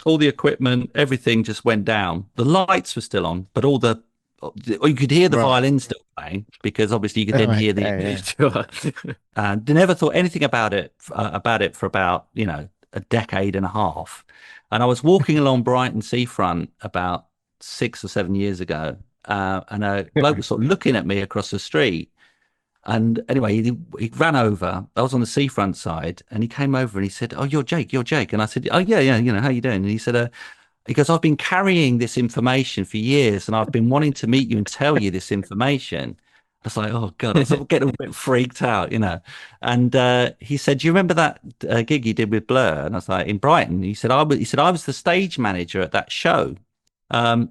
all the equipment, everything just went down. The lights were still on, but you could hear the violin still playing because obviously you could then hear the. And they never thought anything about it for about a decade and a half. And I was walking along Brighton seafront about 6 or 7 years ago, and a bloke was sort of looking at me across the street. And anyway, he ran over. I was on the seafront side, and he came over and he said, "Oh, you're Jake. And I said, "Oh, yeah. How you doing?" And he said, he goes, "I've been carrying this information for years, and I've been wanting to meet you and tell you this information." I was like, "Oh God," I was getting a bit freaked out. And he said, "Do you remember that gig you did with Blur?" And I was like, "In Brighton." He said, "I was the stage manager at that show."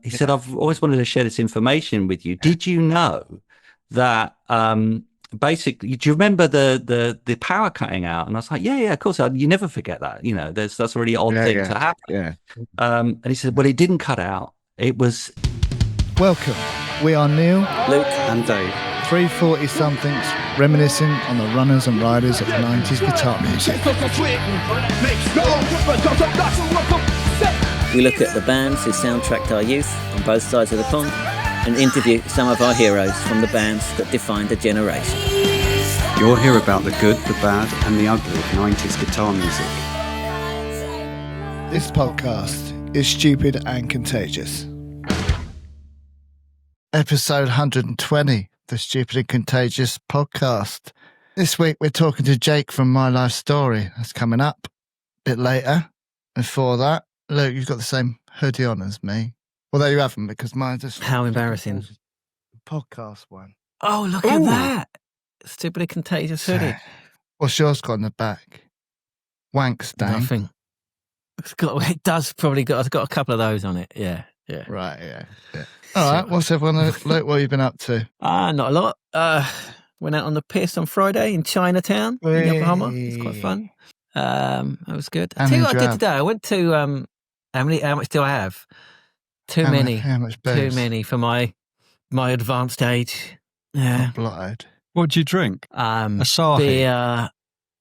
He said, "I've always wanted to share this information with you. Did you know that basically, do you remember the power cutting out?" And I was like, yeah, of course. You never forget that. That's a really odd thing to happen. Yeah. And he said, "Well, it didn't cut out. It was." Welcome. We are Neil, Luke, and Dave. 340-somethings reminiscing on the runners and riders of 90s guitar music. We look at the bands who soundtracked our youth on both sides of the pond and interview some of our heroes from the bands that defined a generation. You'll hear about the good, the bad, and the ugly of 90s guitar music. This podcast is Stupid and Contagious. Episode 120, the Stupid and Contagious podcast. This week we're talking to Jake from My Life Story. That's coming up a bit later. Before that, Luke, you've got the same hoodie on as me. Although you haven't, because mine's just... How embarrassing. Podcast one. Oh, look at that. Stupid and Contagious hoodie. What's yours got on the back? Wank stain. Nothing. It's got a couple of those on it. Yeah. Right, yeah. All right, what's everyone... Luke, what have you been up to? Not a lot. Went out on the piss on Friday in Chinatown in Yokohama. It was quite fun. It was good. I tell you what I did today. I went to... How much do I have? Too many. How much booze? Too many for my advanced age. Yeah. Blotted. What do you drink? Asahi? Beer.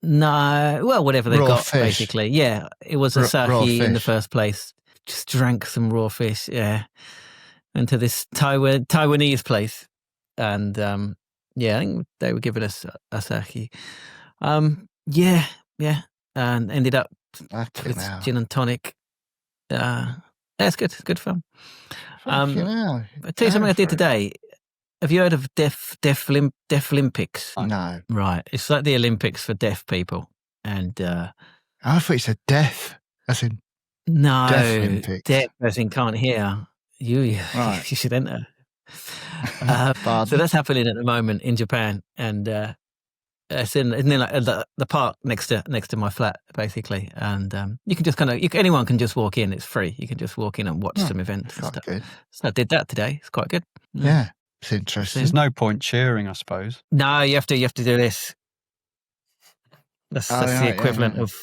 No. Well, whatever they've got, fish. basically. Yeah. It was Asahi in the first place. Just drank some raw fish. Yeah. Went to this Taiwanese place. And, I think they were giving us Asahi. Yeah. And ended up with gin and tonic. It's good. It's good fun. I'll tell you something I did today. Have you heard of Deaf Olympics? No. Right. It's like the Olympics for deaf people. And I thought you said deaf. As in no, Deaf Olympics. Deaf as in can't hear. You should enter. So that's happening at the moment in Japan, and it's in like the park next to my flat, basically. And you can just anyone can just walk in. It's free. You can just walk in and watch some events and stuff. Good. So I did that today. It's quite good. Yeah, it's interesting. There's no point cheering, I suppose. No, you have to do this. That's the equivalent of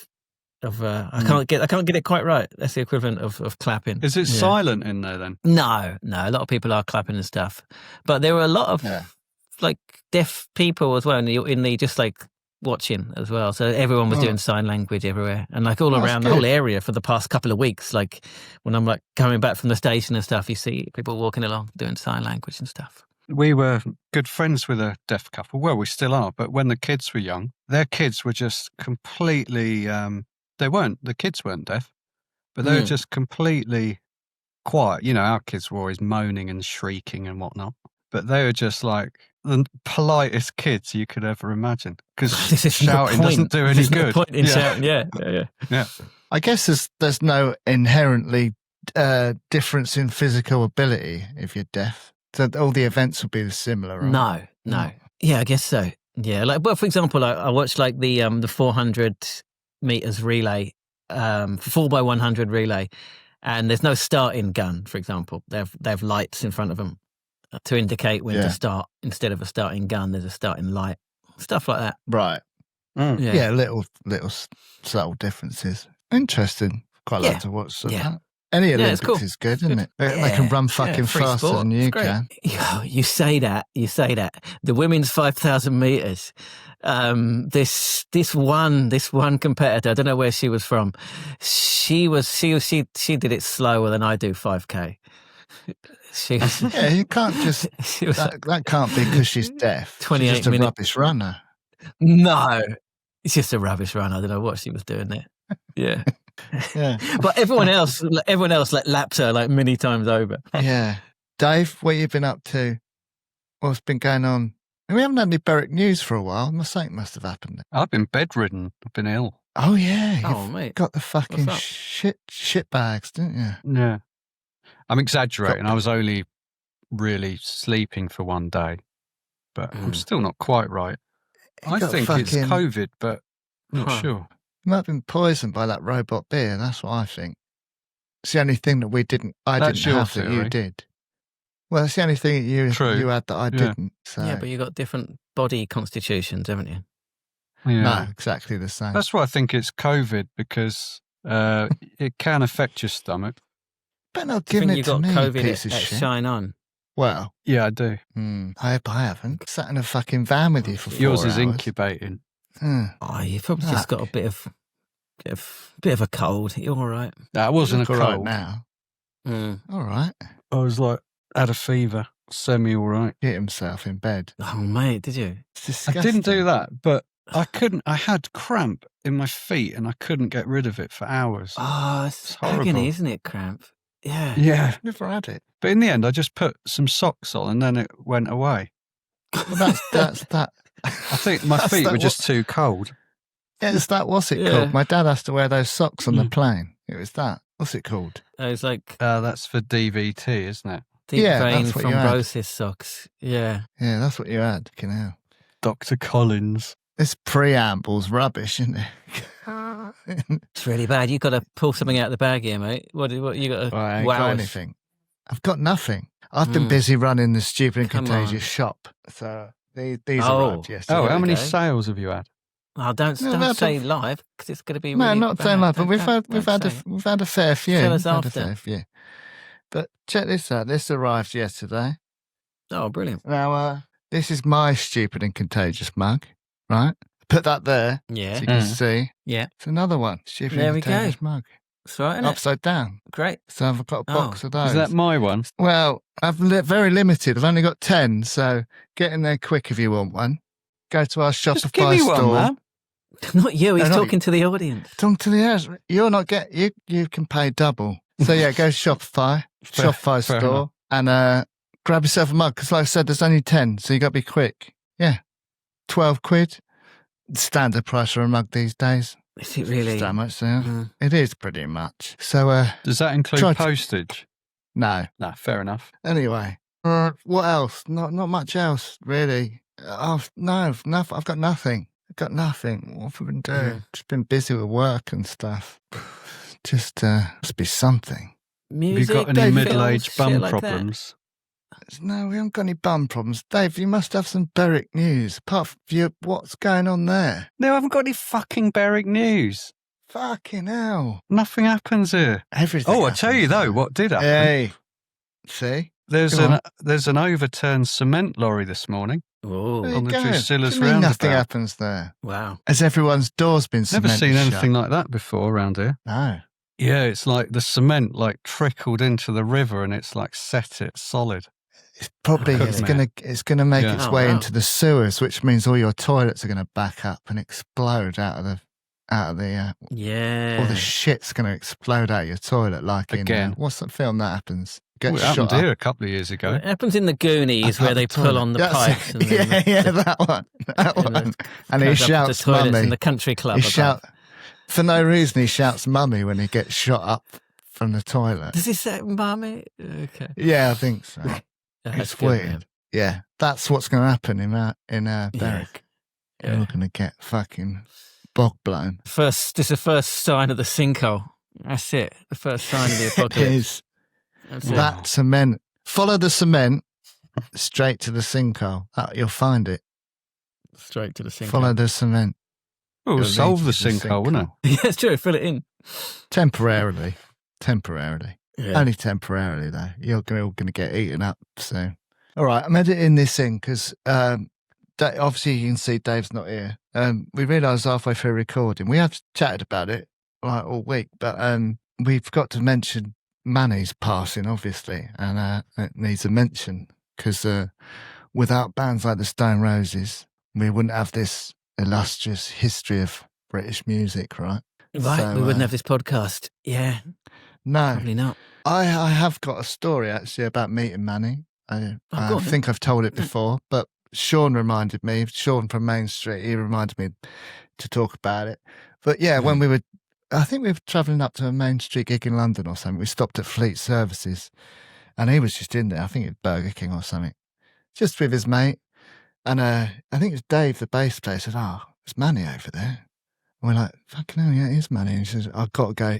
I can't get it quite right. That's the equivalent of clapping. Is it silent in there then? No. A lot of people are clapping and stuff, but there were a lot of like deaf people as well in the just like watching as well. So everyone was doing sign language everywhere, and like all around the whole area for the past couple of weeks. Like when I'm like coming back from the station and stuff, you see people walking along doing sign language and stuff. We were good friends with a deaf couple. Well, we still are, but when the kids were young, their kids were just completely, the kids weren't deaf, but they were just completely quiet. Our kids were always moaning and shrieking and whatnot, but they were just like the politest kids you could ever imagine, because shouting doesn't do any good. No point in shouting. Yeah. I guess there's no inherently difference in physical ability if you're deaf. So all the events will be similar, right? No. Yeah, I guess so. Yeah, like, well, for example, I watched like the 400 meters relay, 4x100 relay, and there's no starting gun. For example, they have lights in front of them to indicate when to start. Instead of a starting gun, there's a starting light. Stuff like that. Right. Yeah, little subtle differences. Interesting. Quite like to watch that. Any Olympics is good, isn't it? They can run fucking faster than you can. You say that. The women's 5,000 meters. This one competitor, I don't know where she was from. She did it slower than I do 5K. You can't just that can't be because she's deaf. 28 she's just a rubbish runner. No, it's just a rubbish runner. I don't know what she was doing there. Yeah. Yeah. But everyone else like lapped her like many times over. Yeah. Dave, what you been up to? What's been going on? We haven't had any Berwick news for a while. Something must have happened. I've been bedridden. I've been ill. Oh yeah. Oh mate. Got the fucking shit bags, didn't you? Yeah. I'm exaggerating. I was only really sleeping for one day, but I'm still not quite right. I think it's COVID, but I'm not sure. You might have been poisoned by that robot beer. That's what I think. It's the only thing that I didn't have that you did. Well, it's the only thing that you had that I didn't. So. Yeah, but you got different body constitutions, haven't you? Yeah. No, exactly the same. That's why I think it's COVID, because it can affect your stomach. But not giving it to me, COVID piece of shit. Shine on. Well, yeah, I do. I haven't sat in a fucking van with you for 4 hours. Yours is incubating. Oh, you've probably just got a bit of a cold. You're all right. That wasn't a cold. Right now. All right. I was like, had a fever, semi all right. Hit himself in bed. Oh, mate, did you? It's disgusting. I didn't do that, but I couldn't. I had cramp in my feet and I couldn't get rid of it for hours. Oh, it's agony, isn't it, cramp? Yeah. Yeah. Never had it. But in the end, I just put some socks on and then it went away. Well, that's that. I think my feet were just too cold. Yeah, it's that. What's it called? My dad has to wear those socks on the plane. It was that. What's it called? It's like... that's for DVT, isn't it? Deep vein thrombosis socks. Yeah. Yeah, that's what you had. Dr. Collins. This preamble's rubbish, isn't it? It's really bad. You've got to pull something out of the bag here, mate. What you got to... I ain't got anything. I've got nothing. I've been busy running the Stupid and Contagious shop. So these arrived yesterday. Oh, how many sales have you had? Oh, don't say live, because it's going to be really not saying live, but we've had a fair few. Tell us after. But check this out. This arrived yesterday. Oh, brilliant. Now, this is my Stupid and Contagious mug, right? Put that there. Yeah. So you can see. Yeah. It's another one. Stupid and Contagious mug. That's right, isn't Upside down. Great. So I've got a box of those. Is that my one? Well, I've very limited. I've only got 10, so get in there quick if you want one. Go to our Shopify Just give me store. One, man. Not you. He's talking to the audience. Talking to the audience. You're not you can pay double. So yeah, go to Shopify store and grab yourself a mug. Because like I said, there's only 10, so you got to be quick. Yeah, 12 quid. Standard price for a mug these days. Is it really? That much, so it is pretty much. So does that include postage? No. No, fair enough. Anyway, what else? Not much else really. No, I've got nothing. What have I been doing? Just been busy with work and stuff. Just must be something. Music, have you got any middle-aged bum problems? No, we haven't got any bum problems. Dave, you must have some Berwick news. Apart from what's going on there? No, I haven't got any fucking Berwick news. Fucking hell. Nothing happens here. Everything I tell you though, what did happen? Hey. See? There's an overturned cement lorry this morning. Oh, on the Drusilla's roundabout. Nothing happens there. Wow. As everyone's door's been cemented. Never seen anything like that before around here. No. Yeah, it's like the cement trickled into the river and it's set it solid. It's probably it's gonna make its way into the sewers, which means all your toilets are gonna back up and explode out of the all the shit's gonna explode out of your toilet again. What's that film that happens? It happened here a couple of years ago. It happens in the Goonies where they pull on the pipes. And that one. And he shouts "Mummy" in the country club. For no reason. He shouts "Mummy" when he gets shot up from the toilet. Does he say "Mummy"? Okay. Yeah, I think so. It's weird. Man. Yeah, that's what's going to happen in Berwick. Yeah. We're going to get fucking bog blown. This is the first sign of the sinkhole. That's it. The first sign of the apocalypse. It is. That cement. Follow the cement straight to the sinkhole. You'll find it. Straight to the sinkhole. Follow the cement. Well, we'll solve the sinkhole, won't it? Yeah, it's true. Fill it in. Temporarily. Only temporarily, though. You're all going to get eaten up soon. All right, I'm editing this in because obviously you can see Dave's not here. We realised halfway through recording, we have chatted about it like all week, but we forgot to mention Manny's passing, obviously, and it needs a mention because without bands like the Stone Roses, we wouldn't have this illustrious history of British music, right? Right, so, we wouldn't have this podcast. Yeah. No. Probably not. I have got a story, actually, about meeting Manny. I think I've told it before, but Sean reminded me, Sean from Main Street, he reminded me to talk about it. But yeah, when I think we were travelling up to a Main Street gig in London or something, we stopped at Fleet Services and he was just in there, I think it was Burger King or something, just with his mate. And I think it was Dave, the bass player, said, it's Manny over there. And we're like, fucking hell, yeah, it is Manny. And he says, I've got to go.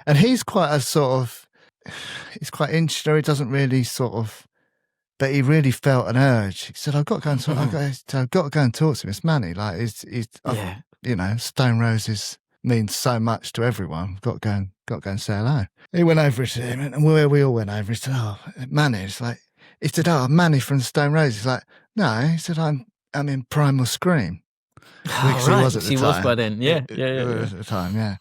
And he's quite a sort of, he's quite insular, he doesn't really sort of, but he really felt an urge. He said, I've got to go and talk, I've got to go and talk to him. It's Manny. Like, you know, Stone Roses means so much to everyone. I've got to go and say hello. He went over to him, and we all went over. He said, Manny. It's like, he said, Manny from Stone Roses. He's like, no. He said, I'm in Primal Scream. Because he was at the time. He was by then, yeah. At the time, yeah.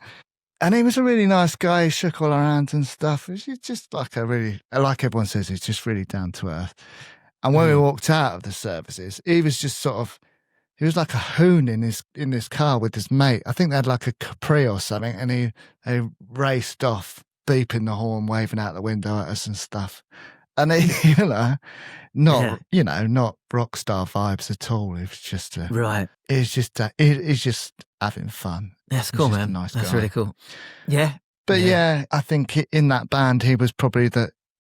And he was a really nice guy. He shook all our hands and stuff. He's just like like everyone says, he's just really down to earth. And when we walked out of the services, he was just sort of, he was like a hoon in his car with his mate. I think they had like a Capri or something, and they raced off, beeping the horn, waving out the window at us and stuff. And he, not rock star vibes at all. It was just right. He's just having fun. That's cool, man. Nice That's guy. Really cool. Yeah. But yeah, I think in that band, he was probably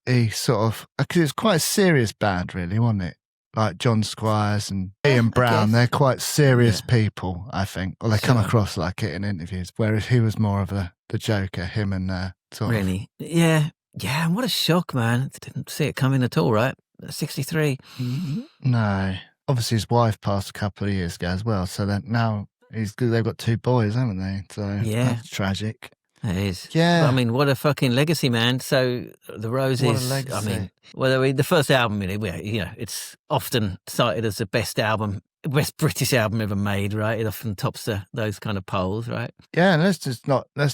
he sort of, because it's quite a serious band, really, wasn't it? Like John Squires and Ian Brown, they're quite serious people, I think. Or they come across like it in interviews, whereas he was more of the joker, him and Really? Yeah. Yeah, and what a shock, man. Didn't see it coming at all, right? 63. Mm-hmm. No. Obviously, his wife passed a couple of years ago as well, so that now they've got 2 boys, haven't they? So that's tragic. It is. Yeah. But, I mean, what a fucking legacy, man. So the Roses, what a legacy. I mean, the first album, it's often cited as the best British album ever made, right? It often tops those kind of polls, right? Yeah, and let's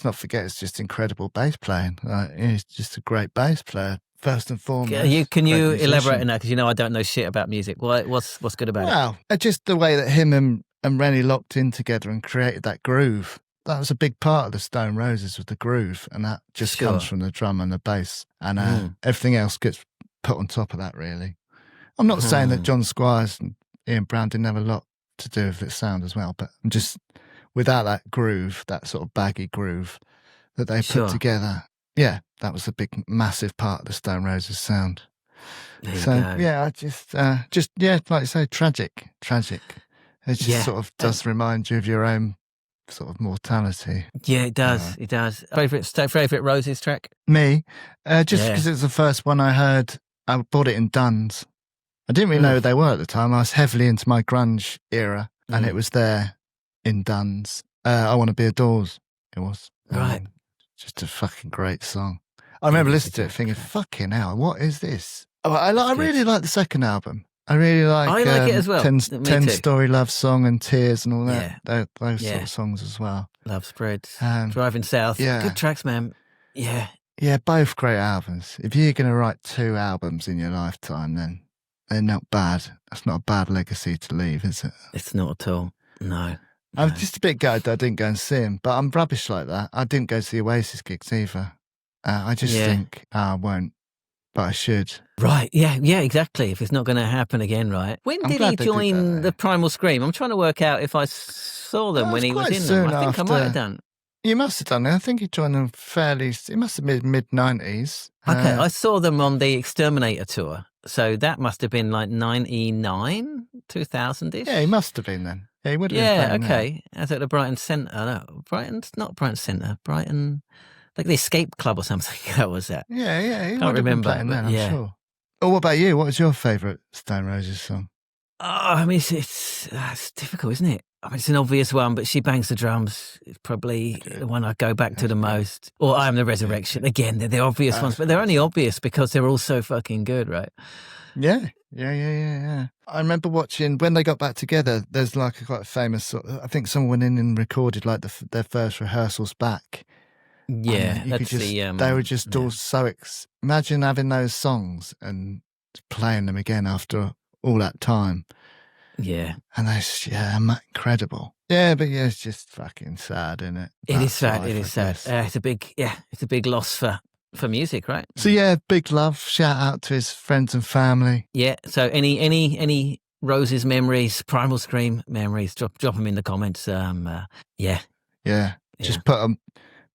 not forget it's just incredible bass playing. He's just a great bass player, first and foremost. Can you elaborate on that? Because I don't know shit about music. What's good about it? Well, just the way that him and Rennie locked in together and created that groove. That was a big part of the Stone Roses, with the groove, and that just comes from the drum and the bass, and everything else gets put on top of that, really. I'm not saying that John Squires and Ian Brown didn't have a lot to do with its sound as well, but I'm just, without that groove, that sort of baggy groove that they put together, that was a big, massive part of the Stone Roses sound. I just like you say, tragic. It just sort of does remind you of your own sort of mortality. Yeah, it does. It does. Favorite Roses track? Me, because it was the first one I heard. I bought it in Duns. I didn't really know who they were at the time. I was heavily into my grunge era, and it was there in Duns. I Want to Be a Doors. It was right. Just a fucking great song. I remember listening to it, thinking, "Fucking hell, what is this?" I really like the second album. I really like it as well. 10 Story Love Song and Tears and all that. Those sort of songs as well. Love Spreads, Driving South. Yeah. Good tracks, man. Yeah. Yeah, both great albums. If you're going to write 2 albums in your lifetime, then they're not bad. That's not a bad legacy to leave, is it? It's not at all. No. I'm just a bit gutted I didn't go and see him, but I'm rubbish like that. I didn't go see Oasis gigs either. I just think I won't. But I should. Right, yeah, exactly. If it's not going to happen again, right? When did he join the Primal Scream? I'm trying to work out if I saw them when he was in them. I think I might have done. You must have done it. I think he joined them it must have been mid-90s. Okay, I saw them on the Exterminator tour. So that must have been like 99, 2000-ish? Yeah, he must have been then. Yeah, he would have been. Yeah, okay. I was at the Brighton Centre. No, not Brighton Centre. Brighton... Like the Escape Club or something. That was that. Yeah. Can't remember. I'm sure. Oh, what about you? What was your favourite Stone Roses song? I mean, it's difficult, isn't it? I mean, it's an obvious one, but She Bangs the Drums is probably the one I go back to the most. Or I Am the Resurrection. Again, they're the obvious ones, but they're only obvious because they're all so fucking good, right? Yeah. I remember watching when they got back together. There's like a quite famous sort of, I think someone went in and recorded like their first rehearsals back. Yeah, they were just all so. Imagine having those songs and playing them again after all that time. Yeah, and incredible. Yeah, but it's just fucking sad, isn't it? It is sad. It's a big loss for music, right? So big love. Shout out to his friends and family. Yeah. So any Rose's memories, Primal Scream memories, drop them in the comments. Just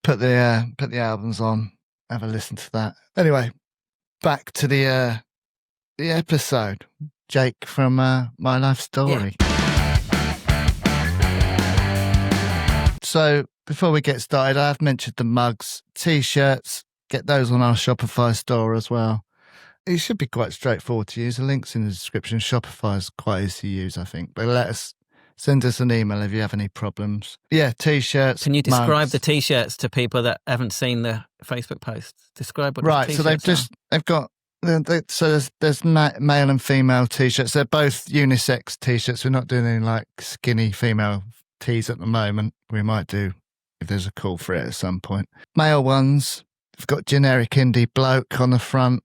put the albums on. Have a listen to that. Anyway, back to the episode. Jake from My Life Story. Yeah. So before we get started, I have mentioned the mugs, t-shirts. Get those on our Shopify store as well. It should be quite straightforward to use. The link's in the description. Shopify is quite easy to use, I think. But send us an email if you have any problems. Yeah, t-shirts. Can you describe the t-shirts to people that haven't seen the Facebook post? Describe what the t-shirts are. They've got. So there's male and female t-shirts. They're both unisex t-shirts. We're not doing any like skinny female tees at the moment. We might do if there's a call for it at some point. Male ones, we've got generic indie bloke on the front,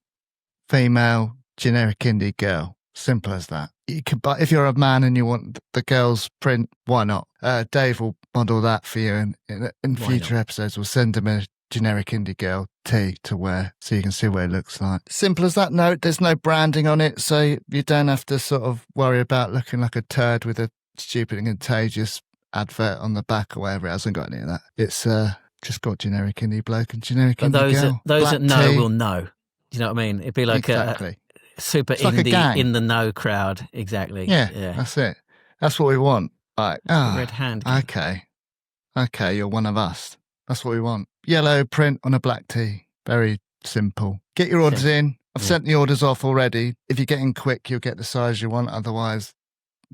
female generic indie girl. Simple as that. You can buy if you're a man and you want the girl's print. Why not? Dave will model that for you, and in future episodes we'll send him a generic indie girl tee to wear so you can see what it looks like. Simple as that. No, there's no branding on it, so you don't have to sort of worry about looking like a turd with a Stupid and Contagious advert on the back or whatever. It hasn't got any of that. It's just got generic indie bloke and generic indie girl. Those that know will know. Do you know what I mean? It'd be like a super indie like in the know crowd. Exactly. Yeah, that's it. That's what we want. Like, red hand. Okay, you're one of us. That's what we want. Yellow print on a black tee. Very simple. Get your orders in. I've sent the orders off already. If you get in quick, you'll get the size you want. Otherwise,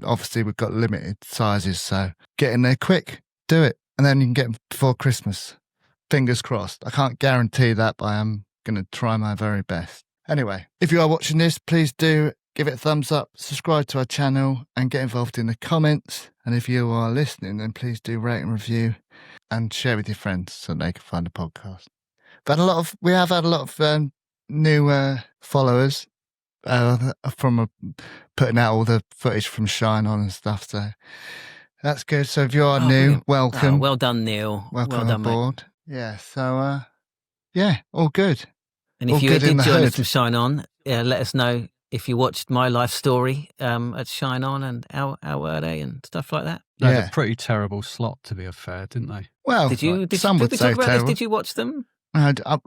obviously, we've got limited sizes. So get in there quick. Do it. And then you can get them before Christmas. Fingers crossed. I can't guarantee that, but I'm going to try my very best. Anyway, if you are watching this, please do give it a thumbs up, subscribe to our channel, and get involved in the comments. And if you are listening, then please do rate and review and share with your friends so they can find the podcast. We have had a lot of new followers from putting out all the footage from Shine On and stuff. So that's good. So if you are new, welcome. Well done, Neil. Welcome aboard. Mate. Yeah. So all good. And if you did join us from Shine On, let us know if you watched My Life Story at Shine On and How Were They and stuff like that. They had a pretty terrible slot, to be fair, didn't they? Well, some would say terrible. Did you watch them?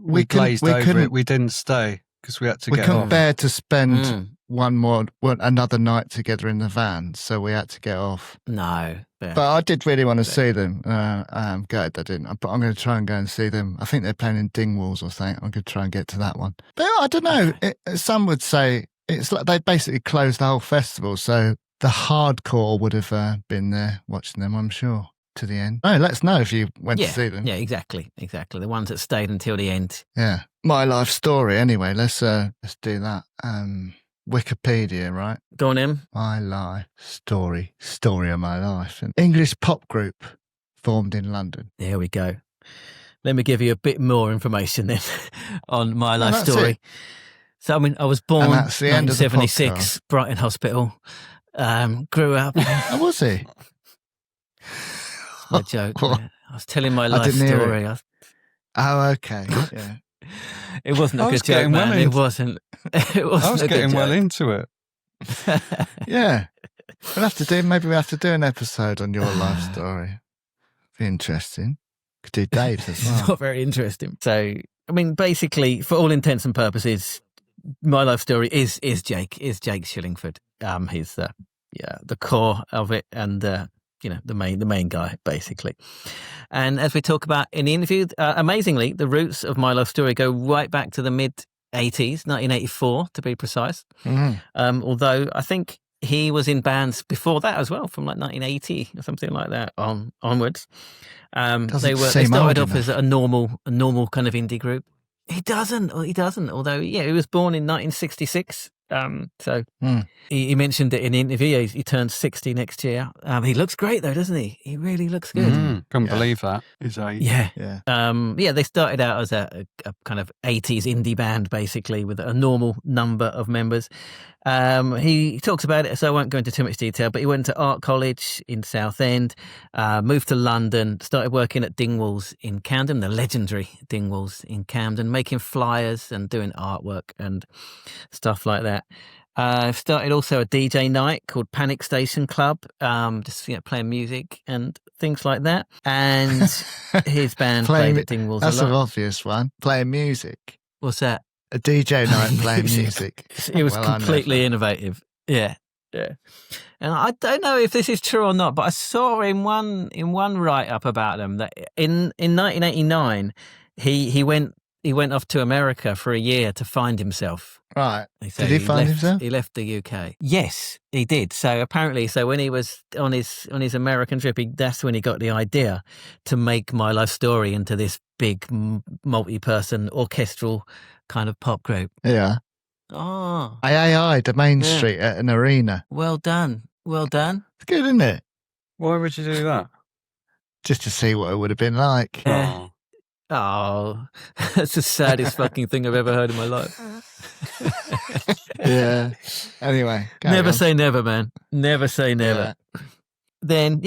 We glazed over it. We didn't stay because we had to get off. We couldn't bear to spend another night together in the van, so we had to get off. No. But I did really want to see them. I'm glad I didn't. But I'm going to try and go and see them. I think they're playing in Dingwalls or something. I'm going to try and get to that one. But I don't know. Some would say it's like they basically closed the whole festival, so the hardcore would have been there watching them, I'm sure, to the end. Oh, let us know if you went to see them. Yeah, exactly. The ones that stayed until the end. Yeah. My Life Story, anyway. Let's do that. Wikipedia, right? Go on in. My Life Story. Story of my life. An English pop group formed in London. There we go. Let me give you a bit more information then on My Life Story. It. So, I was born in 1976, Brighton Hospital. Grew up. How was he? My joke. I was telling my life story. Oh, okay. Yeah. It wasn't a good joke, man. It wasn't. I was getting well into it. Yeah. Maybe we have to do an episode on your life story. Be interesting. Could do Dave's as well. It's not very interesting. So, basically, for all intents and purposes, My Life Story is Jake Shillingford. He's the core of it, and the main guy, basically. And as we talk about in the interview, amazingly, the roots of My Life Story go right back to the mid-'80s, 1984 to be precise. Mm-hmm. Although I think he was in bands before that as well, from like 1980 or something like that onwards. They started off as a normal kind of indie group. He doesn't. Although, yeah, he was born in 1966. He mentioned it in the interview. He turns 60 next year. He looks great though, doesn't he? He really looks good. Couldn't believe that. His age. Yeah. They started out as a kind of 80s indie band, basically, with a normal number of members. He talks about it, so I won't go into too much detail, but he went to art college in Southend, moved to London, started working at Dingwalls in Camden, the legendary Dingwalls in Camden, making flyers and doing artwork and stuff like that. Started also a DJ night called Panic Station Club, just playing music and things like that. And his band played at Dingwalls. That's an obvious one. Playing music. What's that? A DJ night playing music. It was completely innovative. Yeah. And I don't know if this is true or not, but I saw in one write up about them that in 1989 he went off to America for a year to find himself. Right. Did he find himself? He left the UK. Yes, he did. So apparently, when he was on his American trip, that's when he got the idea to make My Life Story into this big multi-person orchestral kind of pop group. Yeah. Oh. I to Main Street at an arena. Well done. It's good, isn't it? Why would you do that? Just to see what it would have been like. Oh, that's the saddest fucking thing I've ever heard in my life. Yeah. Anyway. Never say never, man. Never say never. Yeah. Then,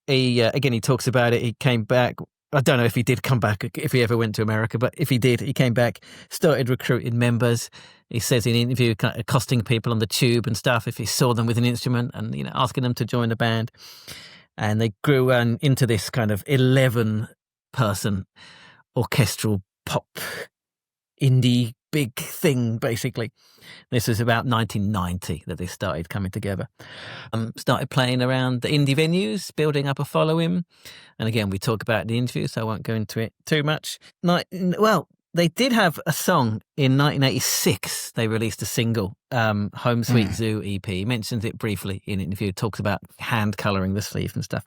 he talks about it. He came back. I don't know if he did come back, if he ever went to America, but if he did, he came back, started recruiting members. He says in an interview, kind of accosting people on the tube and stuff, if he saw them with an instrument and, asking them to join the band. And they grew into this kind of 11-person orchestral pop indie big thing, basically. This was about 1990 that they started coming together. Started playing around the indie venues, building up a following. And again, we talk about the interview, so I won't go into it too much. They did have a song in 1986. They released a single, Home Sweet Zoo EP. He mentions it briefly in an interview, talks about hand colouring the sleeve and stuff.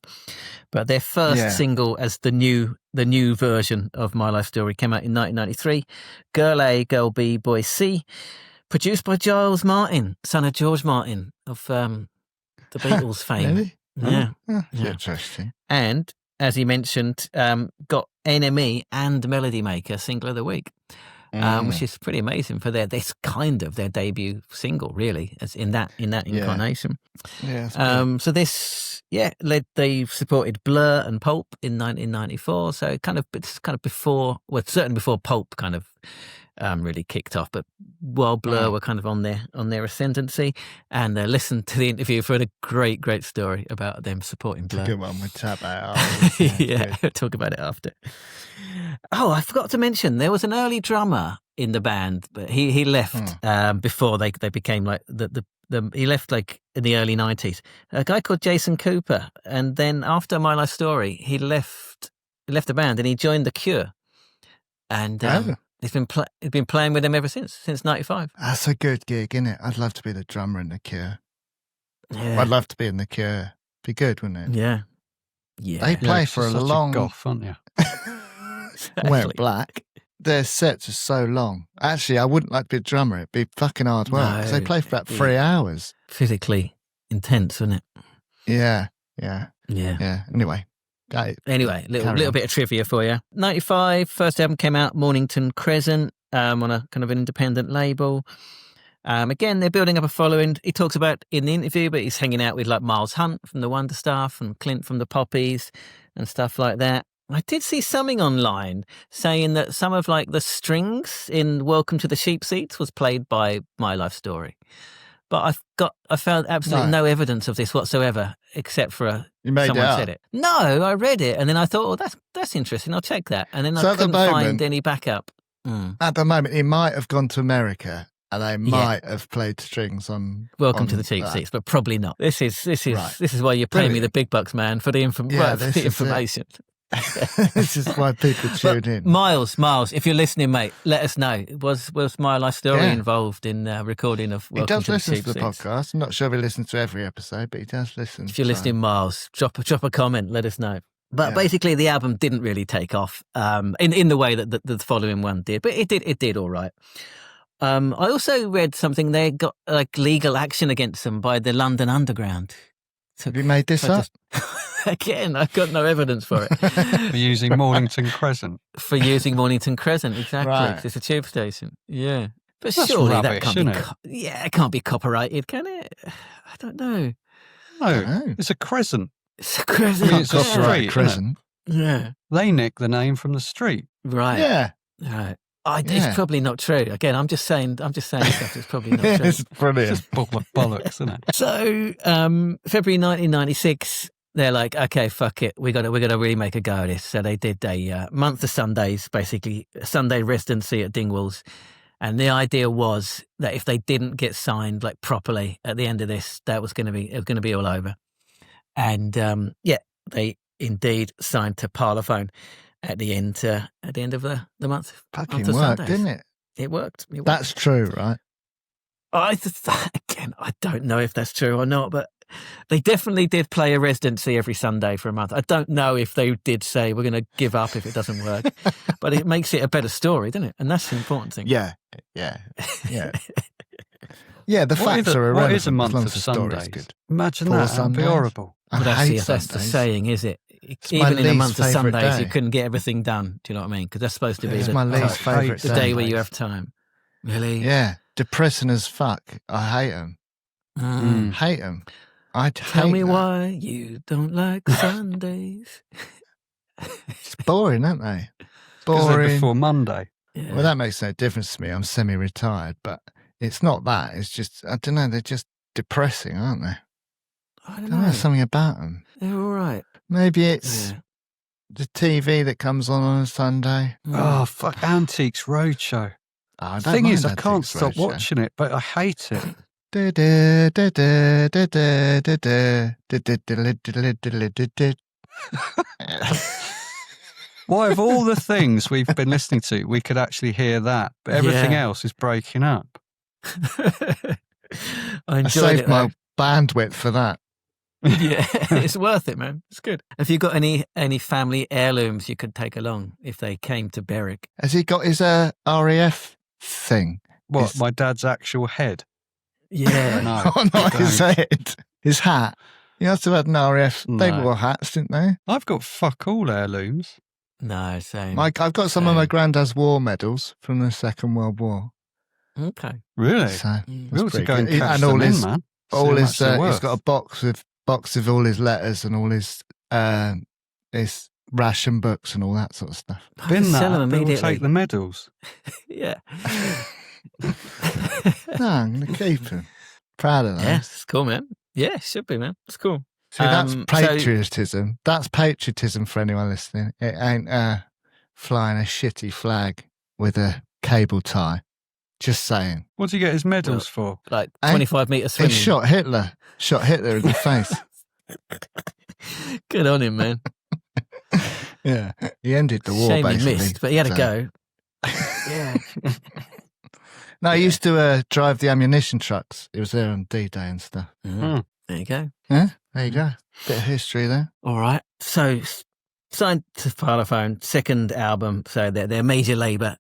But their first single as the new version of My Life Story came out in 1993. Girl A, Girl B, Boy C. Produced by Giles Martin, son of George Martin of the Beatles fame. Really? Yeah. Interesting. And, as he mentioned, got NME and Melody Maker Single of the Week, which is pretty amazing for their debut single, really, as in that incarnation. Yeah. So this, they supported Blur and Pulp in 1994. So it's kind of before, certainly before Pulp kind of really kicked off, but while Blur were kind of on their ascendancy, and listen to the interview for a great story about them supporting Blur. It's a good one. We'll chat about it. Yeah, we'll talk about it after. Oh, I forgot to mention there was an early drummer in the band, but he left before they became like he left like in the early 90s. A guy called Jason Cooper, and then after My Life Story, he left the band and he joined The Cure, and. He's been playing with them ever since 95. That's a good gig, isn't it? I'd love to be the drummer in The Cure. Yeah. I'd love to be in The Cure. Be good, wouldn't it? Yeah. They play for a long... Goth, aren't you? Wear black. Their sets are so long. Actually, I wouldn't like to be a drummer. It'd be fucking hard work. Because they play for about 3 hours. Physically intense, isn't it? Yeah. Anyway. Anyway, little bit of trivia for you. 95, first album came out, Mornington Crescent, on a kind of an independent label. Again, they're building up a following. He talks about in the interview, but he's hanging out with like Miles Hunt from the Wonderstuff and Clint from the Poppies and stuff like that. I did see something online saying that some of like the strings in Welcome to the Sheep Seats was played by My Life Story. But I found absolutely no evidence of this whatsoever, except for someone said it. No, I read it, and then I thought, that's interesting. I'll check that, and then I couldn't find any backup. At the moment, he might have gone to America, and they might have played strings on Welcome to the Cheap Seats, but probably not. This is why you're paying me the big bucks, man, for the information. This is why people tune in. Miles, if you're listening, mate, let us know. Was My Life Story involved in recording of Welcome He does to listen the to the podcast. I'm not sure if he listens to every episode, but he does listen. If you're listening, Miles, drop a comment, let us know. But basically, the album didn't really take off in the way that the following one did, but it did all right. I also read something they got like legal action against them by the London Underground. Have you made this up? Again, I've got no evidence for it. For using Mornington Crescent. For using Mornington Crescent, exactly. Right. It's a tube station. Yeah. But That's surely rubbish, that can't isn't be... it? it can't be copyrighted, can it? I don't know. No, it's a crescent. It's a crescent. I mean, it's a street, crescent. Yeah. They nick the name from the street. Right. Yeah. Right. It's probably not true. Again, I'm just saying stuff that's probably not true. It's brilliant. It's just bollocks, isn't it? So, February 1996, they're like, okay, fuck it. We got to really make a go of this. So they did a month of Sundays, basically a Sunday residency at Dingwalls. And the idea was that if they didn't get signed like properly at the end of this, it was going to be all over. And they indeed signed to Parlophone at the end of the month. Fucking worked, didn't it? It worked. That's true, right? I don't know if that's true or not, but they definitely did play a residency every Sunday for a month. I don't know if they did say we're going to give up if it doesn't work, but it makes it a better story, doesn't it? And that's the important thing. Yeah. Yeah, the facts are irrelevant. What is a month of Sundays? Good. Imagine that. That'd be horrible. But that's the saying, is it? Even in a month of Sundays, you couldn't get everything done. Do you know what I mean? Because that's supposed to be my least favourite the day where you have time. Really? Yeah. Depressing as fuck. I hate them. Hate them. Tell me why you don't like Sundays. It's boring, aren't they? Boring. Before Monday. Yeah. Well, that makes no difference to me. I'm semi-retired, but it's not that. It's just, I don't know, they're just depressing, aren't they? I don't know. There's something about them. They're all right. Maybe it's the TV that comes on a Sunday. Oh, fuck. Antiques Roadshow. Oh, the thing is, I can't stop watching it, but I hate it. Why, of all the things we've been listening to, we could actually hear that, but everything else is breaking up. I saved my bandwidth for that. Yeah, it's worth it, man. It's good. Have you got any family heirlooms you could take along if they came to Berwick? Has he got his RAF thing? What, my dad's actual head? Yeah. No, not his head. His hat. He must have had an RAF. No. They wore hats, didn't they? I've got fuck all heirlooms. No, same. I've got some of my granddad's war medals from the Second World War. Okay. Really? So, we ought to go and catch and them all his, man. All his, he's got a box of all his letters and all his ration books and all that sort of stuff. Bin that, we'll take the medals. Yeah. No, I'm going to keep them. Proud of those. Yeah, it's cool, man. Yeah, it should be, man. It's cool. See, that's patriotism. That's patriotism for anyone listening. It ain't flying a shitty flag with a cable tie. Just saying. What do you get his medals for? Like 25 metre swimming. He shot Hitler. Shot Hitler in the face. Good on him, man. Yeah. He ended the war, Shame basically. He missed, but he had a go. Yeah. No, he used to drive the ammunition trucks. He was there on D-Day and stuff. There you go. Yeah, there you go. Bit of history there. All right. So, signed to Parlophone, second album. So their major label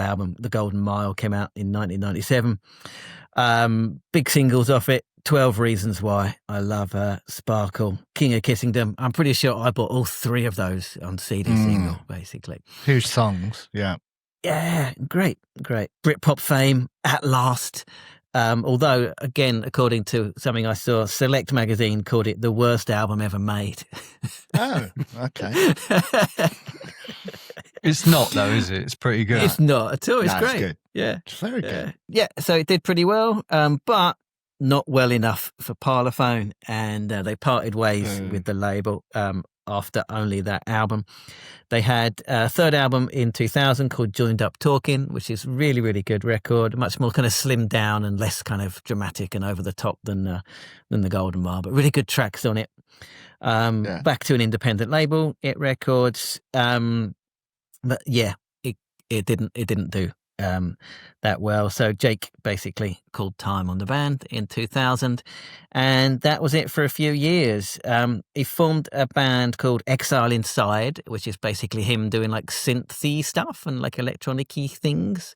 album, The Golden Mile, came out in 1997. Big singles off it. 12 Reasons Why, I Love Her, Sparkle, King of Kissingdom. I'm pretty sure I bought all three of those on CD single, basically. Huge songs, yeah. Yeah, great. Britpop fame, At Last. Although, again, according to something I saw, Select magazine called it the worst album ever made. Oh, okay. It's not, though, is it? It's pretty good. It's not at all. It's great. It's good. Yeah. It's very good. Yeah, so it did pretty well, but not well enough for Parlophone, and they parted ways with the label. after only that album. They had a third album in 2000 called Joined Up Talking, which is really, really good record, much more kind of slimmed down and less kind of dramatic and over the top than the Golden Mile, but really good tracks on it. Back to an independent label, It Records. But yeah, it didn't do that well. So Jake basically called time on the band in 2000, and that was it for a few years. He formed a band called Exile Inside, which is basically him doing like synthy stuff and like electronic-y things,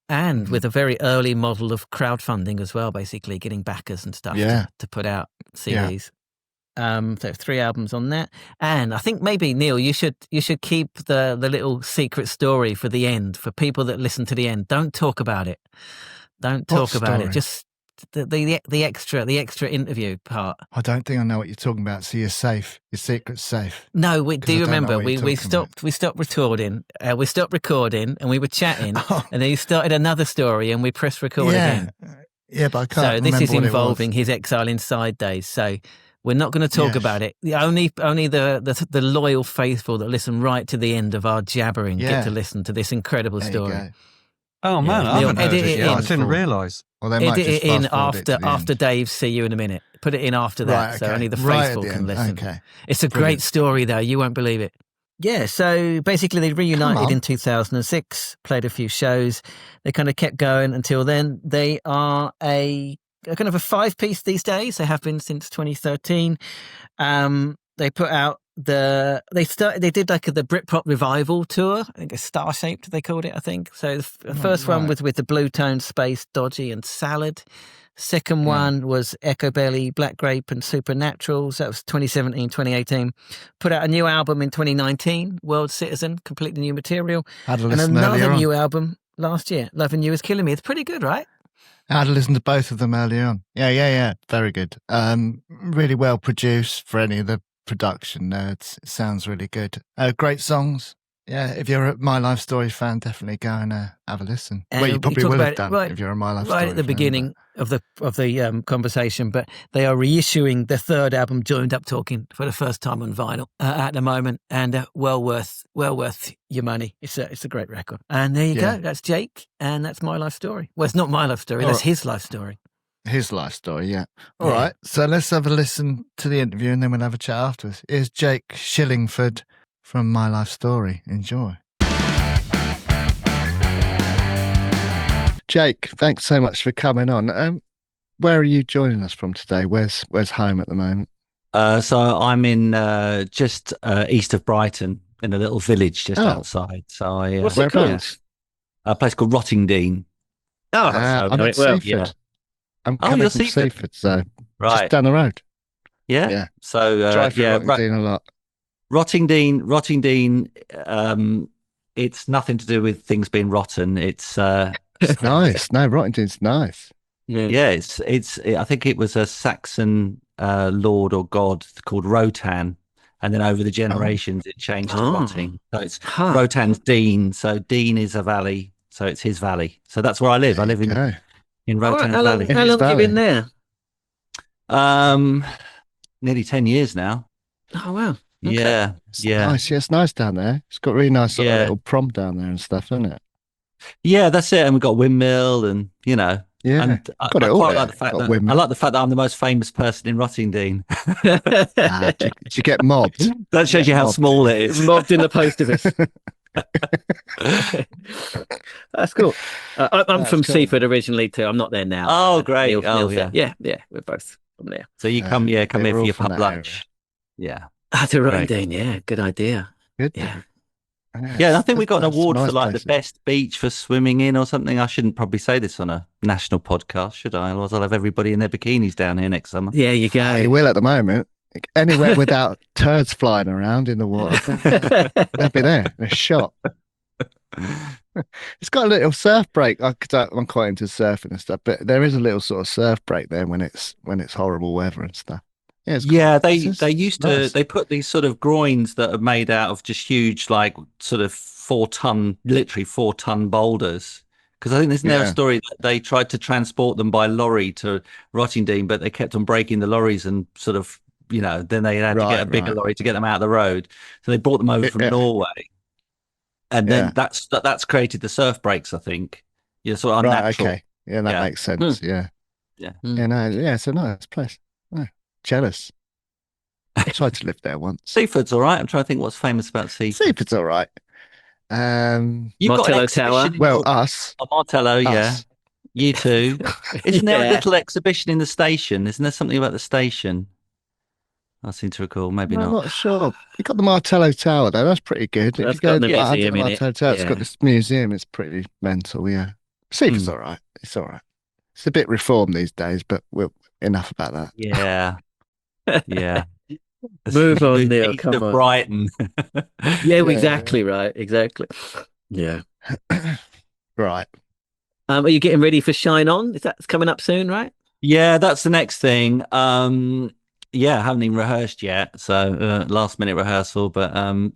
and with a very early model of crowdfunding as well, basically getting backers and stuff to put out CDs. So 3 albums on that, and I think maybe Neil, you should keep the little secret story for the end, for people that listen to the end. Don't talk about it. Don't talk about it. Just the extra interview part. I don't think I know what you're talking about. So you're safe. Your secret's safe. No, do you remember we stopped recording. We stopped recording and we were chatting, and then you started another story, and we pressed record again. Yeah, but I can't. So this is involving his Exile Inside days. So we're not going to talk about it. Only the loyal faithful that listen right to the end of our jabbering get to listen to this incredible story. Oh man, I haven't heard it yet. I didn't realise. Well, they might edit it in after end. Dave. See you in a minute. Put it in after that, right, so only the faithful can listen. Okay. It's a great story, though. You won't believe it. Yeah, so basically they reunited in 2006, played a few shows. They kind of kept going until then. They are a kind of a 5-piece these days. They have been since 2013. They put out they did like the Britpop revival tour. I think it's Star Shaped, they called it, I think. So the first one was with the Blue Tone, Space, Dodgy and Salad. Second one was Echo Belly, Black Grape and Supernatural. So that was 2017, 2018. Put out a new album in 2019, World Citizen, completely new material. And another new album last year, Loving You Is Killing Me. It's pretty good, right? I had to listen to both of them earlier on. Yeah. Very good. Really well produced for any of the production nerds. It sounds really good. Great songs. Yeah, if you're a My Life Story fan, definitely go and have a listen. And well, you probably will have done if you're a My Life Story fan. Right at the beginning of the conversation, but they are reissuing the third album, Joined Up Talking, for the first time on vinyl at the moment, and well worth your money. It's a great record. And there you go. That's Jake, and that's My Life Story. Well, it's not my life story. That's his life story. His life story, yeah. All right, so let's have a listen to the interview, and then we'll have a chat afterwards. Here's Jake Shillingford from My Life Story. Enjoy. Jake, thanks so much for coming on. Where are you joining us from today? Where's home at the moment? So I'm in just east of Brighton, in a little village just outside. So what's it called? A place called Rottingdean. I'm at Seaford. Yeah. I'm coming from Seaford, so just down the road. Yeah. So drive through Rottingdean a lot. Rottingdean. It's nothing to do with things being rotten. It's nice. No, Rottingdean's nice. Yeah. It's. I think it was a Saxon lord or god called Rotan, and then over the generations it changed to Rotting. So it's Rotan's Dean. So Dean is a valley. So it's his valley. So that's where I live. I live in Rotan's Valley. How long have you been there? Nearly 10 years now. Oh wow. Okay. Yeah. Nice. Yeah, it's nice down there. It's got really nice sort of little prom down there and stuff, isn't it? Yeah, that's it. And we've got a windmill and, Yeah. And I quite like the fact that I like the fact that I'm the most famous person in Rottingdean. Did you get mobbed? That shows you how small it is. Mobbed in the post office. That's cool. I'm from Seaford originally too. I'm not there now. Oh, great. Neil's yeah. We're both from there. So you come here for your pub lunch. Yeah. To Rottingdean, yeah. Good idea. Good. Yeah, I think we got an award for like the best beach for swimming in or something. I shouldn't probably say this on a national podcast, should I? Otherwise I'll have everybody in their bikinis down here next summer. Yeah, you go. You will at the moment. Anywhere without turds flying around in the water, they'll be there. They're shot. It's got a little surf break. I'm quite into surfing and stuff, but there is a little sort of surf break there when it's horrible weather and stuff. Yeah, they used to they put these sort of groins that are made out of just huge, like sort of 4-ton boulders. Because I think there's now a story that they tried to transport them by lorry to Rottingdean, but they kept on breaking the lorries and sort of then they had to get a bigger lorry to get them out of the road. So they brought them over from Norway. And then that's created the surf breaks, I think. Sort of unnatural. Right, okay. Yeah, that makes sense. Yeah. Yeah. It's a nice place. Oh, jealous. I tried to live there once. Seaford's all right. I'm trying to think what's famous about Seaford. Seaford's all right. You've got an Tower. Well, us. Martello, yeah. You too. Isn't there a little exhibition in the station? Isn't there something about the station? I seem to recall. Maybe not. I'm not sure. We got the Martello Tower though. That's pretty good. That's got the museum in it. It's got this museum. It's pretty mental. Yeah. Seaford's all right. It's all right. It's a bit reformed these days, but enough about that. Yeah. Yeah. Move on, Neil. Come on. Brighton. Exactly right. Exactly. Yeah. Right. Are you getting ready for Shine On? That's coming up soon, right? Yeah, that's the next thing. I haven't even rehearsed yet, so last minute rehearsal. But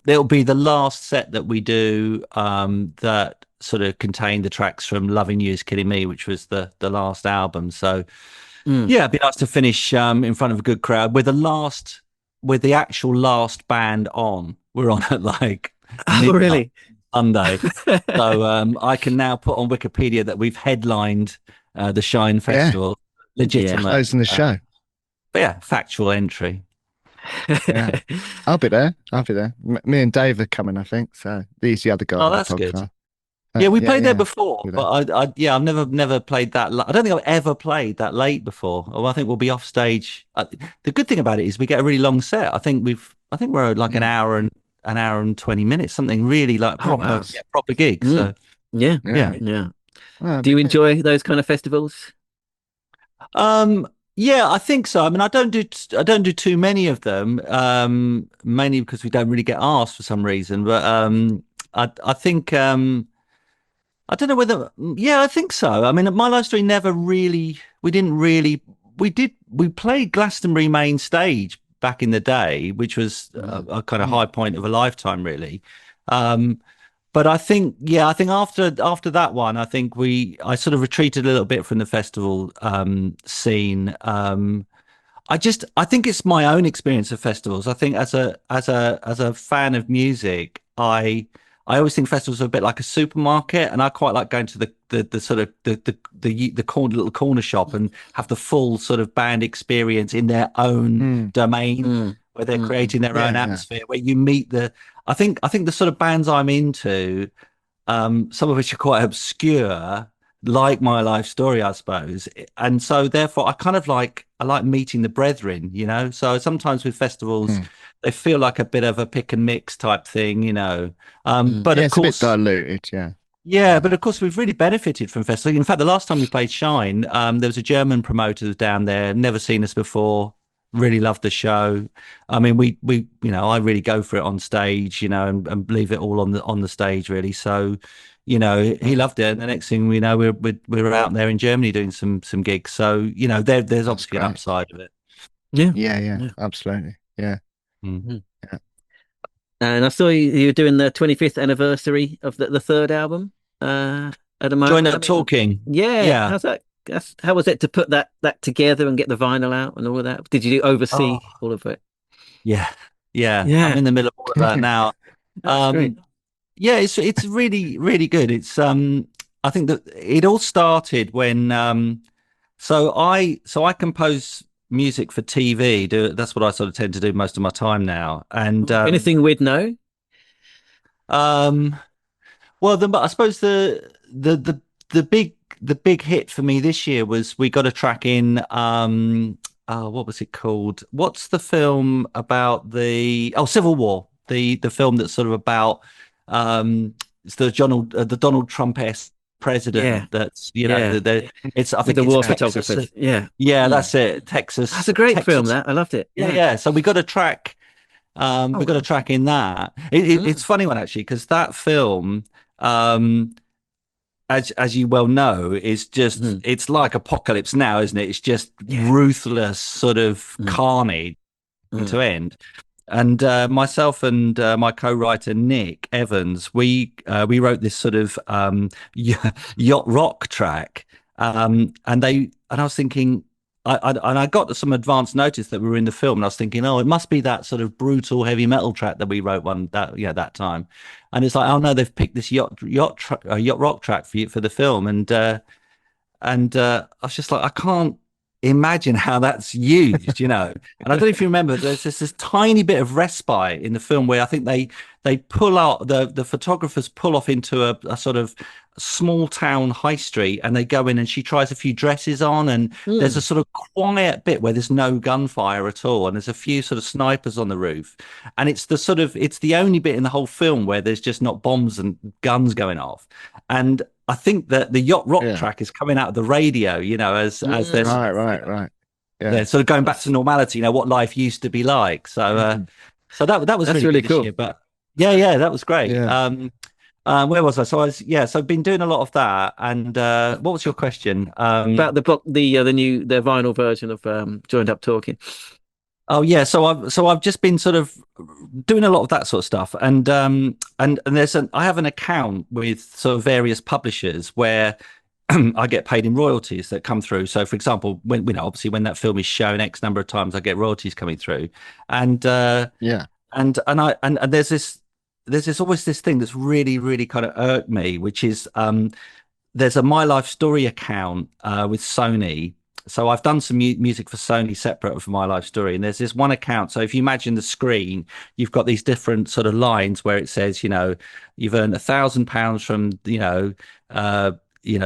it'll be the last set that we do that sort of contained the tracks from "Loving You Is Killing Me," which was the last album. So it'd be nice to finish in front of a good crowd with the actual last band on. We're on at like really Sunday, so I can now put on Wikipedia that we've headlined the Shine Festival. Legitimate, closing the show. But factual entry. Yeah. I'll be there. Me and Dave are coming, I think. So these the other guys. Oh, that's good. We played there before, but I've never played that. I don't think I've ever played that late before. Or I think we'll be off stage. The good thing about it is we get a really long set. I think we're like an hour and 20 minutes, something really like proper gig. So yeah. Do you enjoy those kind of festivals? Yeah, I think so. I mean, I don't do too many of them, mainly because we don't really get asked for some reason. But I think I don't know whether. Yeah, I think so. I mean, My Life Story never really. We played Glastonbury main stage back in the day, which was a kind of high point of a lifetime, really. But I think after that one, I think I sort of retreated a little bit from the festival scene. I think it's my own experience of festivals. I think as a fan of music, I always think festivals are a bit like a supermarket, and I quite like going to the sort of the little corner shop and have the full sort of band experience in their own domain, where they're creating their own atmosphere, where you meet I think the sort of bands I'm into, some of which are quite obscure, like My Life Story, I suppose. And so therefore I like meeting the brethren, So sometimes with festivals, they feel like a bit of a pick and mix type thing, But of course, it's a bit diluted, yeah. Yeah, but of course we've really benefited from festivals. In fact, the last time we played Shine, there was a German promoter down there, never seen us before. Really loved the show. I mean, we I really go for it on stage, and leave it all on the stage, really. So, he loved it. And the next thing we know, we're out there in Germany doing some gigs. So, there's obviously an upside of it. Yeah, absolutely. Yeah. Mm-hmm. Yeah. And I saw you were doing the 25th anniversary of the third album at the moment. Join Up Talking. Yeah. How's that? How was it to put that together and get the vinyl out and all of that? Did you oversee all of it? Yeah. I'm in the middle of all of that now. Great. Yeah, it's really, really good. It's I think that it all started when so I compose music for TV. That's what I sort of tend to do most of my time now. And anything we'd know? Well, I suppose the big hit for me this year was we got a track in what was it called? What's the film about Civil War? The film that's sort of about it's the Donald Trump-esque president that's it's I think the war Texas. photographers. That's it. Texas. That's a great film. That I loved it. Yeah. So we got a track. We got a track in that. It's a funny one actually, because that film, as you well know, is just it's like Apocalypse Now, isn't it? It's just ruthless sort of carnage to end. And myself and my co-writer Nick Evans, we wrote this sort of yacht rock track, and I was thinking, I got some advance notice that we were in the film, and I was thinking, oh, it must be that sort of brutal heavy metal track that we wrote that time. And it's like, oh no, they've picked this yacht rock track for the film, and I was just like, I can't imagine how that's used, And I don't know if you remember, there's this tiny bit of respite in the film where I think they pull out, the photographers pull off into a sort of small town high street, and they go in and she tries a few dresses on, and there's a sort of quiet bit where there's no gunfire at all, and there's a few sort of snipers on the roof, and it's the only bit in the whole film where there's just not bombs and guns going off. And I think that the yacht rock track is coming out of the radio, as there's right. Yeah, they're sort of going back to normality, what life used to be like. So that was really cool. Year, but yeah, that was great. Yeah. Where was I? So I've been doing a lot of that. And what was your question? About the vinyl version of Joined Up Talking. Oh yeah, so I've just been sort of doing a lot of that sort of stuff, and I have an account with sort of various publishers where I get paid in royalties that come through. So for example, when obviously when that film is shown X number of times, I get royalties coming through, and there's always this thing that's really, really kind of irked me, which is there's a My Life Story account with Sony. So I've done some music for Sony separate from My Life Story, and there's this one account. So if you imagine the screen, you've got these different sort of lines where it says, you've earned £1,000 from,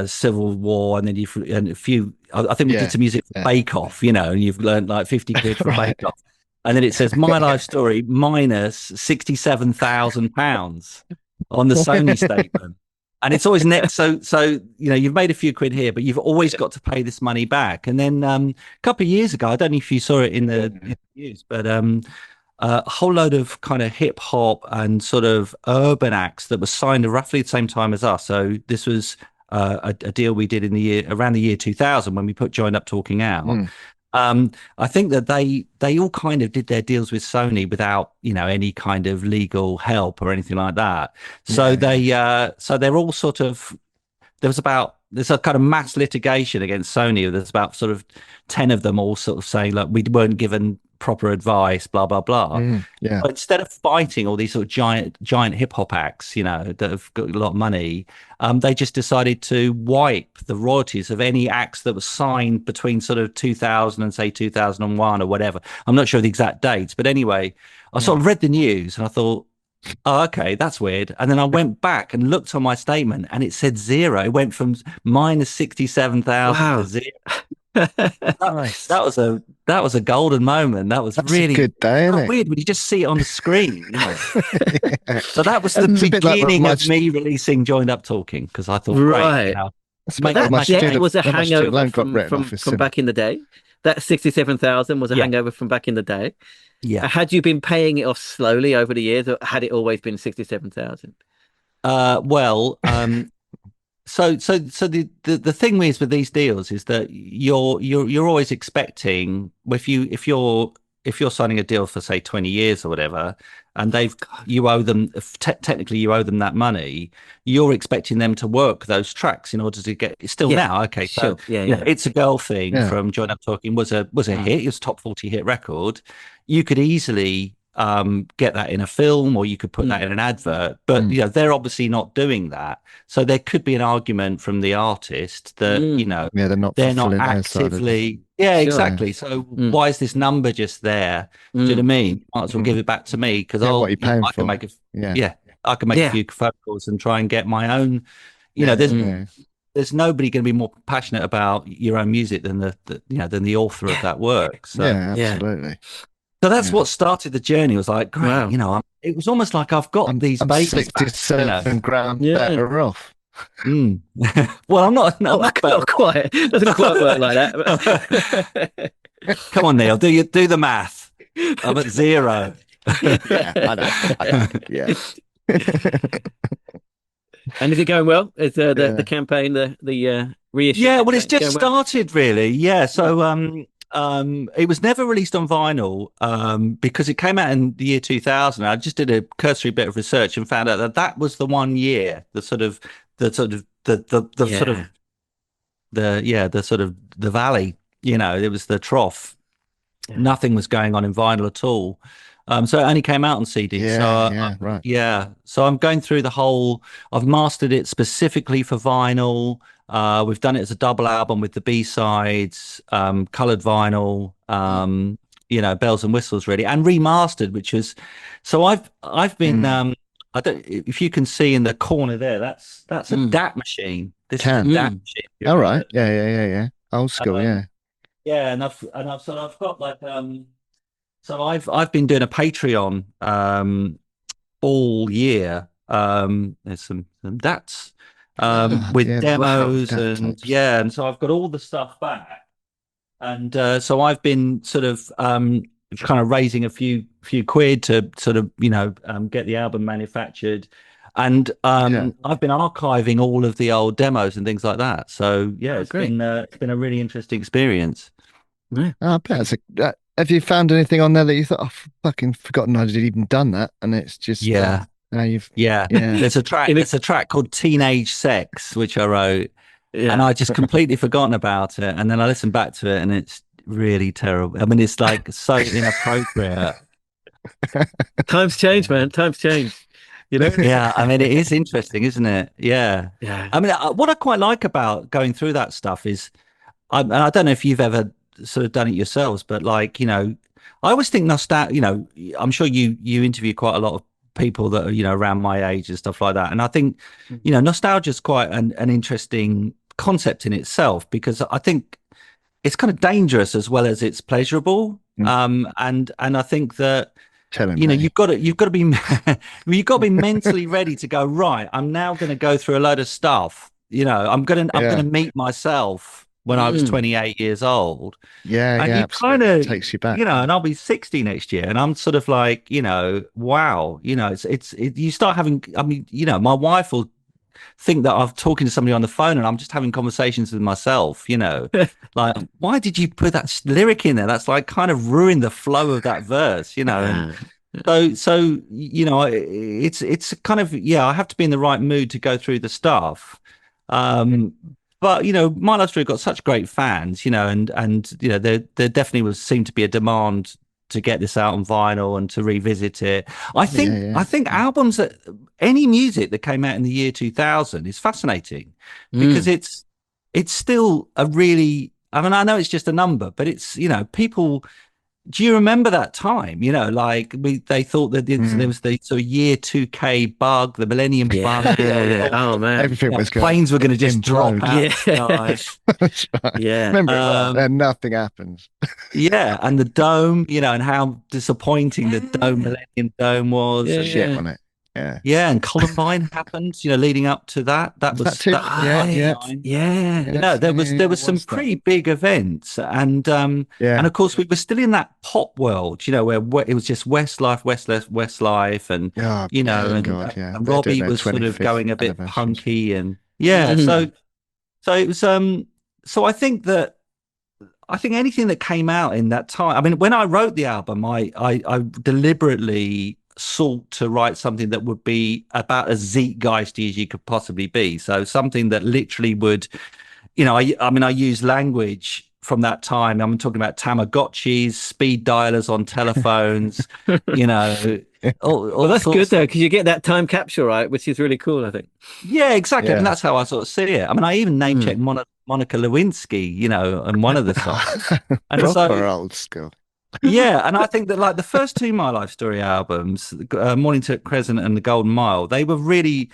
Civil War, and then a few. I think we did some music for Bake Off, and you've learned like 50 quid for Bake Off. And then it says My Life Story minus £67,000 on the Sony statement. And it's always next. So you've made a few quid here, but you've always got to pay this money back. And then a couple of years ago, I don't know if you saw it in the news, but a whole load of kind of hip hop and sort of urban acts that were signed at roughly the same time as us. So this was a deal we did around the year 2000 when we put Joined Up Talking out. I think that they all kind of did their deals with Sony without any kind of legal help or anything like that. So they're all sort of, there's a kind of mass litigation against Sony. There's about sort of 10 of them all sort of saying, look, we weren't given proper advice, blah blah blah. But instead of fighting all these sort of giant hip hop acts, that have got a lot of money, they just decided to wipe the royalties of any acts that were signed between sort of 2000 and say 2001 or whatever. I'm not sure the exact dates, but anyway, I sort of read the news and I thought, oh, okay, that's weird. And then I went back and looked on my statement and it said zero. It went from minus 67,000 to zero. Nice. That was a golden moment. That's really a good day, isn't it? Weird when you just see it on the screen. So that was the beginning of me releasing Joined Up Talking, because I thought, right, that was a hangover from back in the day. That 67,000 was a hangover from back in the day. Yeah. Had you been paying it off slowly over the years, or had it always been 67,000? So the thing is with these deals is that you're always expecting, if you're signing a deal for say 20 years or whatever, and you owe them technically you owe them that money, you're expecting them to work those tracks in order to get now. Okay, so It's a Girl thing from Joined Up Talking was a hit. It was a top 40 hit record. You could easily get that in a film, or you could put that in an advert, but they're obviously not doing that. So there could be an argument from the artist that they're not actively exactly. So why is this number just there? Do you know what I mean? Might as well give it back to me, because what are you paying I can for? make I can make a few phone calls and try and get my own. There's nobody going to be more passionate about your own music than the author of that work. So, absolutely. So that's what started the journey. It was like, great, it was almost like I've got these babies 67 grand better off. Well, I'm not quite. Doesn't quite work like that. Come on, Neil, do the math. I'm at zero. I know. Yeah. And is it going well? Is the campaign, the reissue? Yeah, well, it's just started really. Yeah, so it was never released on vinyl because it came out in the year 2000. I just did a cursory bit of research and found out that was the one year the valley it was the trough. Nothing was going on in vinyl at all. So it only came out on CD. Right. Yeah. So I'm going through the whole, I've mastered it specifically for vinyl. We've done it as a double album with the B-sides, colored vinyl, bells and whistles really, and remastered, which is, so I've been, I don't, if you can see in the corner there, that's a DAT machine. This is a DAT machine. All right. Yeah. Old school. Yeah. Yeah. And I've got like, so I've been doing a Patreon all year. There's some DATs with demos and so I've got all the stuff back, and so I've been sort of kind of raising a few quid to sort of get the album manufactured, and I've been archiving all of the old demos and things like that. So it's been a really interesting experience. Yeah. I bet have you found anything on there that you thought, I've fucking forgotten I'd even done that, and it's just now you've There's a track called Teenage Sex which I wrote, and I just completely forgotten about it, and then I listened back to it and it's really terrible. I mean, it's like so inappropriate. Times change, man. Times change. Yeah, I mean, it is interesting, isn't it? Yeah. I mean, what I quite like about going through that stuff is, and I don't know if you've ever sort of done it yourselves, but like, I always think nostalgia, I'm sure you interview quite a lot of people that are, around my age and stuff like that. And I think, nostalgia is quite an interesting concept in itself, because I think it's kind of dangerous as well as it's pleasurable. And I think that, you've got to be mentally ready to go, right, I'm now going to go through a load of stuff. I'm going to meet myself when I was 28 years old. And you kind of takes you back. And I'll be 60 next year, and I'm sort of like, wow, it's you start having, I mean, my wife will think that I'm talking to somebody on the phone and I'm just having conversations with myself, like, why did you put that lyric in there? That's like kind of ruined the flow of that verse, and so it's kind of, I have to be in the right mood to go through the stuff. But My Life Story got such great fans, and there definitely seemed to be a demand to get this out on vinyl and to revisit it. I think albums that any music that came out in the year 2000 is fascinating, because it's still a really, I mean, I know it's just a number, but it's, people. Do you remember that time? Like they thought that there was the sort of year 2K bug, the millennium bug. Oh man, everything was good. Planes were going to just drop out. Remember, and nothing happens. And the dome, and how disappointing the Millennium Dome was. Shit on it. And Columbine happened, leading up to that. That was that too. There was some pretty big events, and of course we were still in that pop world, where it was just Westlife, and and Robbie was sort of going a bit punky, and so it was so I think anything that came out in that time. I mean, when I wrote the album, I deliberately sought to write something that would be about as zeitgeisty as you could possibly be. So something that literally would, I use language from that time. I'm talking about Tamagotchis, speed dialers on telephones, Well, that's good though, because you get that time capsule, right, which is really cool, I think. Yeah, exactly. And that's how I sort of see it. I mean, I even name checked Monica Lewinsky, in one of the songs. And proper old school. And I think that like the first two My Life Story albums, Morning to Crescent and The Golden Mile, they were really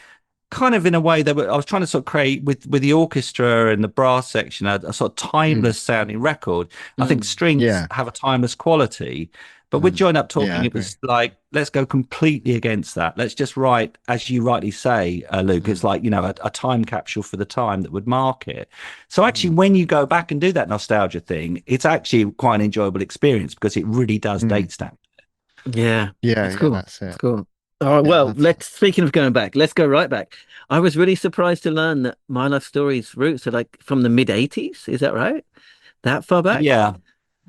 kind of, in a way, I was trying to sort of create with the orchestra and the brass section a sort of timeless sounding record. I think strings have a timeless quality, but with Join Up Talking, it was like, let's go completely against that. Let's just write, as you rightly say, Luke, it's like, a time capsule for the time that would mark it. So actually, when you go back and do that nostalgia thing, it's actually quite an enjoyable experience, because it really does date stamp. It's cool. That's it. It's cool. All right, well, speaking of going back, let's go right back. I was really surprised to learn that My Life Story's roots are like from the mid-'80s. Is that right? That far back? Yeah.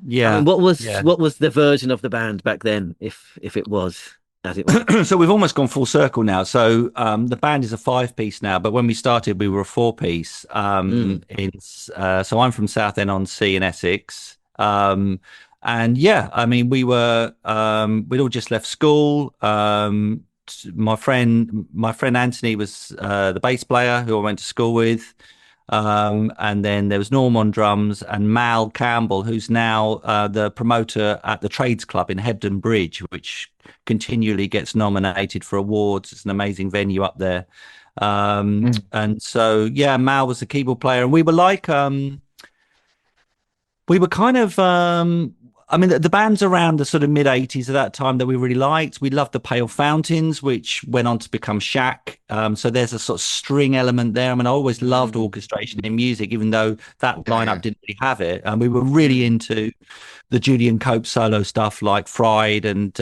I mean, what was the version of the band back then, if it was? So we've almost gone full circle now. So the band is a 5-piece now, but when we started, we were a 4-piece. So I'm from Southend-on-Sea in Essex. And yeah, I mean, we'd all just left school. My friend Anthony was the bass player who I went to school with. And then there was Norm on drums and Mal Campbell, who's now the promoter at the Trades Club in Hebden Bridge, which continually gets nominated for awards. It's an amazing venue up there. And so, yeah, Mal was the keyboard player. And we were like, we were kind of, I mean, the bands around the sort of mid-'80s at that time that we really liked. We loved the Pale Fountains, which went on to become Shack. So there's a sort of string element there. I mean, I always loved orchestration in music, even though that lineup didn't really have it. And we were really into the Julian Cope solo stuff like Fried and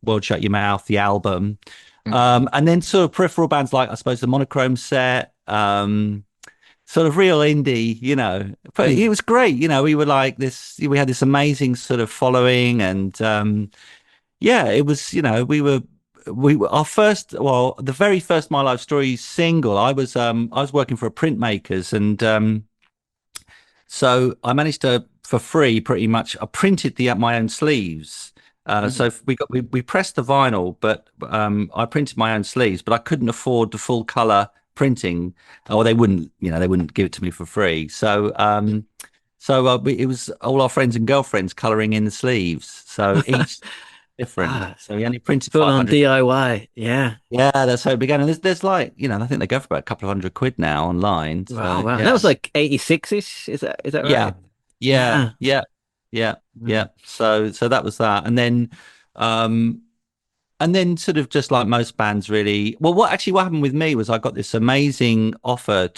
World Shut Your Mouth, the album. And then sort of peripheral bands like, I suppose, the Monochrome Set, sort of real indie, but it was great. We were like this, we had this amazing sort of following, and yeah, it was, our first, the very first My Life Story single, I was working for a printmakers, and so I managed to, for free, pretty much, I printed my own sleeves. So we pressed the vinyl, but I printed my own sleeves, but I couldn't afford the full color printing, or they wouldn't give it to me for free. So it was all our friends and girlfriends coloring in the sleeves, so each different. So we only printed full on DIY. Yeah, that's how it began. And there's like, I think they go for about a couple of $100 now online. So, wow. Yeah. That was like 86ish. Is that right? Yeah. So that was that. And then sort of just like most bands, really. Well, what happened with me was I got this amazing offer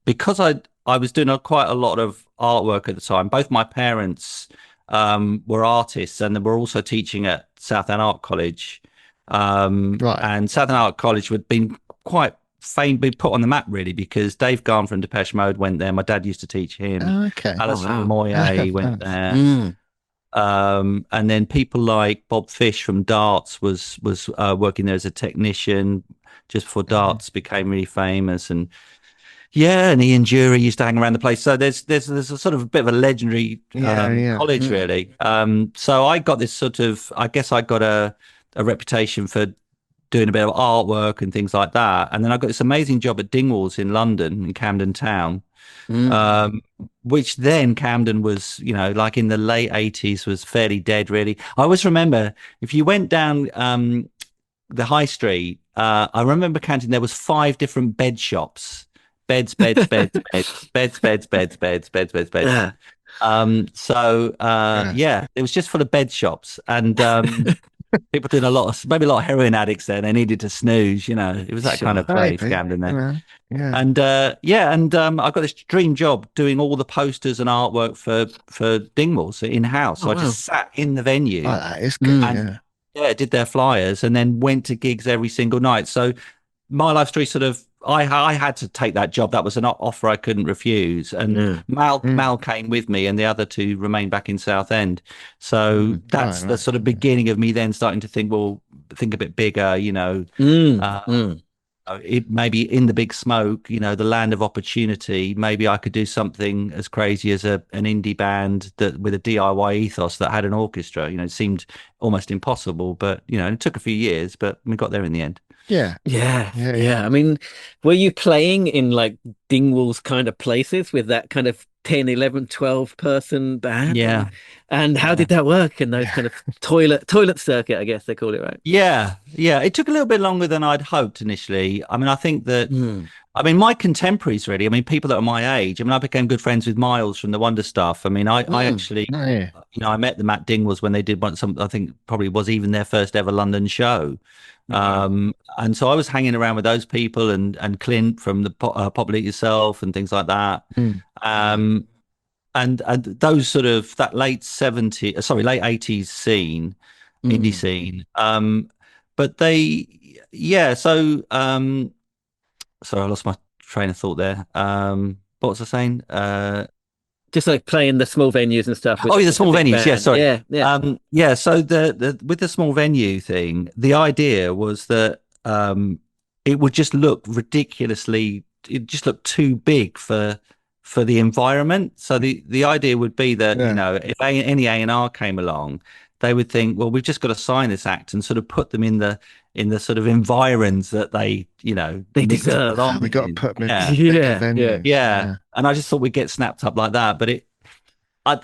because I was doing quite a lot of artwork at the time. Both my parents were artists, and they were also teaching at Southend Art College. Right. And Southend Art College had been quite been put on the map, really, because Dave Garn from Depeche Mode went there. My dad used to teach him. Okay. Alison Moyet went there. And then people like Bob Fish from Darts was working there as a technician just before Darts became really famous. And and Ian Jury used to hang around the place. So there's a sort of a bit of a legendary college, really. So I got this sort of, I guess I got a reputation for doing a bit of artwork and things like that. And then I got this amazing job at Dingwalls in London, in Camden Town. Which then Camden was, like in the late 80s, was fairly dead, really. I always remember, if you went down the high street, I remember counting, there was 5 different bed shops. Beds. It was just full of bed shops, and people doing maybe a lot of heroin addicts there. They needed to snooze, it was that kind of place, Camden there. And I got this dream job doing all the posters and artwork for Dingwalls in-house. So I just sat in the venue. Oh, that is good. And, did their flyers, and then went to gigs every single night. So My Life Story sort of, I had to take that job. That was an offer I couldn't refuse. And Mal came with me, and the other 2 remained back in Southend. So that's the sort of beginning of me then starting to think a bit bigger, it maybe in the big smoke, the land of opportunity. Maybe I could do something as crazy as an indie band that with a DIY ethos that had an orchestra. It seemed almost impossible, but it took a few years, but we got there in the end. Yeah. I mean, were you playing in like Dingwalls kind of places with that kind of 10, 11, 12 person band? Yeah. And how did that work in those kind of toilet circuit, I guess they call it, right? Yeah. It took a little bit longer than I'd hoped initially. I mean, I think that, my contemporaries, really, people that are my age, I became good friends with Miles from the Wonderstuff. I actually, I met them at Dingwalls when they did I think probably was even their first ever London show. And so I was hanging around with those people and Clint from the Pop League Yourself and things like that. And those sort of that late 80s scene, indie scene. But sorry, I lost my train of thought there. What was I saying? just like playing the small venues and stuff. The small venues. Band. Yeah, sorry. Yeah. So the with the small venue thing, the idea was that it would just look ridiculously. It just looked too big for the environment. So the idea would be that if any A&R came along, they would think, well, we've just got to sign this act and sort of put them in the sort of environs that they deserve. We got to put them in yeah. And I just thought we'd get snapped up like that. But I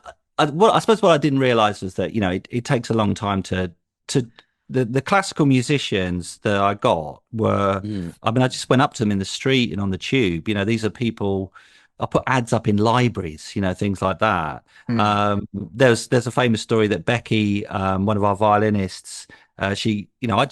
suppose what I didn't realize was that it takes a long time to the classical musicians that I got were I mean, I just went up to them in the street and on the tube. These are people. I put ads up in libraries, things like that. There's a famous story that Becky, one of our violinists, she, I was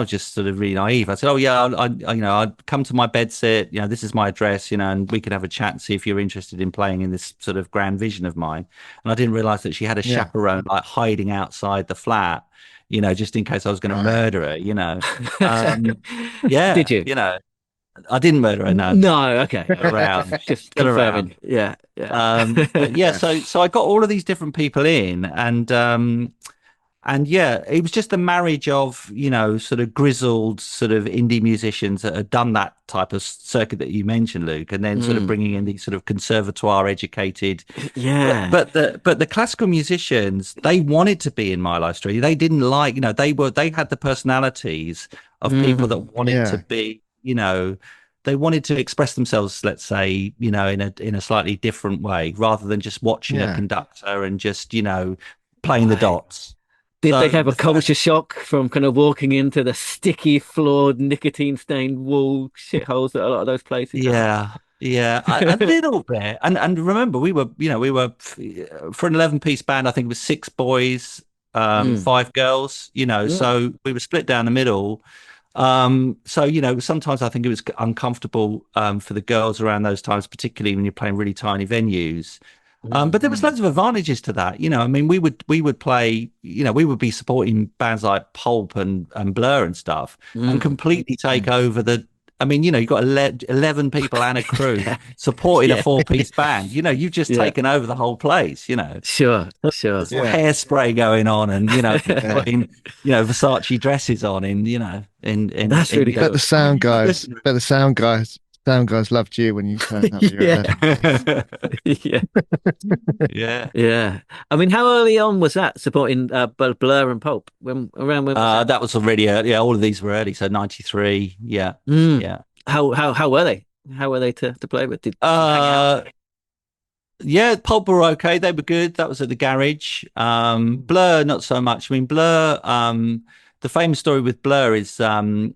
just sort of really naive. I said, oh yeah, I'd come to my bedsit, this is my address, and we could have a chat and see if you're interested in playing in this sort of grand vision of mine. And I didn't realize that she had a chaperone like hiding outside the flat, just in case I was going to murder her, yeah. Did you? I didn't murder her. No, okay. Around, just confirming. Yeah. So I got all of these different people in, and yeah, it was just the marriage of sort of grizzled sort of indie musicians that had done that type of circuit that you mentioned, Luke, and then sort of bringing in these sort of conservatoire educated. Yeah. But the classical musicians, they wanted to be in My Life Story. They didn't like, they had the personalities of people that wanted to be. They wanted to express themselves, let's say, in a slightly different way, rather than just watching a conductor and just, playing the dots. Did they have a culture shock from kind of walking into the sticky, flawed, nicotine-stained wall shitholes that a lot of those places? Yeah, a little bit. And remember, we were for an 11-piece band. I think it was 6 boys, 5 girls. So we were split down the middle. So sometimes I think it was uncomfortable for the girls around those times, particularly when you're playing really tiny venues. But there was loads of advantages to that. I mean, we would play, we would be supporting bands like Pulp and Blur and stuff, and completely take over I mean, you've got 11 people and a crew supporting a 4-piece band. You've just taken over the whole place, Sure. There's hairspray going on and, putting, Versace dresses on in That's really cool. But the sound guys loved you when you turned up. Yeah. I mean, how early on was that supporting Blur and Pulp? When that was already early. Yeah, all of these were early, so 93. Yeah. Yeah. How were they? How were they to play with? Yeah, Pulp were okay. They were good. That was at the garage. Blur, not so much. I mean, Blur. The famous story with Blur is that.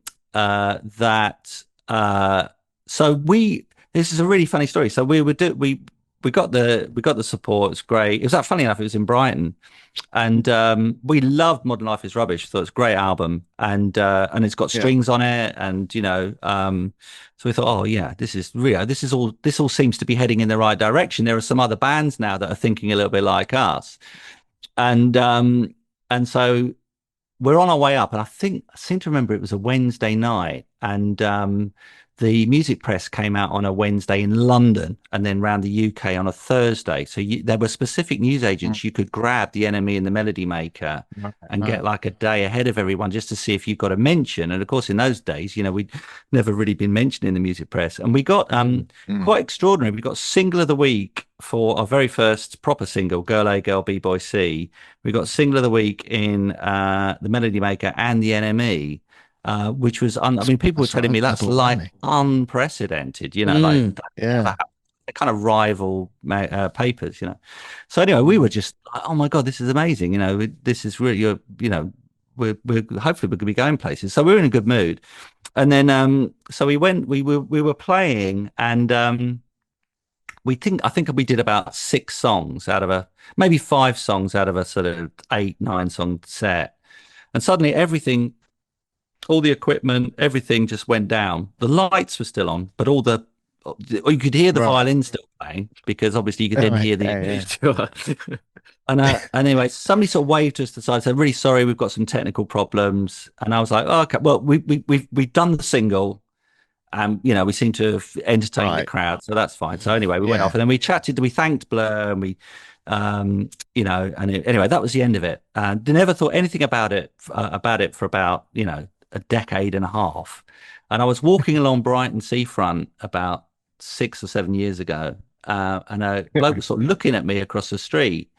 This is a really funny story. So we got the support. It's great. It was funny enough. It was in Brighton, and we loved Modern Life Is Rubbish. Thought it was a great album, and it's got strings on it, and so we thought, oh yeah, this is real. This all seems to be heading in the right direction. There are some other bands now that are thinking a little bit like us, and so we're on our way up, and I seem to remember it was a Wednesday night, and the music press came out on a Wednesday in London and then around the UK on a Thursday. So there were specific news agents you could grab the NME and the Melody Maker and get like a day ahead of everyone just to see if you got a mention. And of course, in those days, we'd never really been mentioned in the music press. And we got quite extraordinary. We got single of the week for our very first proper single, Girl A, Girl B, Boy C. We got single of the week in the Melody Maker and the NME. Which was, people were telling me that's like unprecedented, like kind of rival papers, So anyway, we were just, oh my God, this is amazing, this is really, we're hopefully we're going to be going places. So we were in a good mood, and then so we were playing, and I think we did about 6 songs out of maybe 5 songs out of a sort of 8-9 song set, and suddenly all the equipment, everything just went down. The lights were still on, but you could hear the violin still playing, because obviously you could then hear the. And anyway, somebody sort of waved to us to the side, said, "Really sorry, we've got some technical problems." And I was like, "Oh, okay, well, we've done the single, we seem to have entertained the crowd, so that's fine. So anyway, we went off, and then we chatted. We thanked Blur, and we, anyway, that was the end of it. And never thought anything about it for about a decade and a half. And I was walking along Brighton seafront about 6 or 7 years ago, and a bloke was sort of looking at me across the street.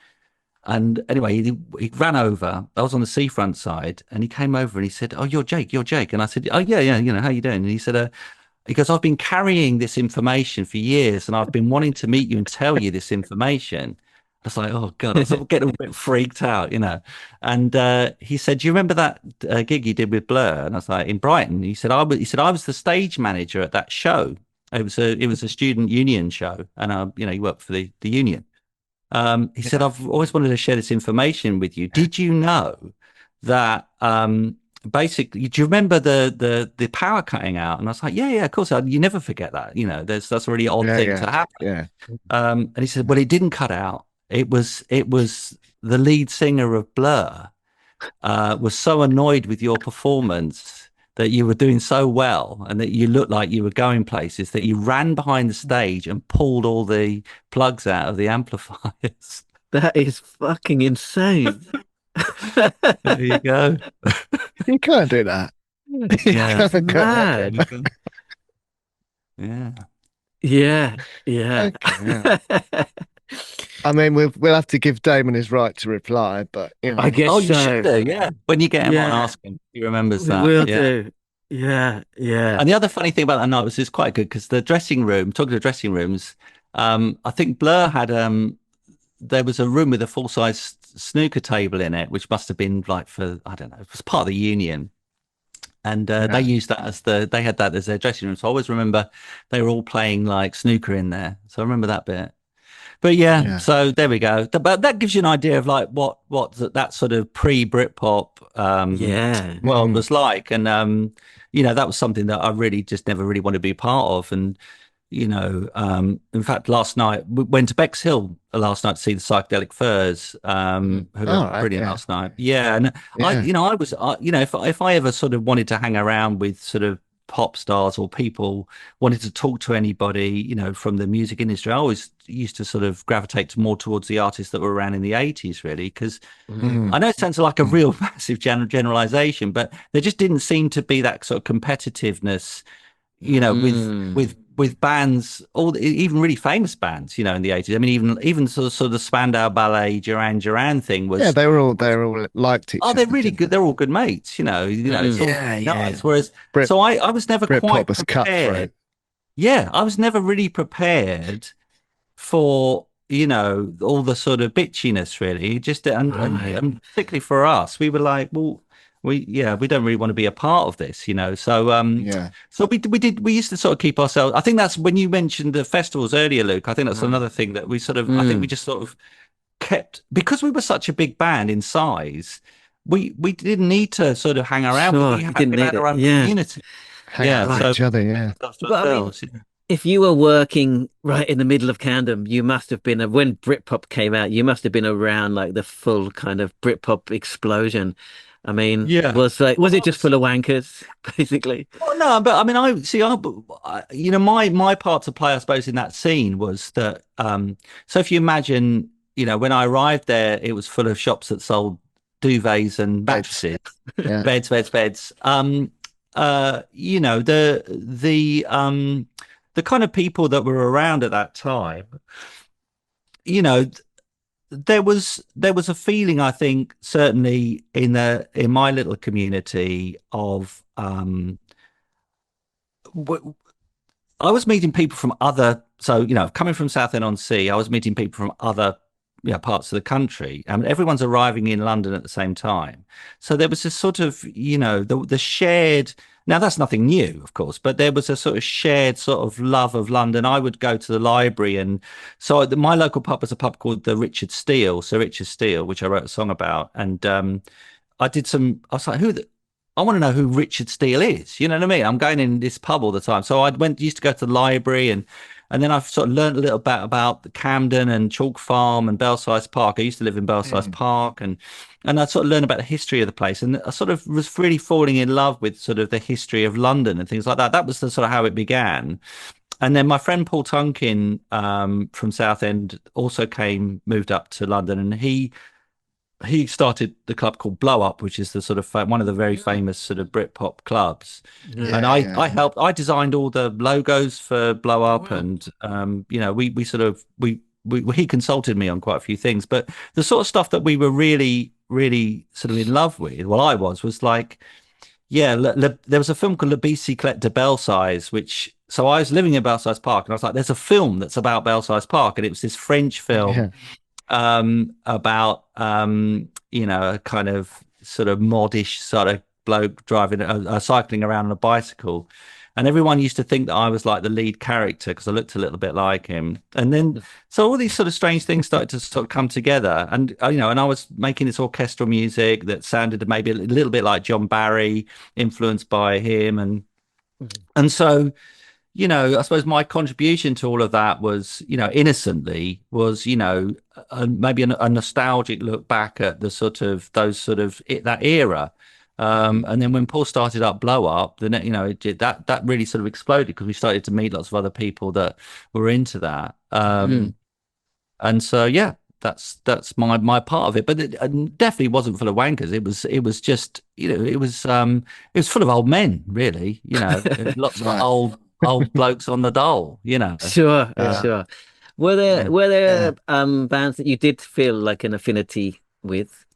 And anyway, he ran over. I was on the seafront side, and he came over and he said, "Oh, you're Jake. And I said, "Oh, yeah, how you doing?" And he said, he goes, "I've been carrying this information for years, and I've been wanting to meet you and tell you this information." I was like, "Oh God," I was getting a bit freaked out, And he said, "Do you remember that gig you did with Blur?" And I was like, "In Brighton." He said, "I was the stage manager at that show. It was a student union show, and he worked for the union." He said, "I've always wanted to share this information with you. Did you know that basically, do you remember the power cutting out?" And I was like, yeah, of course. You never forget that. That's a really odd thing to happen. Yeah. And he said, "Well, it didn't cut out. It was the lead singer of Blur was so annoyed with your performance that you were doing so well and that you looked like you were going places that you ran behind the stage and pulled all the plugs out of the amplifiers." That is fucking insane. There you go. You can't do that. Yeah, mad. Yeah. Okay. I mean, we'll have to give Damon his right to reply, but I guess you so. should do, yeah. When you get him on, ask him. He remembers that. Will do. Yeah. And the other funny thing about that night was it's quite good because the dressing room, talking to dressing rooms, I think Blur had there was a room with a full-size snooker table in it, which must have been like for, I don't know, it was part of the union. And they used that they had that as their dressing room. So I always remember they were all playing like snooker in there. So I remember that bit. But yeah, so there we go. But that gives you an idea of like what that sort of pre-Britpop world was like. And, that was something that I really just never really wanted to be a part of. And, in fact, last night, we went to Bexhill last night to see the Psychedelic Furs, who were brilliant last night. Yeah. And I was, if I ever sort of wanted to hang around with sort of pop stars or people wanted to talk to anybody, from the music industry, I always used to sort of gravitate more towards the artists that were around in the 80s, really, because I know it sounds like a real massive generalization, but there just didn't seem to be that sort of competitiveness, with bands, even really famous bands, in the 80s. I mean, even sort of the Spandau Ballet, Duran thing was. They were all liked each other. Oh, they're really good. They're all good mates, It's all nice. Whereas, so I was never quite prepared. Yeah, I was never really prepared for all the sort of bitchiness, really. Just and particularly for us, we were like, well. We don't really want to be a part of this, So so we used to sort of keep ourselves. I think that's when you mentioned the festivals earlier, Luke. I think that's another thing that we sort of. I think we just sort of kept, because we were such a big band in size. We didn't need to sort of hang around. Sure, we had our own community. Hang out with each other. Yeah. If you were working right in the middle of Camden, you must have been when Britpop came out. You must have been around like the full kind of Britpop explosion. I mean, was it just full of wankers, basically? Well, no, but I mean, my part to play, I suppose, in that scene was that. So if you imagine, when I arrived there, it was full of shops that sold duvets and mattresses, beds. The kind of people that were around at that time, there was a feeling, I think, certainly in my little community of I was meeting people from coming from Southend-on-Sea, I was meeting people from other parts of the country, and everyone's arriving in London at the same time. So there was this sort of the shared. Now, that's nothing new, of course, but there was a sort of shared sort of love of London. I would go to the library, and so my local pub was a pub called the Sir Richard Steele, which I wrote a song about. And I was like, I want to know who Richard Steele is. You know what I mean? I'm going in this pub all the time. So used to go to the library, and And then I've sort of learned a little bit about the Camden and Chalk Farm and Belsize Park. I used to live in Belsize Park, and I sort of learned about the history of the place. And I sort of was really falling in love with sort of the history of London and things like that. That was the sort of how it began. And then my friend Paul Tunkin from Southend also moved up to London, and he started the club called Blow Up, which is the sort of one of the very famous sort of Britpop clubs. And I designed all the logos for Blow Up, and he consulted me on quite a few things. But the sort of stuff that we were really, really sort of in love with, well, I was like, there was a film called La Bicyclette de Belsize, so I was living in Belsize Park, and I was like, there's a film that's about Belsize Park, and it was this French film about a kind of sort of modish sort of bloke driving cycling around on a bicycle, and everyone used to think that I was like the lead character because I looked a little bit like him. And then so all these sort of strange things started to sort of come together, and and I was making this orchestral music that sounded maybe a little bit like John Barry, influenced by him, and so I suppose my contribution to all of that was, innocently was, maybe a nostalgic look back at the sort of that era. And then when Paul started up Blow Up, then, that really sort of exploded because we started to meet lots of other people that were into that. And so, that's my part of it, but it definitely wasn't full of wankers. It was just, it was full of old men, really, lots of old blokes on the dole, Sure. Were there bands that you did feel like an affinity with?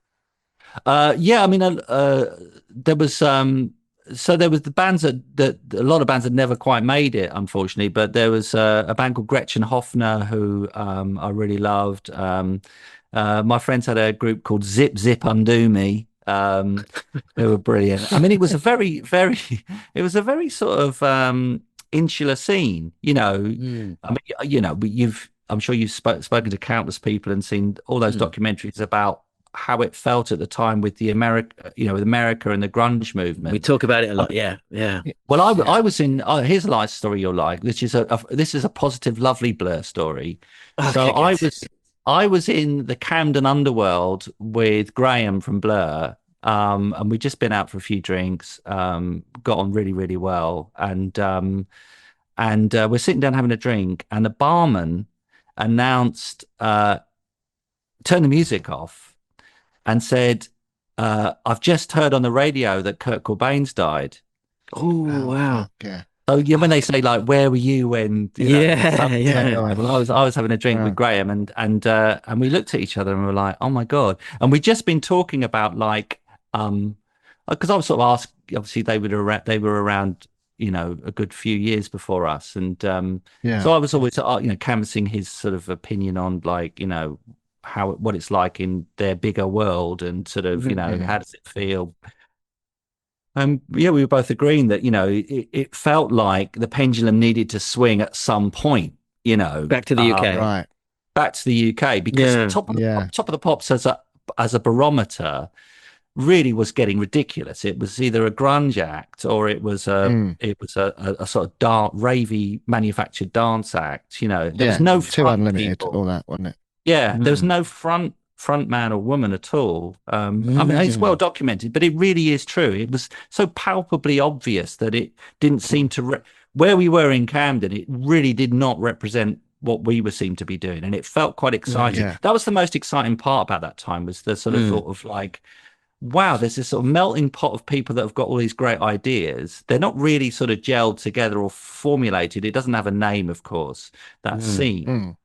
I mean, there was there was the bands that a lot of bands had never quite made it, unfortunately, but there was a band called Gretchen Hoffner who I really loved. My friends had a group called Zip Zip Undo Me. They were brilliant. I mean, it was a very sort of insular scene, I mean, I'm sure you've spoken to countless people and seen all those documentaries about how it felt at the time with with America and the grunge movement. We talk about it a lot. Well, I was in here's a life story you'll like, which is this is a positive, lovely Blur story. So I was in the Camden underworld with Graham from Blur, and we'd just been out for a few drinks, got on really, really well, and we're sitting down having a drink, and the barman announced, turn the music off, and said, I've just heard on the radio that Kurt Cobain's died. Oh, wow. Yeah. So when they say like, where were you when? Well, I was having a drink with Graham, and we looked at each other and we were like, oh my God. And we'd just been talking about like, because I was sort of asked, obviously they were around, a good few years before us, and so I was always canvassing his sort of opinion on like what it's like in their bigger world, and sort of how does it feel. We were both agreeing that it felt like the pendulum needed to swing at some point, back to the UK, right? Back to the UK, because top of the Pops as a barometer really was getting ridiculous. It was either a grunge act or it was a sort of ravey manufactured dance act. There was no Too Unlimited, all that, wasn't it? Yeah, there was no front man or woman at all. I mean, it's well documented, but it really is true. It was so palpably obvious that it didn't seem to where we were in Camden. It really did not represent what we were seemed to be doing, and it felt quite exciting. That was the most exciting part about that time, was the sort of thought of like, wow, there's this sort of melting pot of people that have got all these great ideas. They're not really sort of gelled together or formulated. It doesn't have a name, of course, that scene.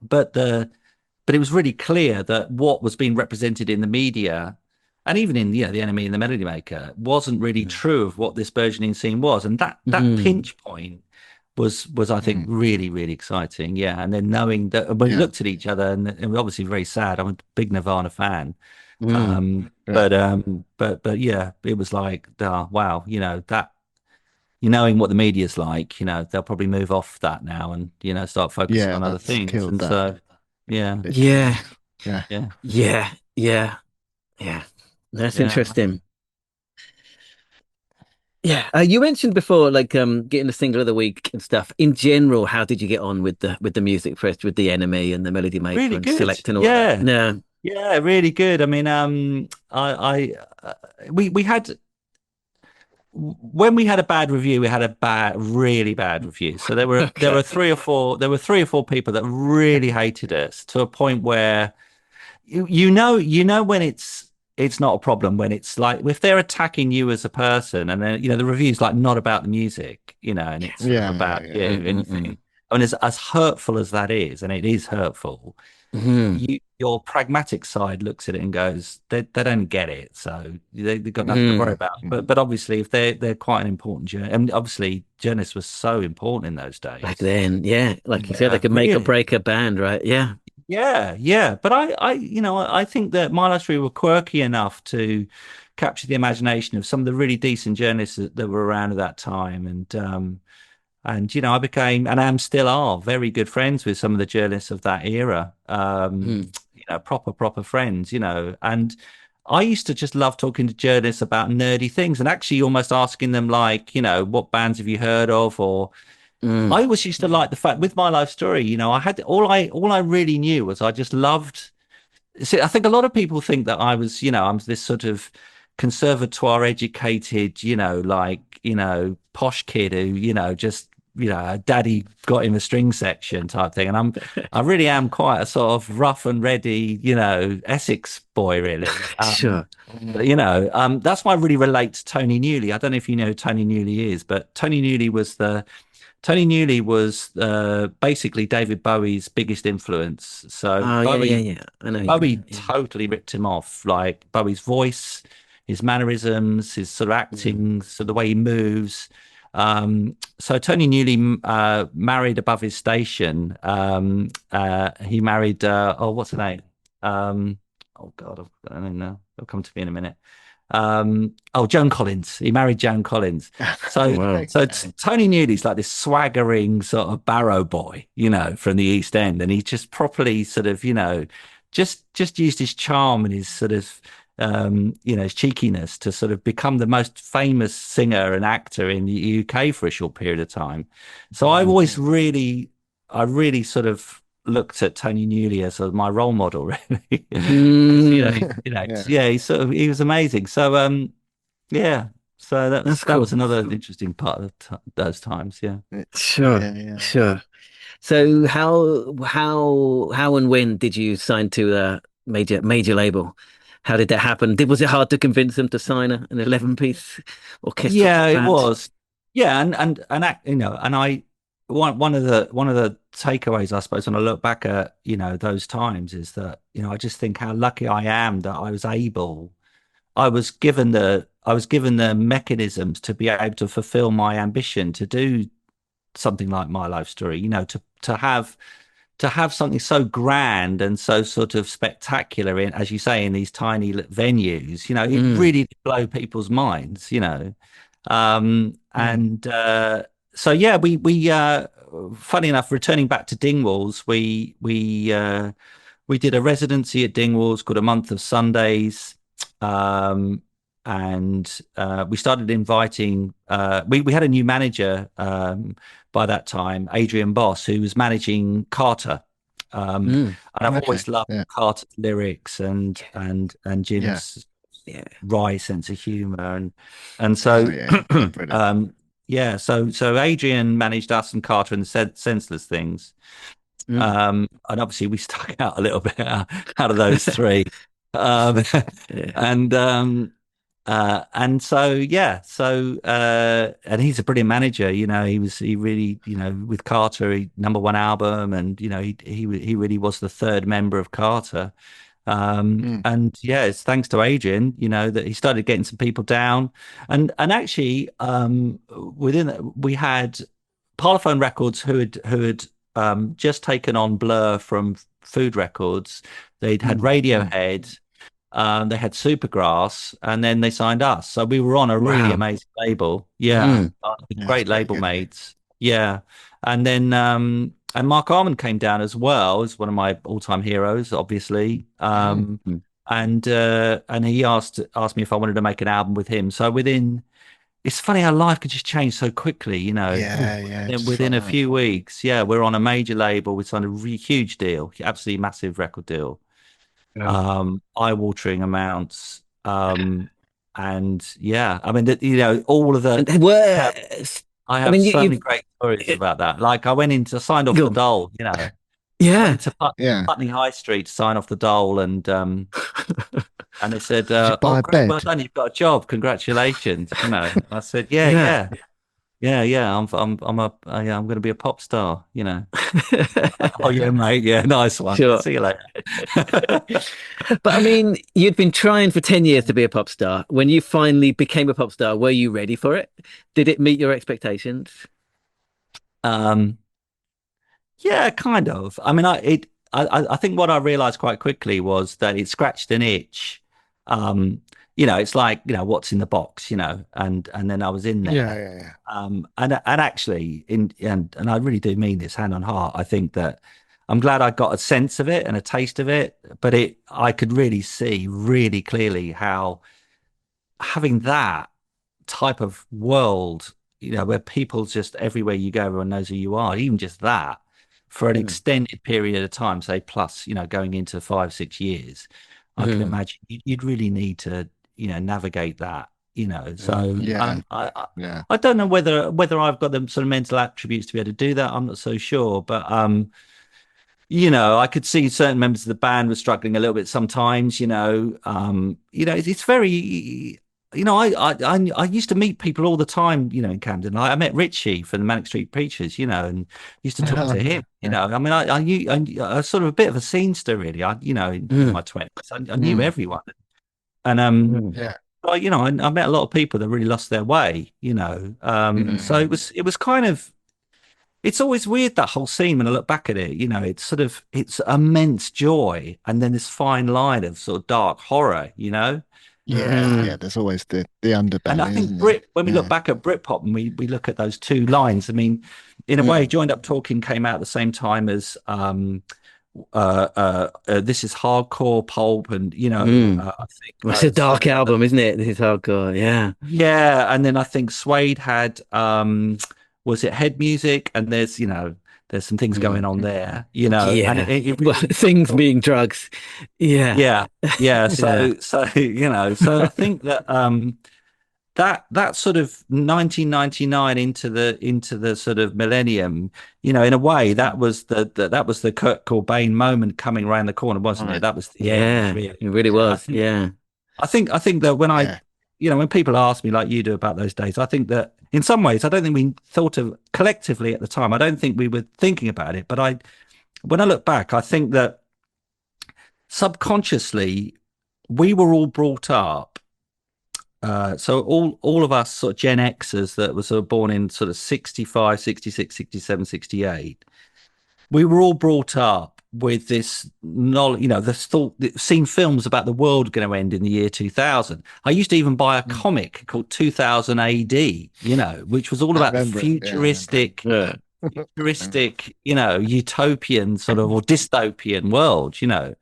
But it was really clear that what was being represented in the media, and even in the Enemy and the Melody Maker, wasn't really true of what this burgeoning scene was. And that pinch point was I think really, really exciting. Yeah. And then knowing that we looked at each other, and we're obviously very sad. I'm a big Nirvana fan. But yeah, it was like, wow, that knowing what the media's like, they'll probably move off that now and start focusing on other things. And that. So yeah. That's interesting. Yeah, you mentioned before, like getting the single of the week and stuff. In general, how did you get on with the music first, with the Enemy and the Melody Maker Really and good. selecting all of that? Yeah. No, Yeah, really good. I mean, we had when we had a bad review, we had really bad review. So there were three or four people that really hated us to a point where you know when it's not a problem, when it's like if they're attacking you as a person, and then the review's like not about the music, and it's sort of about you, anything. I mean, as hurtful as that is, and it is hurtful, your pragmatic side looks at it and goes, they don't get it, so they've got nothing to worry about. But obviously, if they're quite an important journalist, and obviously journalists were so important in those days back then, yeah, like you said, they could make or break a band, right? Yeah, yeah. But I think that My Life Story were quirky enough to capture the imagination of some of the really decent journalists that were around at that time, and I became, and I am still are, very good friends with some of the journalists of that era. Proper friends. And I used to just love talking to journalists about nerdy things, and actually almost asking them, like, what bands have you heard of? Or I always used to like the fact with My Life Story, I had all I really knew was I just loved. See, I think a lot of people think that I was, I'm this sort of conservatoire educated, posh kid who, just daddy got him a string section type thing, and I really am quite a sort of rough and ready, Essex boy, really. Sure. But, that's why I really relate to Tony Newley. I don't know if you know who Tony Newley is, but Tony Newley was basically David Bowie's biggest influence. So Bowie, I know Bowie totally ripped him off. Like Bowie's voice, his mannerisms, his sort of acting, so the way he moves. So Tony Newley married above his station. He married what's her name? Oh God, I don't know. It'll come to me in a minute. Joan Collins. He married Joan Collins. So Wow. so Tony Newley's like this swaggering sort of barrow boy, from the East End, and he just properly sort of, just used his charm and his sort of his cheekiness to sort of become the most famous singer and actor in the UK for a short period of time. So I really sort of looked at Tony Newley as my role model, really. He was amazing. So so that cool. was another interesting part of those times. Yeah. Sure. So how and when did you sign to a major label? How did that happen? Was it hard to convince them to sign an 11-piece orchestral? Yeah, it was. Yeah, and I one of the takeaways, I suppose, when I look back at those times, is that I just think how lucky I am that I was given the mechanisms to be able to fulfill my ambition to do something like My Life Story. To have something so grand and so sort of spectacular in, as you say, in these tiny venues, it really did blow people's minds, and so yeah, we funny enough, returning back to Dingwalls, we did a residency at Dingwalls called A Month of Sundays, and we started inviting. We had a new manager by that time, Adrian Boss, who was managing Carter. And I've always loved Carter's lyrics and Jim's wry sense of humor, and so so Adrian managed us and Carter and Senseless Things, and obviously we stuck out a little bit out of those three, and he's a brilliant manager. He really, with Carter, #1 album, and he really was the third member of Carter. And yeah, it's thanks to Adrian, that he started getting some people down, and actually, we had Parlophone Records who had just taken on Blur from Food Records. They'd had Radiohead. They had Supergrass, and then they signed us. So we were on a really amazing label. Yeah, great label mates. Yeah, and then and Mark Arman came down as well as one of my all-time heroes, obviously. And he asked me if I wanted to make an album with him. So within it's funny how life could just change so quickly, you know. Within a few weeks, we're on a major label. We signed a really huge deal, absolutely massive record deal, eye-watering amounts. And I mean, you know, all of the. I have so many great stories about that. Like I signed off the dole, you know. Went to Putney High Street to sign off the dole, and they said, well done, you've got a job, congratulations, you know. I said, yeah. I'm going to be a pop star, you know. Oh yeah, mate. Yeah, nice one. Sure. See you later. But I mean, you'd been trying for 10 years to be a pop star. When you finally became a pop star, were you ready for it? Did it meet your expectations? Yeah, kind of. I mean, I think what I realized quite quickly was that it scratched an itch. You know, it's like, you know, what's in the box, you know, and then I was in there. Yeah. And actually, and I really do mean this, hand on heart. I think that I'm glad I got a sense of it and a taste of it, but I could really see really clearly how having that type of world, you know, where people just everywhere you go, everyone knows who you are, even just that. For an extended period of time, say plus, you know, going into 5-6 years, I can imagine you'd really need to, you know, navigate that, you know. So I don't know whether I've got the sort of mental attributes to be able to do that. I'm not so sure, but you know, I could see certain members of the band were struggling a little bit sometimes. You know, it's very. You know, I used to meet people all the time, you know, in Camden. I met Richie from the Manic Street Preachers, you know, and used to talk to him. You know, I mean, I was sort of a bit of a scenester, really. You know, in my 20s, I knew everyone, and you know, I met a lot of people that really lost their way. You know, so it was kind of. It's always weird, that whole scene, when I look back at it. You know, it's immense joy, and then this fine line of sort of dark horror. You know. Yeah, there's always the underbelly. And I think when we look back at Britpop and we look at those two lines, I mean, in a way, Joined Up Talking came out at the same time as This Is Hardcore, Pulp, and you know, I think it's a dark album, isn't it? This Is Hardcore, yeah. And then I think Suede had was it Head Music, and there's some things going on there, you know, and well, things being drugs, So you know, so I think that that sort of 1999 into the sort of millennium, you know, in a way, that was the Kurt Cobain moment coming around the corner, wasn't it? That was it really was. I think that when you know, when people ask me like you do about those days, I think that in some ways, I don't think we thought of collectively at the time. I don't think we were thinking about it, but when I look back, I think that subconsciously we were all brought up. So all of us sort of Gen Xers that were sort of born in sort of 65, 66, 67, 68, we were all brought up with this knowledge, you know, this thought, seen films about the world going to end in the year 2000. I used to even buy a comic called 2000 AD, you know, which was all about the futuristic, futuristic, you know, utopian sort of or dystopian world, you know.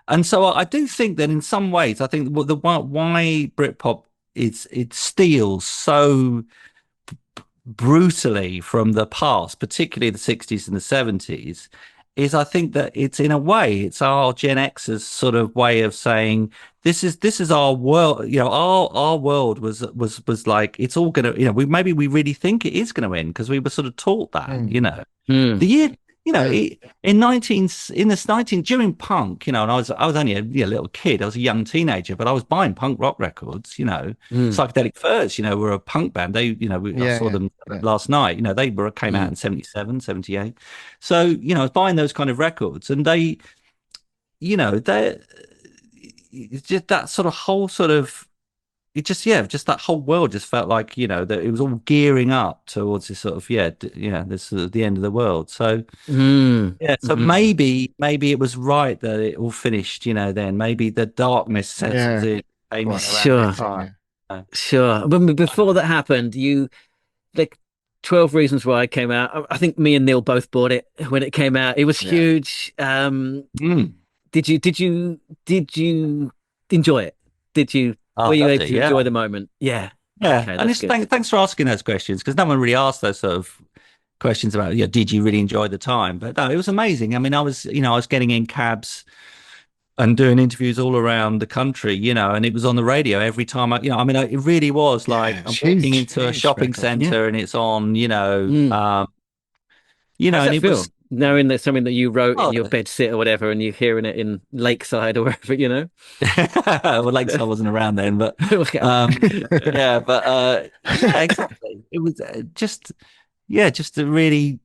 And so I do think that in some ways, I think why Britpop it steals so brutally from the past, particularly the 60s and the 70s, is I think that it's in a way it's our Gen X's sort of way of saying this is our world. You know, our world was like it's all gonna, you know, we really think it is going to end because we were sort of taught that, you know, the year. You know, during punk, you know, and I was only a little kid. I was a young teenager, but I was buying punk rock records. You know, Psychedelic Furs, you know, were a punk band. They, you know, I saw them last night. You know, they came out in 77, 78. So, you know, I was buying those kind of records, and they, you know, it's just that sort of whole sort of. It just that whole world just felt like, you know, that it was all gearing up towards this sort of this sort of the end of the world. So so maybe it was right that it all finished, you know. Then maybe the darkness sets in. Sure. But before that happened, like 12 Reasons Why came out. I think me and Neil both bought it when it came out. It was huge. Did you enjoy it? Did you? Were you able to enjoy the moment? Yeah. Yeah, Okay, and thanks for asking those questions, because no one really asked those sort of questions about, did you really enjoy the time? But no, it was amazing. I mean, I was getting in cabs and doing interviews all around the country, and it was on the radio every time. It really was like I'm walking into a shopping center and it's on, How's and that it feel? was Knowing that something that you wrote in your bed sit or whatever, and you're hearing it in Lakeside or wherever, Well, Lakeside wasn't around then, but exactly. It was just a really.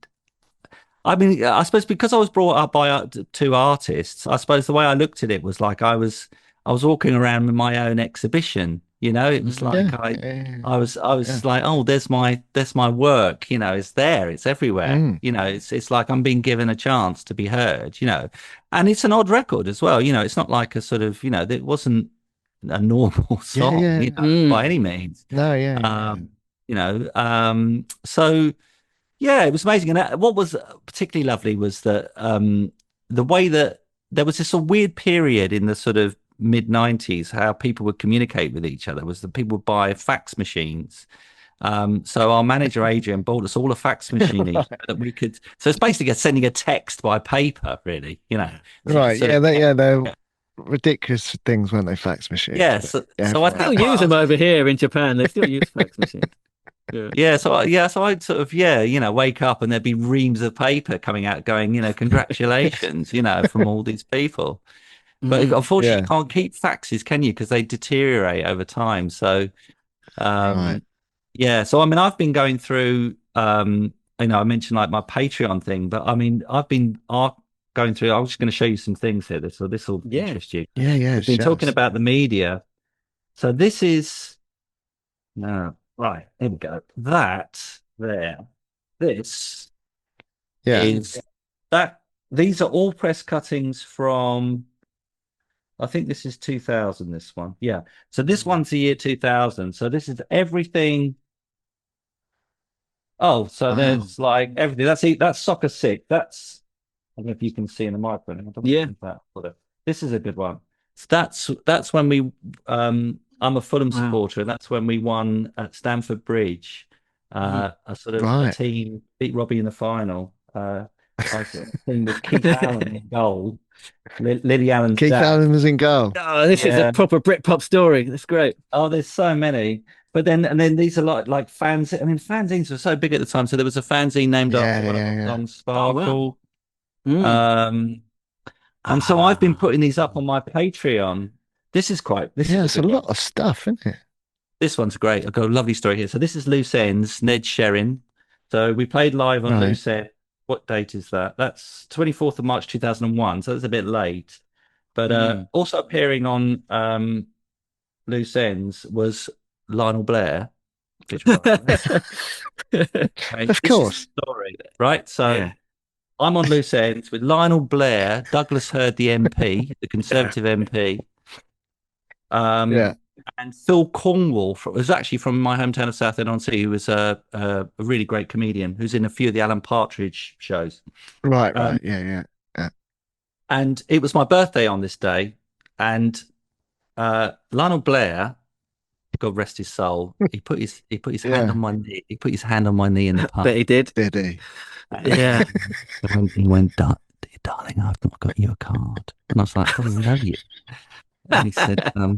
I mean, I suppose because I was brought up by two artists, I suppose the way I looked at it was like I was walking around with my own exhibition. It was like I was like, oh, there's my work. It's there, it's everywhere. It's like I'm being given a chance to be heard. And it's an odd record as well. It's not like a sort of it wasn't a normal song by any means. No, So. Yeah, it was amazing. And what was particularly lovely was that the way that there was this sort of weird period in the sort of mid-90s, how people would communicate with each other was that people would buy fax machines. So our manager, Adrian, bought us all a fax machine that we could. So it's basically sending a text by paper, really, Right. They're ridiculous things, weren't they, fax machines? Yeah. So I still use them over here in Japan. They still use fax machines. So I'd sort of wake up and there'd be reams of paper coming out going congratulations from all these people, but unfortunately you can't keep faxes, can you, because they deteriorate over time. So so I mean I've been going through I mentioned like my Patreon thing, but I mean I've been going through. I'm just going to show you some things here, this will interest you. We've been talking about the media, so this is right, here we go. This is that. These are all press cuttings from, I think this is 2000, this one. Yeah. So this one's the year 2000. So this is everything. Oh, so there's like everything. That's Soccer Sick. That's, I don't know if you can see in the microphone. This is a good one. So that's when we, I'm a Fulham supporter, and that's when we won at Stamford Bridge. A sort of a team beat Robbie in the final. A team with Keith Allen in goal. Lily Allen's Keith Allen was in goal. Oh, this is a proper Britpop story. That's great. Oh, there's so many. But then these are like fans. I mean, fanzines were so big at the time. So there was a fanzine named after Sparkle. And so I've been putting these up on my Patreon. This is it's a lot of stuff, isn't it? This one's great. I've got a lovely story here. So this is Loose Ends, Ned Sherrin. So we played live on Loose End. What date is that? That's 24th of March 2001. So it's a bit late. But also appearing on Loose Ends was Lionel Blair. Of course. Story, right? So I'm on Loose Ends with Lionel Blair, Douglas Hurd, the MP, the Conservative MP. And Phil Cornwall was actually from my hometown of Southend-on-Sea, who was a really great comedian who's in a few of the Alan Partridge shows. Right. Yeah. And it was my birthday on this day, and Lionel Blair, God rest his soul, he put his hand on my knee. He put his hand on my knee in the pub. Bet he did. Did he? Yeah. He went, darling, I've not got you a card. And I was like, I don't know you. And he said, let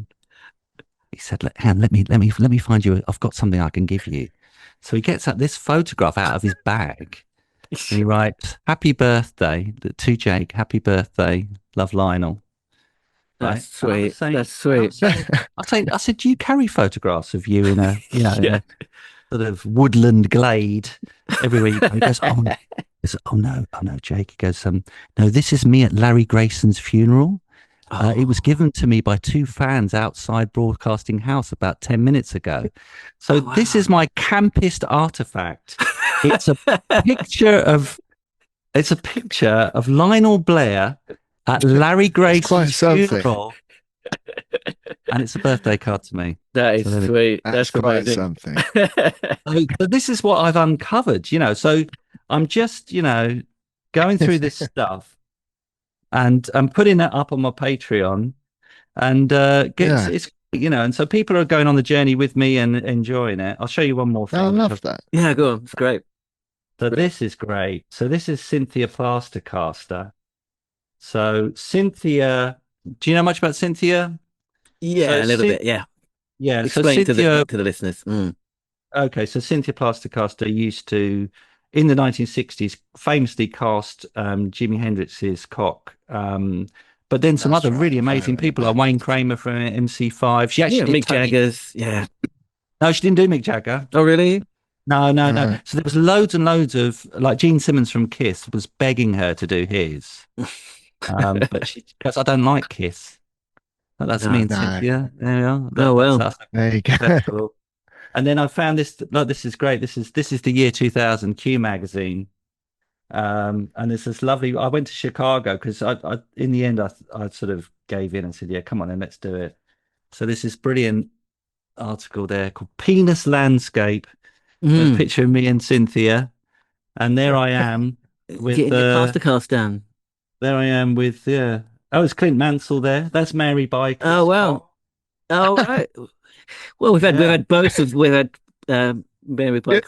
me find you. I've got something I can give you. So he gets this photograph out of his bag, and he writes, "Happy birthday to Jake. Happy birthday, love, Lionel." That's sweet. That's sweet. I said, do you carry photographs of you in a in a sort of woodland glade everywhere you go? He goes, oh no, Jake. He goes, no, this is me at Larry Grayson's funeral. It was given to me by two fans outside Broadcasting House about 10 minutes ago. So this is my campest artifact. It's a picture of Lionel Blair at Larry Grayson's funeral. And it's a birthday card to me. That is sweet. That's quite something. So this is what I've uncovered, So I'm just, going through this stuff. And I'm putting that up on my Patreon, and it's and so people are going on the journey with me and enjoying it. I'll show you one more thing. I love that. Yeah, go on. It's great. So this is great. So this is Cynthia Plastercaster. So Cynthia, do you know much about Cynthia? Yeah, so a little bit. Yeah. Yeah. Explain to the listeners. Okay, so Cynthia Plastercaster used to, in the 1960s, famously cast Jimi Hendrix's cock. But then some other really amazing people, like Wayne Kramer from MC5. She actually did Mick Jagger's. Yeah. No, she didn't do Mick Jagger. Oh, really? No. So there was loads and loads of, like, Gene Simmons from Kiss was begging her to do his. But she goes, I don't like Kiss. That's me and Cynthia. There we are. Oh, well. There you go. Cool. And then I found this. No, this is great. This is the year 2000 Q magazine. And it's this lovely. I went to Chicago because I in the end I sort of gave in and said, yeah, come on, then let's do it. So this is brilliant article there called Penis Landscape. A picture of me and Cynthia, and there I am with getting your plaster cast down. There I am with it's Clint Mansell there. That's Mary Biker. Oh wow. Oh right. Well, we've had Mary Biker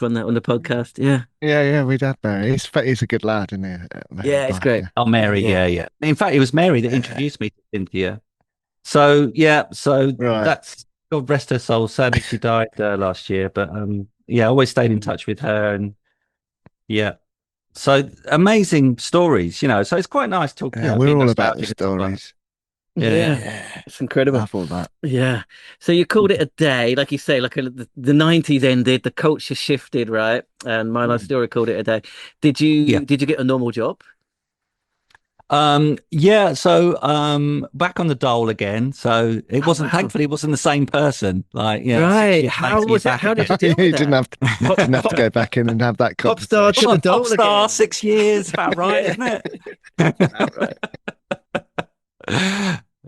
on the podcast. Yeah, we'd had Mary. He's a good lad, isn't he? Yeah, it's great. Oh, Mary, yeah. In fact, it was Mary that introduced me to Cynthia. So that's, God rest her soul. Sadly, she died last year, but I always stayed in touch with her, and so amazing stories, So it's quite nice talking. Yeah, we're all about the stories. Yeah, it's incredible. I thought that. Yeah. So you called it a day, like you say, like the 90s ended, the culture shifted, right? And My Life Story called it a day. Did you get a normal job? So back on the dole again. So it wasn't thankfully it wasn't the same person. Right. How was that? How did you deal with that? Didn't have to go back in and have that pop star to the dole again. Pop star, 6 years, about right, isn't it? Right.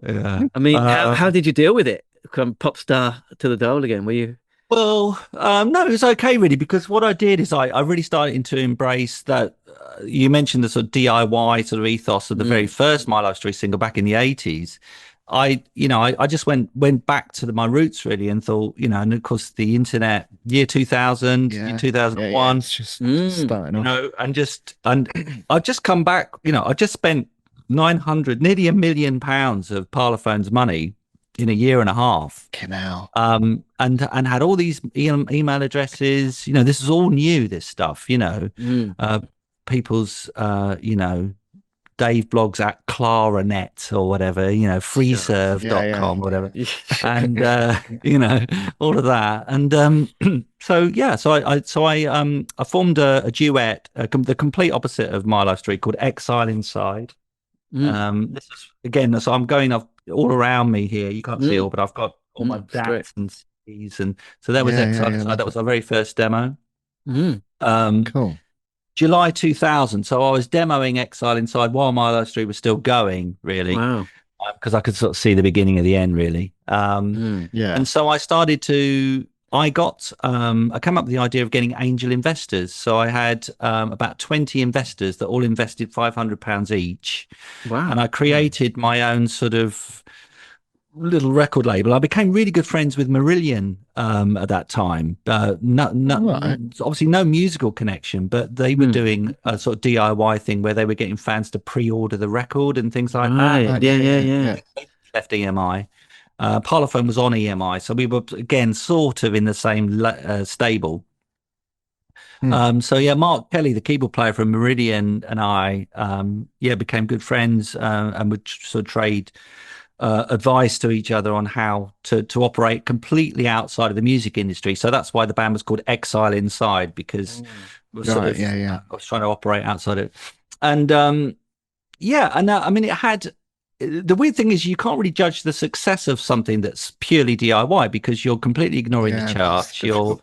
Yeah. I mean, how did you deal with it? From pop star to the dole again? Were you? Well, no, it was okay really, because what I did is I really started to embrace that. You mentioned the sort of DIY sort of ethos of the very first My Life Story single back in the 80s. I just went back to my roots really, and thought, and of course the internet, year 2000, year 2001, it's just starting off. and I've just come back. I just spent £900, nearly £1 million of Parlophone's money in a year and a half. And had all these email addresses. This is all new. This stuff. People's Dave blogs at Claranet or whatever, freeserve.com, whatever. And all of that. And I formed a duet, the complete opposite of My Life Story, called Exile Inside. This is again, so I'm going up all around me here. You can't see all, but I've got all my DATs and CDs, and so that was Exile Inside. That was our very first demo. Cool. July 2000. So I was demoing Exile Inside while My Life Story was still going, really. Wow. Because I could sort of see the beginning of the end, really. And so I started to. I came up with the idea of getting angel investors. So I had about 20 investors that all invested £500 each. Wow. And I created my own sort of little record label. I became really good friends with Marillion at that time. Obviously no musical connection, but they were doing a sort of DIY thing where they were getting fans to pre-order the record and things like that. Yeah. Left EMI. Parlophone was on EMI, so we were again sort of in the same stable. Mark Kelly, the keyboard player from Meridian, and I became good friends and would sort of trade advice to each other on how to operate completely outside of the music industry. So that's why the band was called Exile Inside, because I was trying to operate outside it. And I mean, it had. The weird thing is you can't really judge the success of something that's purely DIY because you're completely ignoring the charts. So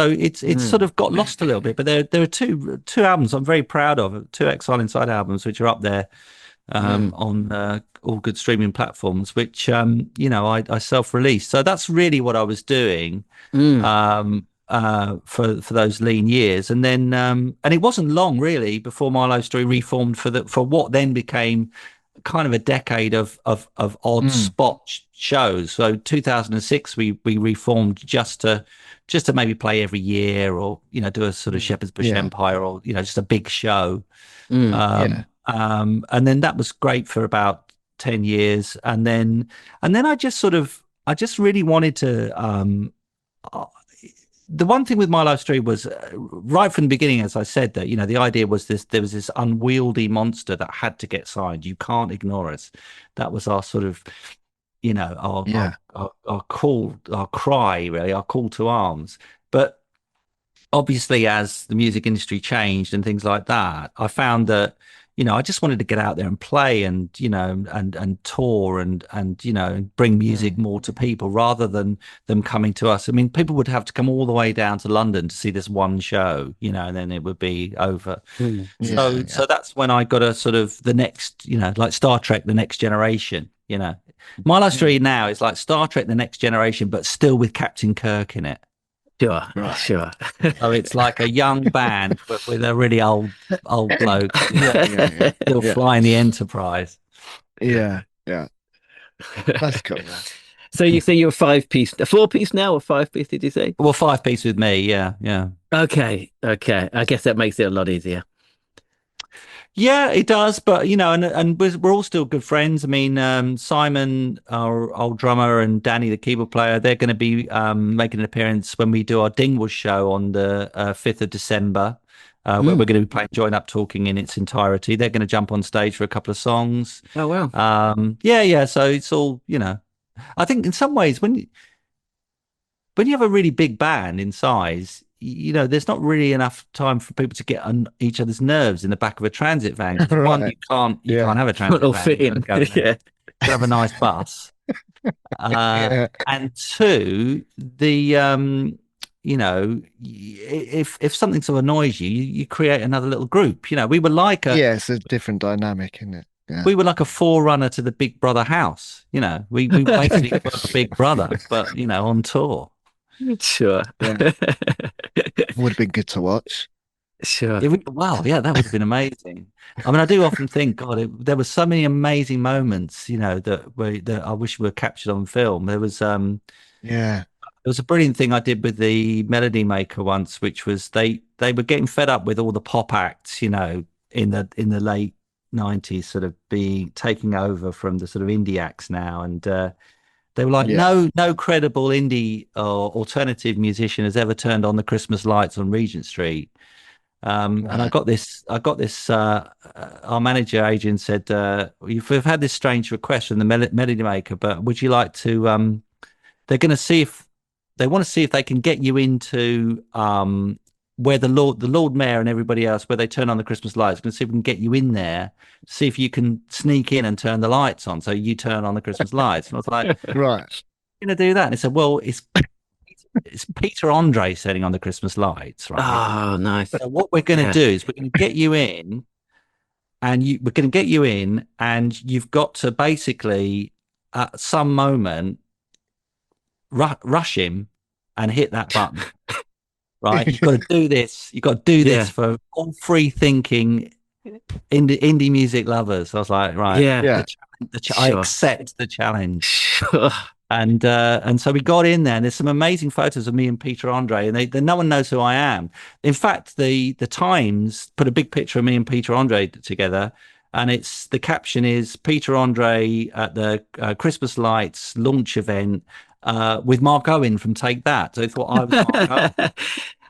it's sort of got lost a little bit. But there are two albums I'm very proud of, 2 Exile Inside albums, which are up there on all good streaming platforms, which I self-released. So that's really what I was doing for those lean years. And then and it wasn't long really before My Life Story reformed for what then became kind of a decade of odd spot shows. So 2006 we reformed just to maybe play every year, or do a sort of Shepherd's Bush Empire, or just a big show. And then that was great for about 10 years, and then I just really wanted to the one thing with My Life Story was right from the beginning, as I said, that the idea was there was this unwieldy monster that had to get signed. You can't ignore us. That was our sort of our call, our cry, really, our call to arms. But obviously, as the music industry changed and things like that, I found that I just wanted to get out there and play, and and tour, and bring music more to people rather than them coming to us. I mean, people would have to come all the way down to London to see this one show, and then it would be over. So that's when I got a sort of the next, like Star Trek: The Next Generation. My Life Story now is like Star Trek: The Next Generation, but still with Captain Kirk in it. Sure, right. Sure. So it's like a young band with a really old bloke still flying the Enterprise. Yeah. That's cool. So you say you're a 4-piece now, or 5-piece? Did you say? Well, 5-piece with me. Yeah. Okay. I guess that makes it a lot easier. Yeah, it does, but and we're all still good friends. I mean, Simon, our old drummer, and Danny, the keyboard player, they're going to be making an appearance when we do our Dingwall show on the 5th of December, where we're going to be playing Join Up Talking in its entirety. They're going to jump on stage for a couple of songs. Oh wow! Yeah. So it's all I think in some ways when you have a really big band in size, there's not really enough time for people to get on each other's nerves in the back of a transit van. Right. One, you can't have a transit van. Fit in. You have a nice bus. And two, the if something sort of annoys you create another little group. We were like it's a different dynamic, isn't it? Yeah. We were like a forerunner to the Big Brother house. We basically were Big Brother, but on tour. Sure. Would have been good to watch. Sure. Wow, yeah, that would have been amazing. I mean, I do often think, God, there were so many amazing moments, that I wish were captured on film. There was there was a brilliant thing I did with the Melody Maker once, which was they were getting fed up with all the pop acts, in the late 90s, sort of taking over from the sort of indie acts now, and they were like, no credible indie or alternative musician has ever turned on the Christmas lights on Regent Street. And I got this, our manager, Adrian, said, we've had this strange request from the Melody Maker, but would you like to, they want to see if they can get you into where the Lord Mayor and everybody else, where they turn on the Christmas lights. Going to see if we can get you in there, see if you can sneak in and turn the lights on. So you turn on the Christmas lights. And I was like, right, going to do that? And he said, well, it's Peter Andre setting on the Christmas lights, right? Oh, nice. So what we're going to do is we're going to get you in, and we're going to get you in, and you've got to basically at some moment rush him and hit that button. Right, you've got to do this. You've got to do this for all free thinking indie music lovers. I was like, right, I accept the challenge. Sure. And so we got in there, and there's some amazing photos of me and Peter Andre, and no one knows who I am. In fact, the Times put a big picture of me and Peter Andre together, and the caption is Peter Andre at the Christmas Lights launch event with Mark Owen from Take That. So I thought I was Mark Owen.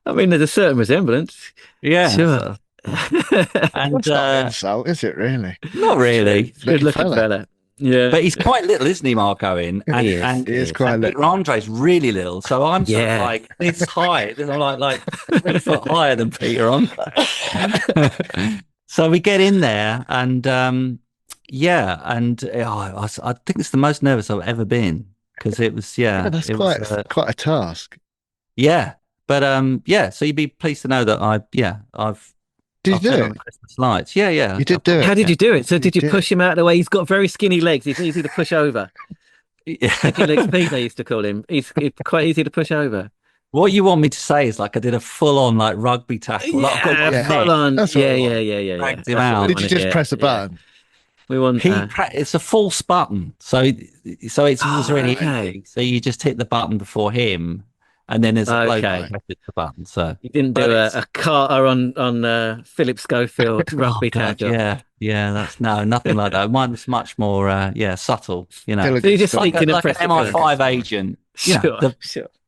I mean, there's a certain resemblance. Yeah. Sure. And that's not an insult, is it really? Not really. Good looking fella. Yeah. But he's quite little, isn't he, Mark Owen? And, he is quite little. Peter Andre's really little. So I'm sort of like, it's high. I'm like 3 foot higher than Peter Andre. So we get in there, and I think it's the most nervous I've ever been, because it was that's quite a task. Yeah, but so you'd be pleased to know that I've Did you do it? Christmas lights. Yeah. You did do it. How did you do it? So did you push him out of the way? He's got very skinny legs. It's easy to push over. Skinny legs Pete, I used to call him. He's quite easy to push over. What you want me to say is like I did a full-on like rugby tackle. Full on. Yeah. Dragged him out. Did you just press a button? We want. It's a false button, so it's really okay. easy. So you just hit the button before him, and then there's a bloke that presses the button. So you didn't do a Carter on Philip Schofield rugby tag job. Yeah, that's nothing like that. Mine was much more subtle. So you just like an MI5 agent. Sure.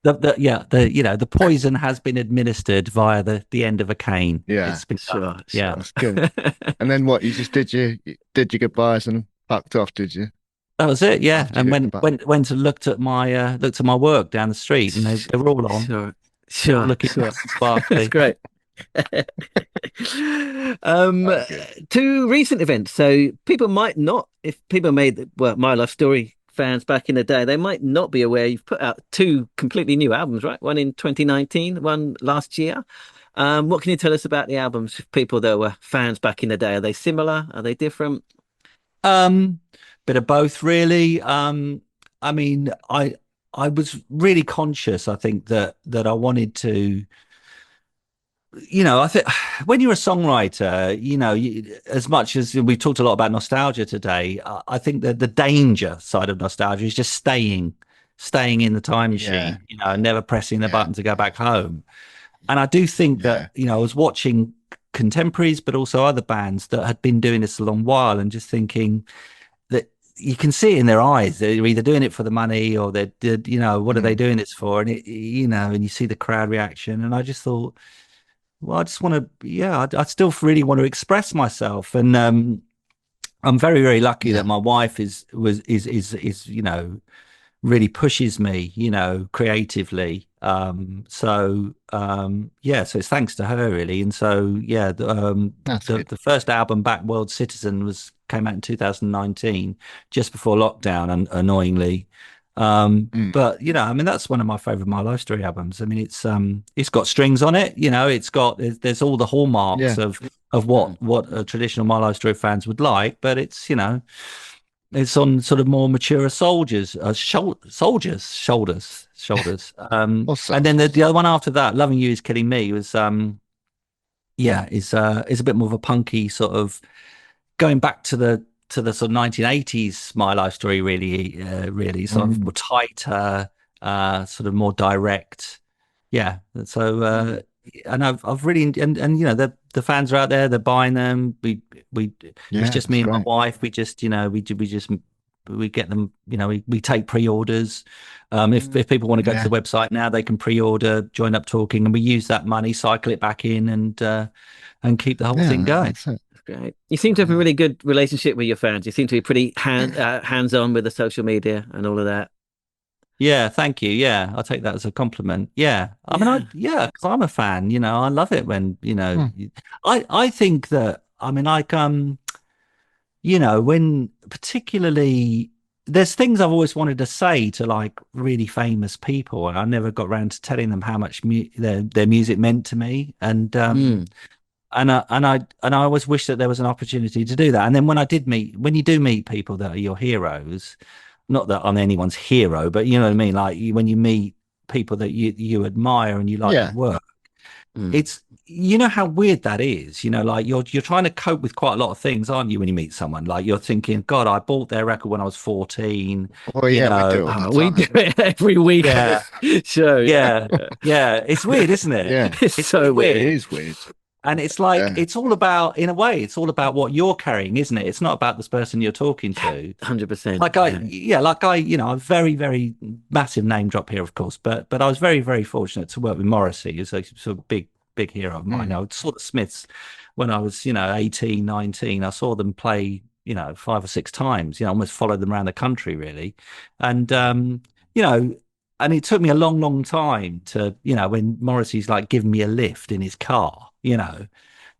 The poison has been administered via the end of a cane. Yeah, it's been sure. That's good. And then what? You just did your goodbyes and fucked off, did you? That was it. Yeah, and went and looked at my work down the street, and they were all on. Sure. Looking sparkly. That's great. Two recent events. So people might not, if people made My Life Story fans back in the day, they might not be aware you've put out two completely new albums, right? One in 2019, one last year. What can you tell us about the albums? People that were fans back in the day, are they similar? Are they different? Bit of both, really. I mean, I was really conscious. I think that I wanted to. I think when you're a songwriter, as much as we've talked a lot about nostalgia today, I think that the danger side of nostalgia is just staying in the time machine, never pressing the button to go back home. And I do think that, I was watching contemporaries, but also other bands that had been doing this a long while and just thinking that you can see it in their eyes. They're either doing it for the money or what are they doing this for? And and you see the crowd reaction. And I just thought, well, I just want to, I still really want to express myself. And I'm very, very lucky that my wife is really pushes me, creatively. So it's thanks to her, really. And so, the first album, Back World Citizen, came out in 2019, just before lockdown, annoyingly. But that's one of my favorite My Life Story albums. I mean, it's got strings on it, there's all the hallmarks of what a traditional My Life Story fans would like, but it's it's on sort of more mature shoulders. And then the other one after that, Loving You Is Killing Me, was is a bit more of a punky sort of going back to the sort of 1980s My Life Story, really sort of more tighter, sort of more direct. So and I've really and the fans are out there, they're buying them. It's just me and my wife. We just we get them, we take pre-orders. If people want to go to the website now, they can pre-order Join Up Talking, and we use that money, cycle it back in, and keep the whole thing going. Great. You seem to have a really good relationship with your fans. You seem to be pretty hands-on with the social media and all of that. Yeah, thank you. Yeah, I'll take that as a compliment. Yeah, I mean, because I'm a fan. I love it when I think that. I mean, like when particularly there's things I've always wanted to say to like really famous people, and I never got around to telling them how much their music meant to me, and I always wish that there was an opportunity to do that. And then when you do meet people that are your heroes, not that I'm anyone's hero, but you know what I mean? Like when you meet people that you admire and you like their work, it's, how weird that is, like you're trying to cope with quite a lot of things, aren't you? When you meet someone, like you're thinking, God, I bought their record when I was 14. Oh yeah, we do it every week. Yeah. Sure. Yeah. It's weird, isn't it? Yeah. It's so weird. It is weird. And it's like, it's all about, in a way, it's all about what you're carrying, isn't it? It's not about this person you're talking to. 100%. A very, very massive name drop here, of course, but I was very, very fortunate to work with Morrissey, who's a sort of big hero of mine. I saw the Smiths when I was, 18, 19. I saw them play, 5 or 6 times, almost followed them around the country, really. And, and it took me a long, long time to, when Morrissey's like giving me a lift in his car,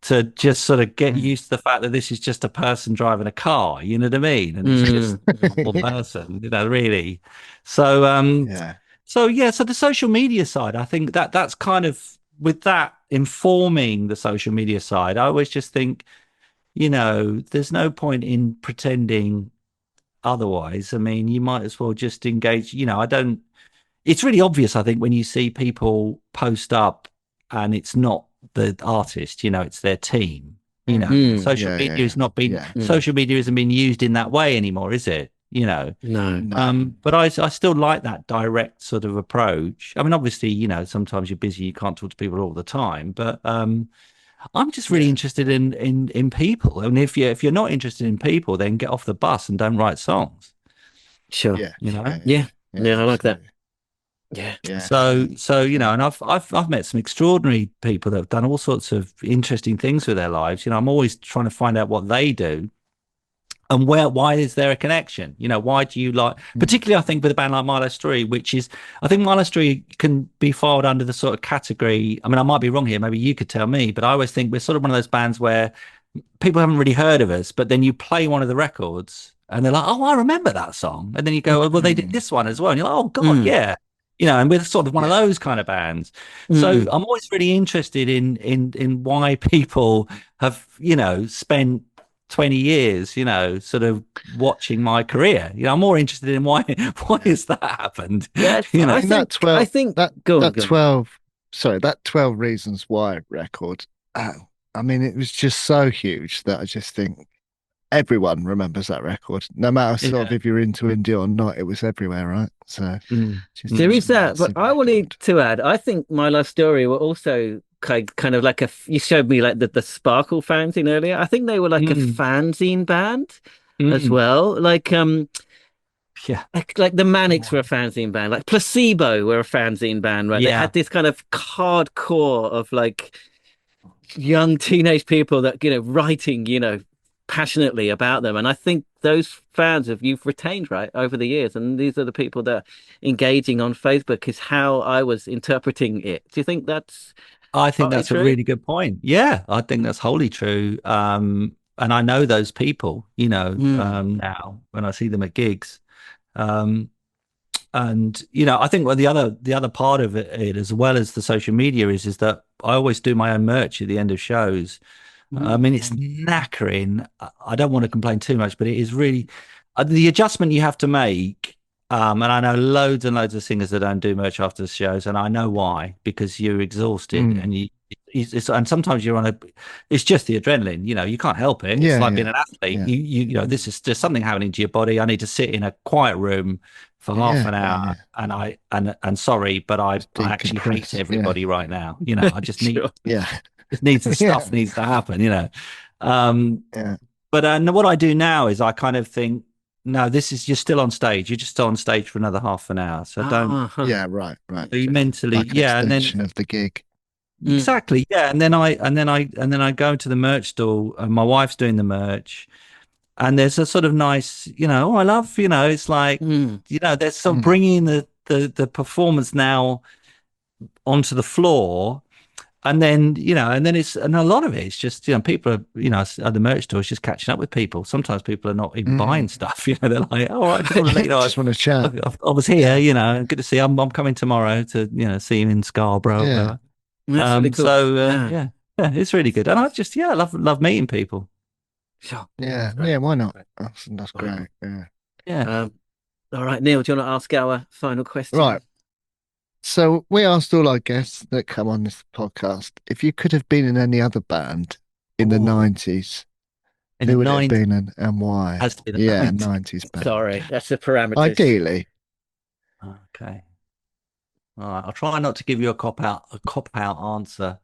to just sort of get used to the fact that this is just a person driving a car, you know what I mean? And it's just a normal person, really. So, so the social media side, I think that's kind of, with that informing the social media side, I always just think, there's no point in pretending otherwise. I mean, you might as well just engage, it's really obvious, I think, when you see people post up and it's not the artist, it's their team, You know, social media is not being social media isn't being used in that way anymore, is it? You know, no. But I still like that direct sort of approach. I mean, obviously, you know, sometimes you're busy, you can't talk to people all the time, but I'm just really interested in people. And if you're not interested in people, then get off the bus and don't write songs. Sure. You know. Yeah, I like that. Yeah. So you know, and I've met some extraordinary people that have done all sorts of interesting things with their lives. You know, I'm always trying to find out what they do and why is there a connection? You know, why do you like, particularly I think with a band like Milo Story, which is, I think Milo Story can be filed under the sort of category. I mean, I might be wrong here. Maybe you could tell me, but I always think we're sort of one of those bands where people haven't really heard of us, but then you play one of the records and they're like, oh, I remember that song. And then you go, well, they did this one as well. And you're like, oh God, yeah. You know, and we're sort of one of those kind of bands. So I'm always really interested in why people have, you know, spent 20 years, you know, sort of watching my career. You know, I'm more interested in why has that happened? Yeah, you know, I think that 12 Reasons Why record. I mean, it was just so huge that I just think everyone remembers that record, no matter sort of if you're into indie or not. It was everywhere, right? So there is that, but I wanted to add, I think My Life Story were also kind of like you showed me like the Sparkle fanzine earlier. I think they were like a fanzine band as well, like like the Manics were a fanzine band, like Placebo were a fanzine band, right? They had this kind of hardcore of like young teenage people that, you know, writing, you know, passionately about them. And I think those fans you've retained, right, over the years. And these are the people that are engaging on Facebook is how I was interpreting it. Do you think that's a really good point. Yeah, I think that's wholly true. And I know those people, you know, now when I see them at gigs. And you know, I think the other part of it as well as the social media is that I always do my own merch at the end of shows. I mean, it's knackering. I don't want to complain too much, but it is really the adjustment you have to make. And I know loads and loads of singers that don't do merch after the shows, and I know why, because you're exhausted and and sometimes it's just the adrenaline, you know, you can't help it. It's like being an athlete. You know, this is just something happening to your body. I need to sit in a quiet room for half an hour and sorry, but I actually hate everybody right now. You know, I just need it needs the stuff needs to happen, you know. But what I do now is I kind of think, no, you're still on stage. You're just still on stage for another half an hour. So don't. Yeah, right. So you mentally, like an extension of the gig. Exactly. Yeah, and then I go to the merch stall, and my wife's doing the merch, and there's a sort of nice, you know, I love, you know, it's like, you know, there's some bringing the performance now onto the floor. And then, you know, and a lot of it is just, you know, people are, you know, at the merch store, it's just catching up with people. Sometimes people are not even buying stuff, you know, they're like, oh, I just want to let you know, I just want to chat. I was here, you know, good to see you. I'm coming tomorrow to, you know, see him in Scarborough. Yeah. Really cool. So, yeah, it's really good. And I just, I love meeting people. Sure. Yeah, why not? That's great. Yeah. All right, Neil, do you want to ask our final question? Right. So we asked all our guests that come on this podcast if you could have been in any other band in the 90s, who would it have been and why? Has to be the 90s band. Sorry, that's the parameters. Ideally. Okay. All right. I'll try not to give you a cop out answer.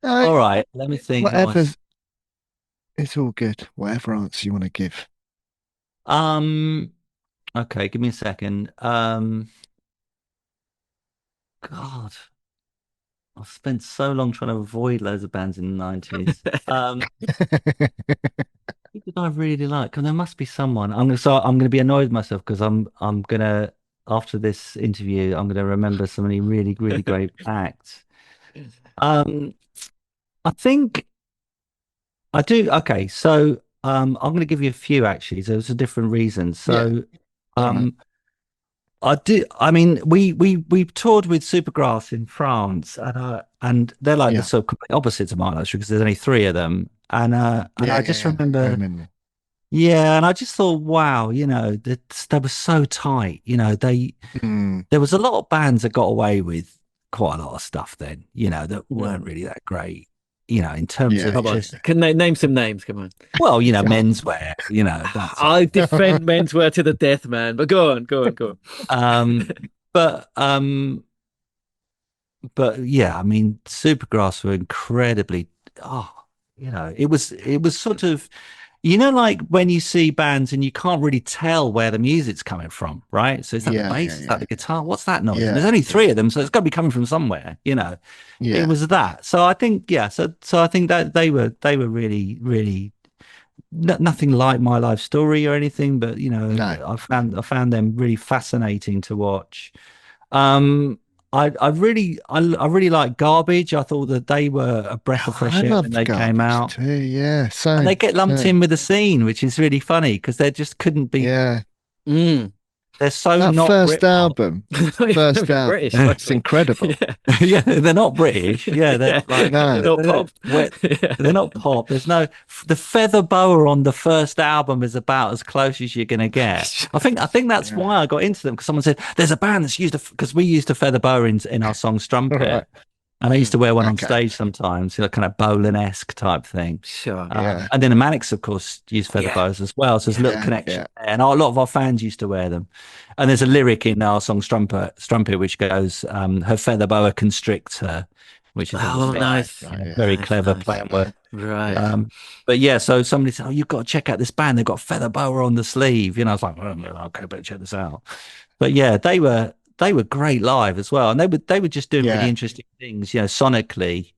All right. Let me think. Whatever. It's all good. Whatever answer you want to give. Okay. Give me a second. God, I've spent so long trying to avoid loads of bands in the 90s. Who did I really like? Because there must be someone. I'm going to be annoyed with myself because I'm going to, after this interview, I'm going to remember so many really, really great acts. I think I do. Okay, so I'm going to give you a few actually. So it's a different reason. So I do. I mean, we toured with Supergrass in France, and they're like the sort of complete opposites of Milo because there's only three of them, and I just remember, and I just thought, wow, you know, they were so tight. You know, there was a lot of bands that got away with quite a lot of stuff then, you know, that weren't really that great. in terms of just... Can they name some names? Come on. Well, menswear, I defend menswear to the death, man. But go on. But yeah, I mean, Supergrass were incredibly, it was sort of, like when you see bands and you can't really tell where the music's coming from, right? So is that the bass? Is that the guitar? What's that noise? And there's only 3 of them, so it's got to be coming from somewhere, It was that. So I think, so I think that they were really, really nothing like My Life Story or anything, but I found them really fascinating to watch. I really like Garbage. I thought that they were a breath of fresh air when they came out. Too, yeah, so and they get lumped in with the scene, which is really funny because they just couldn't be. Yeah. They're so that not first Britpop. album. British. It's incredible. Yeah, they're not British. Yeah, they're like they're not pop. They're not pop. There's no the feather boa on the first album is about as close as you're gonna get. I think that's why I got into them because someone said there's a band that's used because we used a feather boa in our song Strumpet. Right. And I used to wear one on stage sometimes, kind of Bolan-esque type thing. Sure. And then the Manics, of course, use feather boas as well. So there's a little connection there. And a lot of our fans used to wear them. And there's a lyric in our song Strumpet which goes, her feather boa constricts her, which is nice. Very clever play on word. Right. But yeah, so somebody said, you've got to check out this band. They've got feather boa on the sleeve. I was like, okay, better check this out. But yeah, they were great live as well, and they were just doing really interesting things, sonically,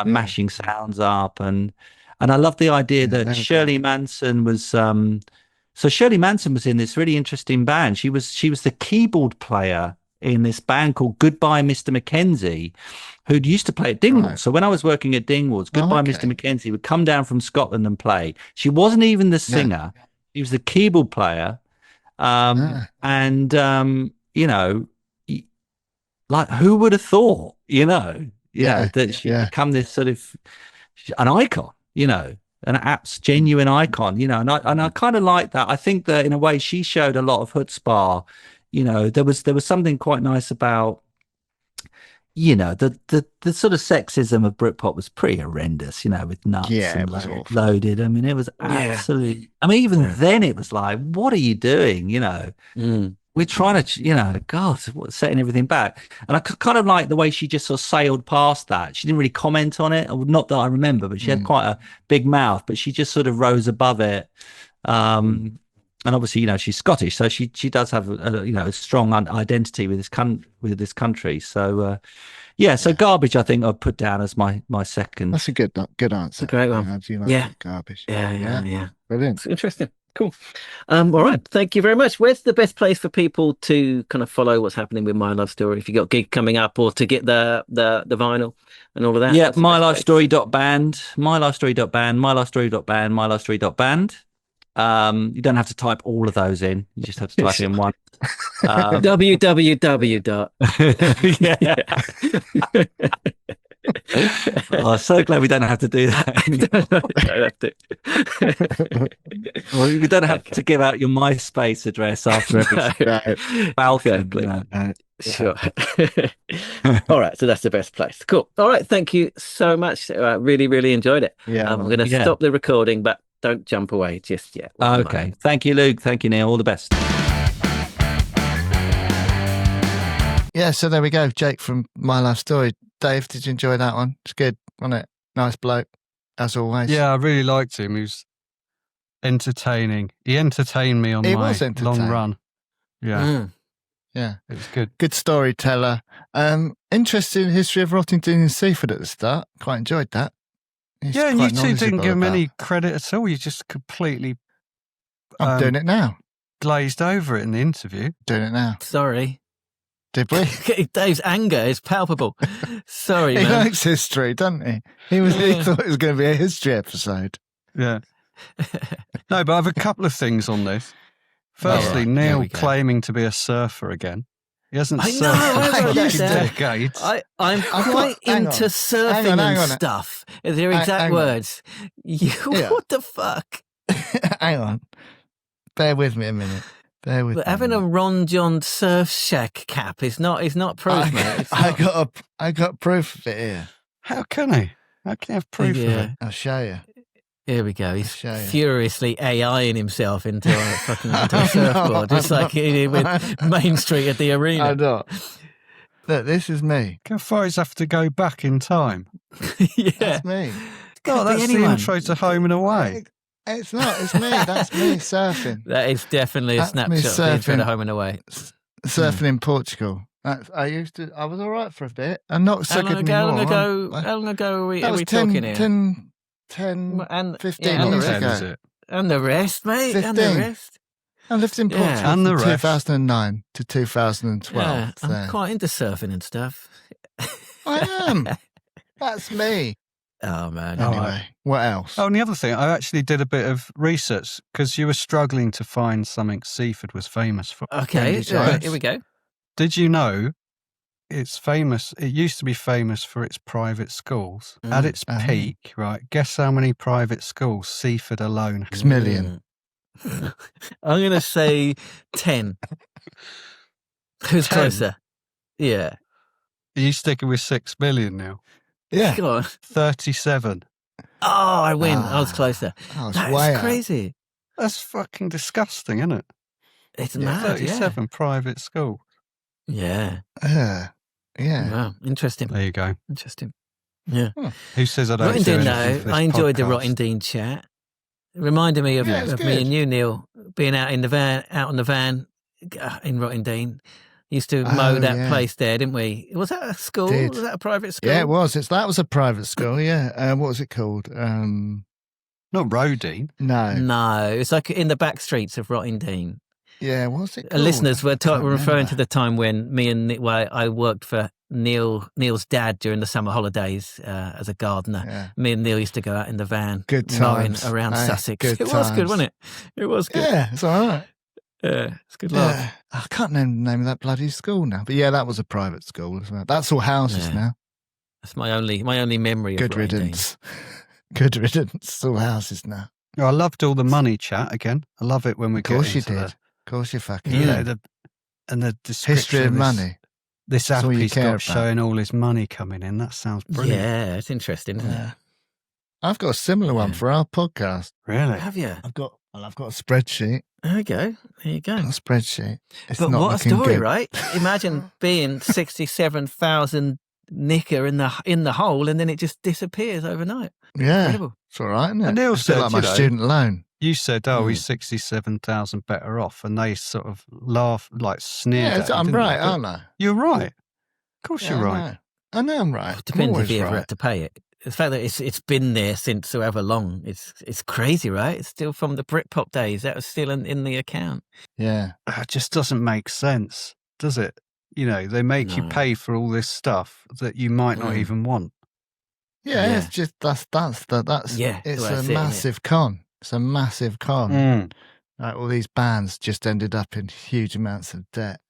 mashing sounds up, and I love the idea that Shirley Manson was. So Shirley Manson was in this really interesting band. She was the keyboard player in this band called Goodbye Mr. Mackenzie, who used to play at Dingwalls. Right. So when I was working at Dingwalls, Goodbye Mr. Mackenzie would come down from Scotland and play. She wasn't even the singer; she was the keyboard player. Like who would have thought, that she'd become this sort of an icon, an genuine icon, and I kind of like that. I think that in a way she showed a lot of chutzpah. There was something quite nice about, the sort of sexism of Britpop was pretty horrendous, with nuts and loaded. I mean, it was absolutely. I mean, even then, it was like, what are you doing? We're trying to, God, setting everything back. And I kind of like the way she just sort of sailed past that. She didn't really comment on it, not that I remember, but she had quite a big mouth. But she just sort of rose above it. And obviously, she's Scottish, so she does have a strong identity with this country. So so Garbage, I think I'd put down as my second. That's a good answer. It's a great one. How do you like Garbage? Yeah. Brilliant. It's interesting. Cool. All right. Thank you very much. Where's the best place for people to kind of follow what's happening with My Life Story? If you got a gig coming up, or to get the vinyl and all of that. Yeah, mylifestory.band, mylifestory.band, mylifestory.band, mylifestory.band. You don't have to type all of those in. You just have to type in one. www. I'm so glad we don't have to do that anymore. Well, you don't have to give out your MySpace address after every Falcon. Sure. All right, so that's the best place. Cool. All right, thank you so much. I really, really enjoyed it. I'm going to stop the recording, but don't jump away just yet. Okay. Thank you, Luke. Thank you, Neil. All the best. Yeah, so there we go. Jake from My Life Story. Dave, did you enjoy that one? It's good, wasn't it? Nice bloke, as always. Yeah, I really liked him. He was entertaining. He entertained me on my long run. Yeah. Yeah. It was good. Good storyteller. Interesting history of Rottingdean and Seaford at the start. Quite enjoyed that. And you two didn't give him any credit at all. You just completely... I'm doing it now. Glazed over it in the interview. Doing it now. Sorry. Did we? Dave's anger is palpable. Sorry, he man. likes history, doesn't he? He thought it was going to be a history episode. Yeah. No, but I have a couple of things on this. Firstly, Neil claiming to be a surfer again. He hasn't surfed for decades. I'm quite into surfing and stuff. Their exact words. What the fuck? Hang on. Bear with me a minute. Having a Ron John surf shack cap is not proof, mate. I got proof of it here. How can he? How can he have proof of it? I'll show you. Here we go. He's furiously AIing himself into a fucking surfboard, just like with Main Street at the arena. I know. Look, this is me. How far does have to go back in time? Yeah, that's me. Oh, that's the intro to Home and Away. It's not. It's me. That's me surfing. That is definitely a snapshot of the intro to Home and Away. Surfing in Portugal. I was all right for a bit. I'm not so good anymore. How long ago are we talking here? 10, 15 years ago. And the rest, mate. 15. And the rest. I lived in Portugal from 2009 to 2012. Yeah, I'm quite into surfing and stuff. I am. That's me. Oh, man. Anyway, what else? Oh, and the other thing, I actually did a bit of research because you were struggling to find something Seaford was famous for. Okay, here we go. Did you know it's famous? It used to be famous for its private schools. At its peak, right? Guess how many private schools Seaford alone has? 6 million. I'm going to say 10. Who's 10? closer? Yeah. Are you sticking with 6 million now? Yeah. Go on. 37. Oh, I win. I was closer. That's crazy. That's fucking disgusting, isn't it? It's mad. 37 private schools. Yeah. Yeah. Wow. Interesting. There you go. Interesting. Yeah. Who says I don't do anything for this I enjoyed the podcast? Rottingdean chat. It reminded me of me and you, Neil, being out on the van in Rottingdean. Used to mow that place there, didn't we? Was that a school? Was that a private school? Yeah, it was. That was a private school, yeah. What was it called? Not Rodine. No. It's like in the back streets of Rottingdean. Yeah, what was it called? Listeners, we're referring to the time when me and I worked for Neil's dad during the summer holidays as a gardener. Yeah. Me and Neil used to go out in the van. Good times. Around Sussex. It was good, wasn't it? It was good. Yeah, it's all right. Yeah, it's good laugh. I can't name the name of that bloody school now. But yeah, that was a private school as well. That's all houses now. That's my only memory of Good riddance. Good riddance. It's all houses now. Oh, I loved all the money chat again. I love it when we get into Of course you did. Of course you fucking did. And the description history of money. This app he's got showing all his money coming in. That sounds brilliant. Yeah, it's interesting, isn't it? I've got a similar one for our podcast. Really? Have you? I've got a spreadsheet. There you go. A spreadsheet. But what a story, right? Imagine being 67,000 knicker in the hole, and then it just disappears overnight. Yeah, incredible. It's all right, isn't it? And Neil said, like my student loan. You said, he's 67,000 better off, and they sort of laughed, like sneered. Yeah, I'm right, aren't I? You're right. Of course, you're right. I know I'm right. It depends if you ever had to pay it. The fact that it's been there since however long, it's crazy, right? It's still from the Britpop days. That was still in the account. Yeah. It just doesn't make sense, does it? You know, they make you pay for all this stuff that you might not even want. Yeah, it's just that's it's a massive con. It's a massive con. Like all these bands just ended up in huge amounts of debt.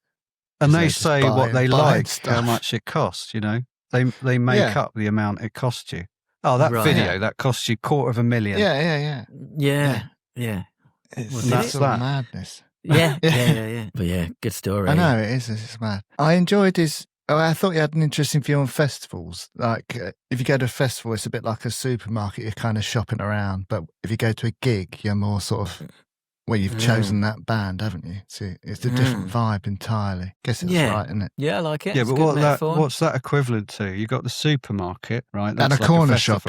And they say what they like, how much it costs, you know. They make up the amount it costs you. Oh, that video, that costs you $250,000. Yeah. That's madness. Yeah. But yeah, good story. I know, it is. It's mad. I enjoyed his... I thought he had an interesting view on festivals. Like, if you go to a festival, it's a bit like a supermarket. You're kind of shopping around. But if you go to a gig, you're more sort of... Well, you've chosen that band, haven't you? So it's a different vibe entirely. Guess it's right, isn't it? Yeah, I like it. Yeah, but what's that equivalent to? You got the supermarket, right? That's and a corner shop.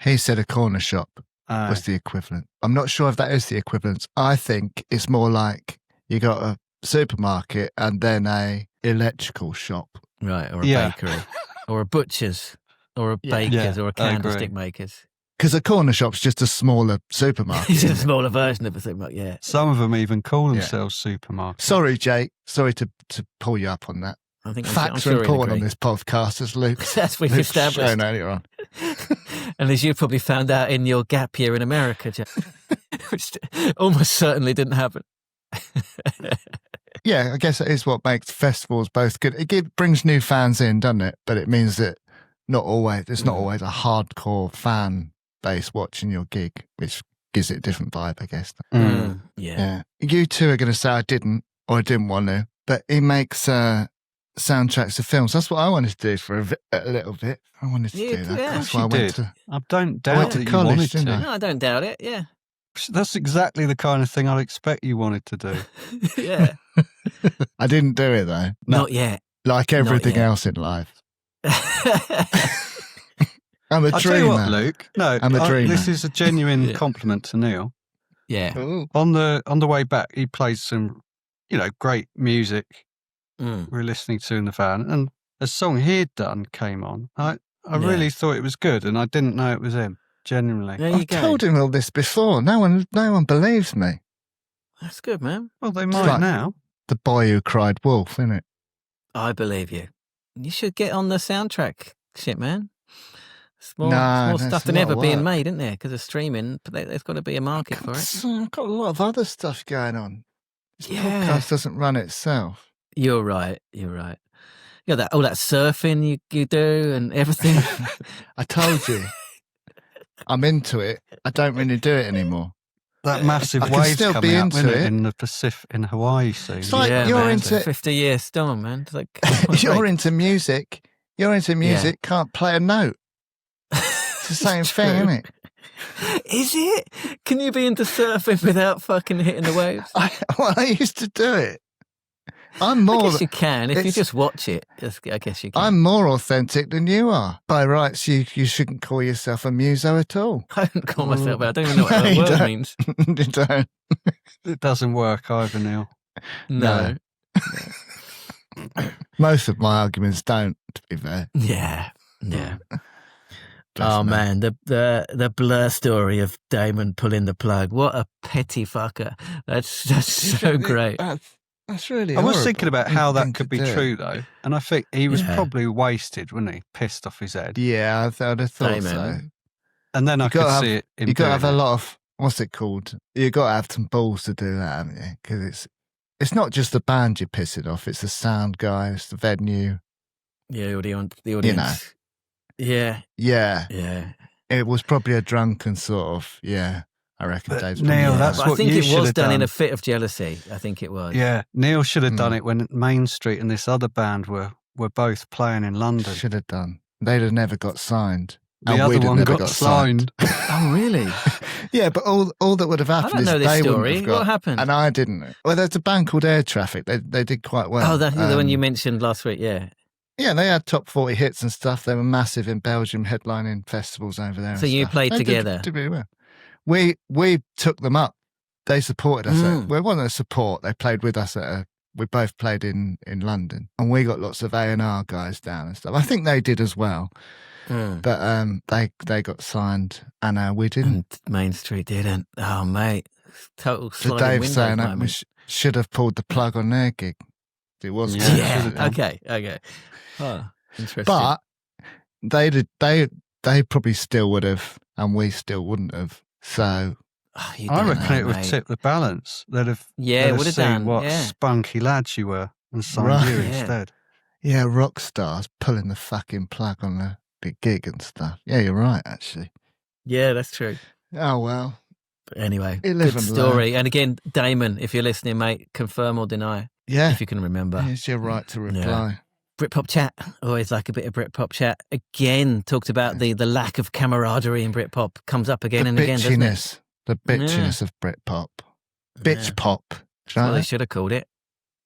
He said a corner shop was the equivalent. I'm not sure if that is the equivalent. I think it's more like you got a supermarket and then a electrical shop. Right, or a bakery. Or a butcher's. Or a baker's or a candlestick maker's. Because a corner shop's just a smaller supermarket. It's a smaller version of a supermarket, yeah. Some of them even call themselves supermarkets. Sorry, Jake. Sorry to pull you up on that. I think facts are important on this podcast, as Luke's we've established shown earlier on. And as you probably found out in your gap year in America, Jack, which almost certainly didn't happen. Yeah, I guess that is what makes festivals both good. It brings new fans in, doesn't it? But it means that there's not always a hardcore fan base watching your gig, which gives it a different vibe, I guess. Yeah. You two are going to say I didn't want to, but he makes soundtracks of films. That's what I wanted to do for a little bit. I wanted to do that. Yeah, that's why I went to. I don't doubt that college, you wanted to. No, I don't doubt it. Yeah. That's exactly the kind of thing I'd expect you wanted to do. Yeah. I didn't do it though. Not yet. Like everything else in life. I'm a dreamer. I'll tell you what, Luke. No, I'm a dreamer. This is a genuine compliment to Neil. Yeah. Ooh. On the way back, he played some, great music we're listening to in the van, and a song he'd done came on. I really thought it was good, and I didn't know it was him. Genuinely, I've told him all this before. No one believes me. That's good, man. Well, they might now. The boy who cried wolf, isn't it? I believe you. You should get on the soundtrack shit, man. More stuff than ever being made, isn't there? Because of streaming, but there's got to be a market for it. I've got a lot of other stuff going on. This podcast doesn't run itself. You're right. You got all that surfing you do and everything. I told you. I'm into it. I don't really do it anymore. That massive waves coming up in the Pacific, in Hawaii soon. It's like you're into 50-year storm, man. It's like, you're into music. Can't play a note. It's the same thing, isn't it? Is it? Can you be into surfing without fucking hitting the waves? I used to do it. I guess you can. If you just watch it, I guess you can. I'm more authentic than you are. By rights, you shouldn't call yourself a muso at all. I don't call myself that. I don't even know what that word means. You don't. It doesn't work either, Neil. No. Most of my arguments don't, to be fair. Yeah. Man, the Blur story of Damon pulling the plug. What a petty fucker. That's so great. That's really. I was thinking about how that could be true, though, and I think he was probably wasted, wasn't he? Pissed off his head. Yeah, I would have thought so. And then I could see it. You got to have a lot of what's it called? You got to have some balls to do that, haven't you? Because it's not just the band you're pissing off; it's the sound guy, it's the venue. Yeah, the audience. Yeah. It was probably a drunken sort of. Yeah. I reckon Dave's Neil, that's what I think it was done in a fit of jealousy. I think it was. Yeah, Neil should have done it when Main Street and this other band were both playing in London. Should have done. They'd have never got signed. The other one got signed. Oh, really? Yeah, but all that would have happened is they wouldn't have got. What happened? And I didn't. Well, there's a band called Air Traffic. They did quite well. Oh, that's the one you mentioned last week. Yeah. Yeah, they had top 40 hits and stuff. They were massive in Belgium, headlining festivals over there. So you played together. Did really well. We took them up. They supported us. We wasn't a support. They played with us we both played in London, and we got lots of A&R guys down and stuff. I think they did as well, but they got signed, and we didn't. And Main Street didn't. Oh, mate, total sliding so Dave's windows saying moment. we should have pulled the plug on their gig. It wasn't. Yeah. Okay. Oh, interesting. But they probably still would have, and we still wouldn't have. So I reckon it would tip the balance. They'd have it would have done what spunky lads you were and signed you instead. Yeah, rock stars pulling the fucking plug on the big gig and stuff. Yeah, you're right, actually. Yeah, that's true. Oh well. But anyway, good story. And again, Damon, if you're listening, mate, confirm or deny. Yeah, if you can remember. It's your right to reply. Yeah. Britpop chat, always like a bit of Britpop chat. Again, talked about the lack of camaraderie in Britpop. Comes up again and again, doesn't it? The bitchiness of Britpop. Bitch pop. That's what they should have called it.